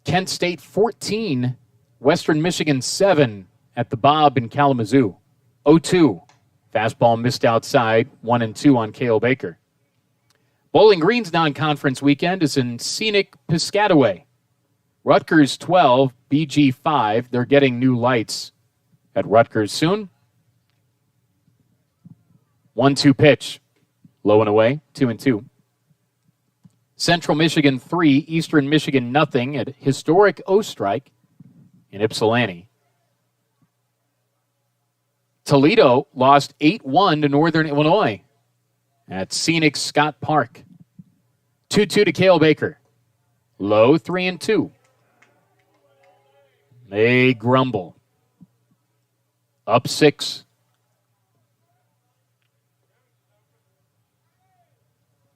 Kent State 14, Western Michigan 7 at the Bob in Kalamazoo. 0-2. Fastball missed outside, 1-2 on Cale Baker. Bowling Green's non-conference weekend is in scenic Piscataway. Rutgers 12, BG 5. They're getting new lights at Rutgers soon. 1-2 pitch. Low and away, 2-2. Central Michigan 3, Eastern Michigan nothing at historic O-Strike in Ypsilanti. Toledo lost 8-1 to Northern Illinois at scenic Scott Park. 2-2 to Cale Baker. Low, 3-2. They grumble. Up 6.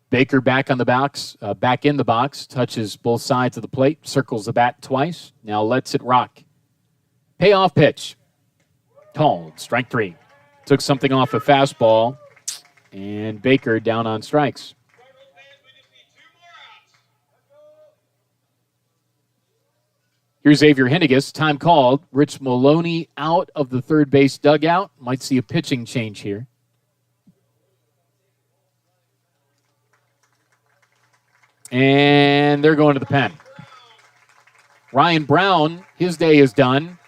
Baker back on the box, back in the box, touches both sides of the plate, circles the bat twice, now lets it rock. Payoff pitch. Called, strike 3. Took something off a fastball, and Baker down on strikes. Here's Xavier Henniges, time called. Rich Maloney out of the third base dugout. Might see a pitching change here. And they're going to the pen. Ryan Brown, his day is done.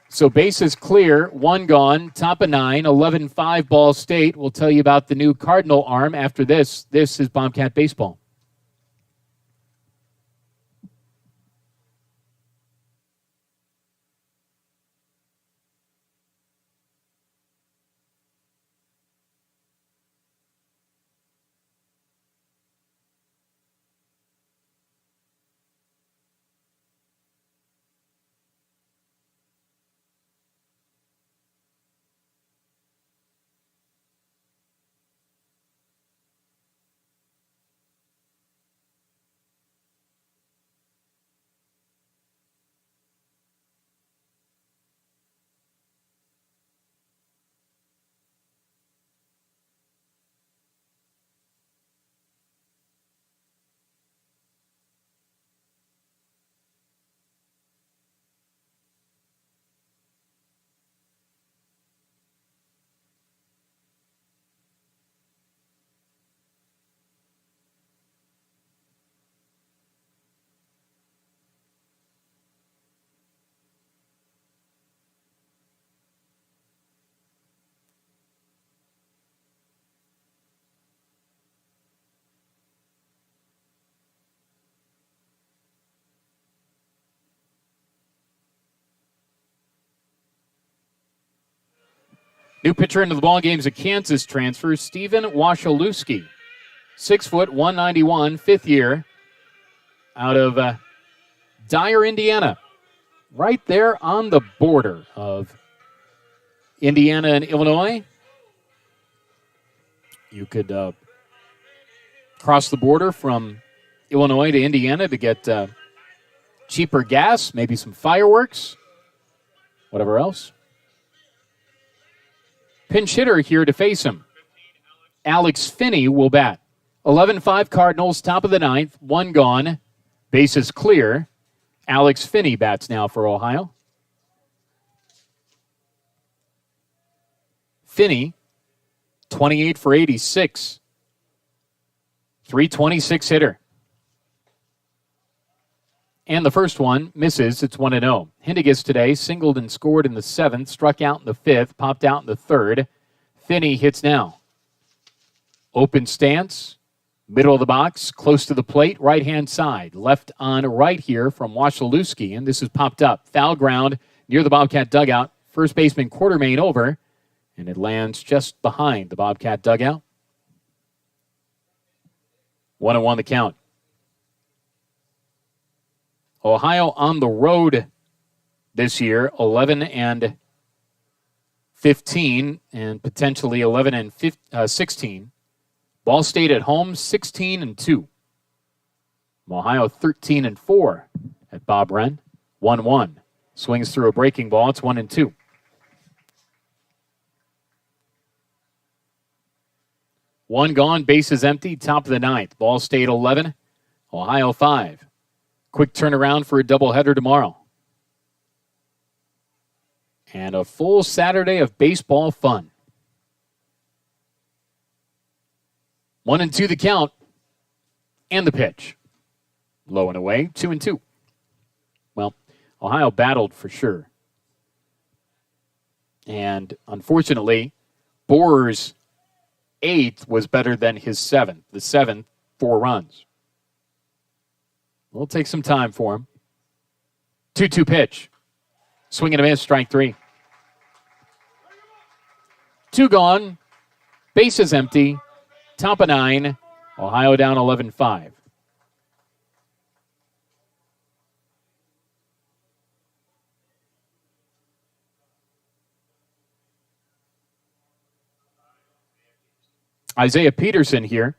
So bases clear, 1 gone, top of 9, 11-5 Ball State. We'll tell you about the new Cardinal arm after this. This is Bobcat Baseball. New pitcher into the ballgame is a Kansas transfer, Steven Wasilewski. 6 foot, 191, fifth year, out of Dyer, Indiana. Right there on the border of Indiana and Illinois. You could cross the border from Illinois to Indiana to get cheaper gas, maybe some fireworks, whatever else. Pinch hitter here to face him. Alex Finney will bat. 11-5 Cardinals, top of the ninth, 1 gone. Bases clear. Alex Finney bats now for Ohio. Finney, 28 for 86. 326 hitter. And the first one misses. It's 1-0. Henniges today singled and scored in the 7th, struck out in the 5th, popped out in the 3rd. Finney hits now. Open stance, middle of the box, close to the plate, right-hand side. Left on right here from Wasilewski, and this is popped up. Foul ground near the Bobcat dugout. First baseman Quartermain over, and it lands just behind the Bobcat dugout. 1-1 the count. Ohio on the road this year, 11-15, and potentially 11-16. Ball State at home, 16-2. Ohio 13-4 at Bob Wren, 1-1. Swings through a breaking ball. It's 1-2. One gone, bases empty, top of the ninth. Ball State 11, Ohio 5. Quick turnaround for a doubleheader tomorrow. And a full Saturday of baseball fun. 1-2 the count. And the pitch. Low and away, 2-2. Well, Ohio battled for sure. And unfortunately, Bohr's 8th was better than his 7th. The 7th, 4 runs. It'll take some time for him. 2-2 pitch. Swing and a miss, strike 3. 2 gone. Bases empty. Top of 9. Ohio down 11-5. Isaiah Peterson here.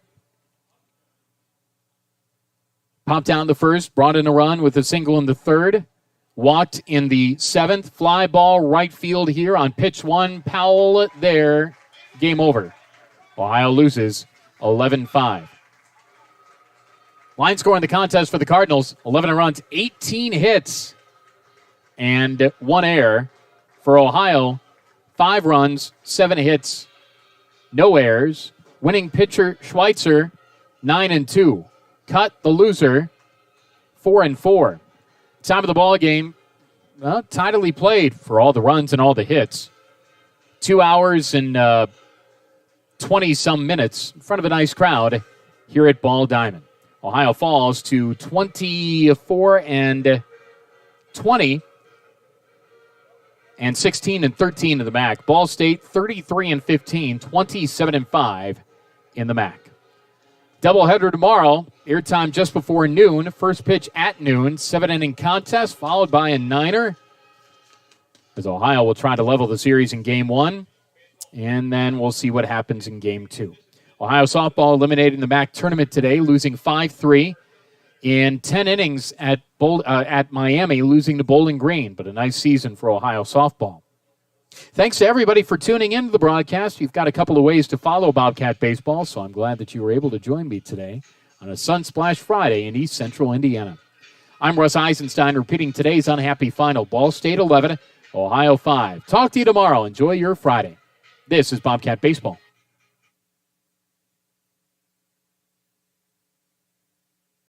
Popped down the first, brought in a run with a single in the third. Walked in the 7th. Fly ball right field here on pitch 1. Powell there. Game over. Ohio loses 11-5. Line score in the contest for the Cardinals, 11 runs, 18 hits, and 1 error. For Ohio, 5 runs, 7 hits, no errors. Winning pitcher Schweitzer, 9-2. Cut the loser, 4-4. Time of the ball game, well, tidily played for all the runs and all the hits. 2 hours and 20-some minutes in front of a nice crowd here at Ball Diamond. Ohio falls to 24-20 and 16-13 in the Mack. Ball State 33-15, 27-5 in the Mack. Doubleheader tomorrow. Airtime just before noon. First pitch at noon. 7-inning contest followed by a 9er. As Ohio will try to level the series in Game 1. And then we'll see what happens in Game 2. Ohio softball eliminating the Mack tournament today, losing 5-3 in 10 innings at Miami, losing to Bowling Green. But a nice season for Ohio softball. Thanks to everybody for tuning in to the broadcast. You've got a couple of ways to follow Bobcat baseball, so I'm glad that you were able to join me today on a Sunsplash Friday in East Central Indiana. I'm Russ Eisenstein, repeating today's unhappy final. Ball State 11, Ohio 5. Talk to you tomorrow. Enjoy your Friday. This is Bobcat Baseball.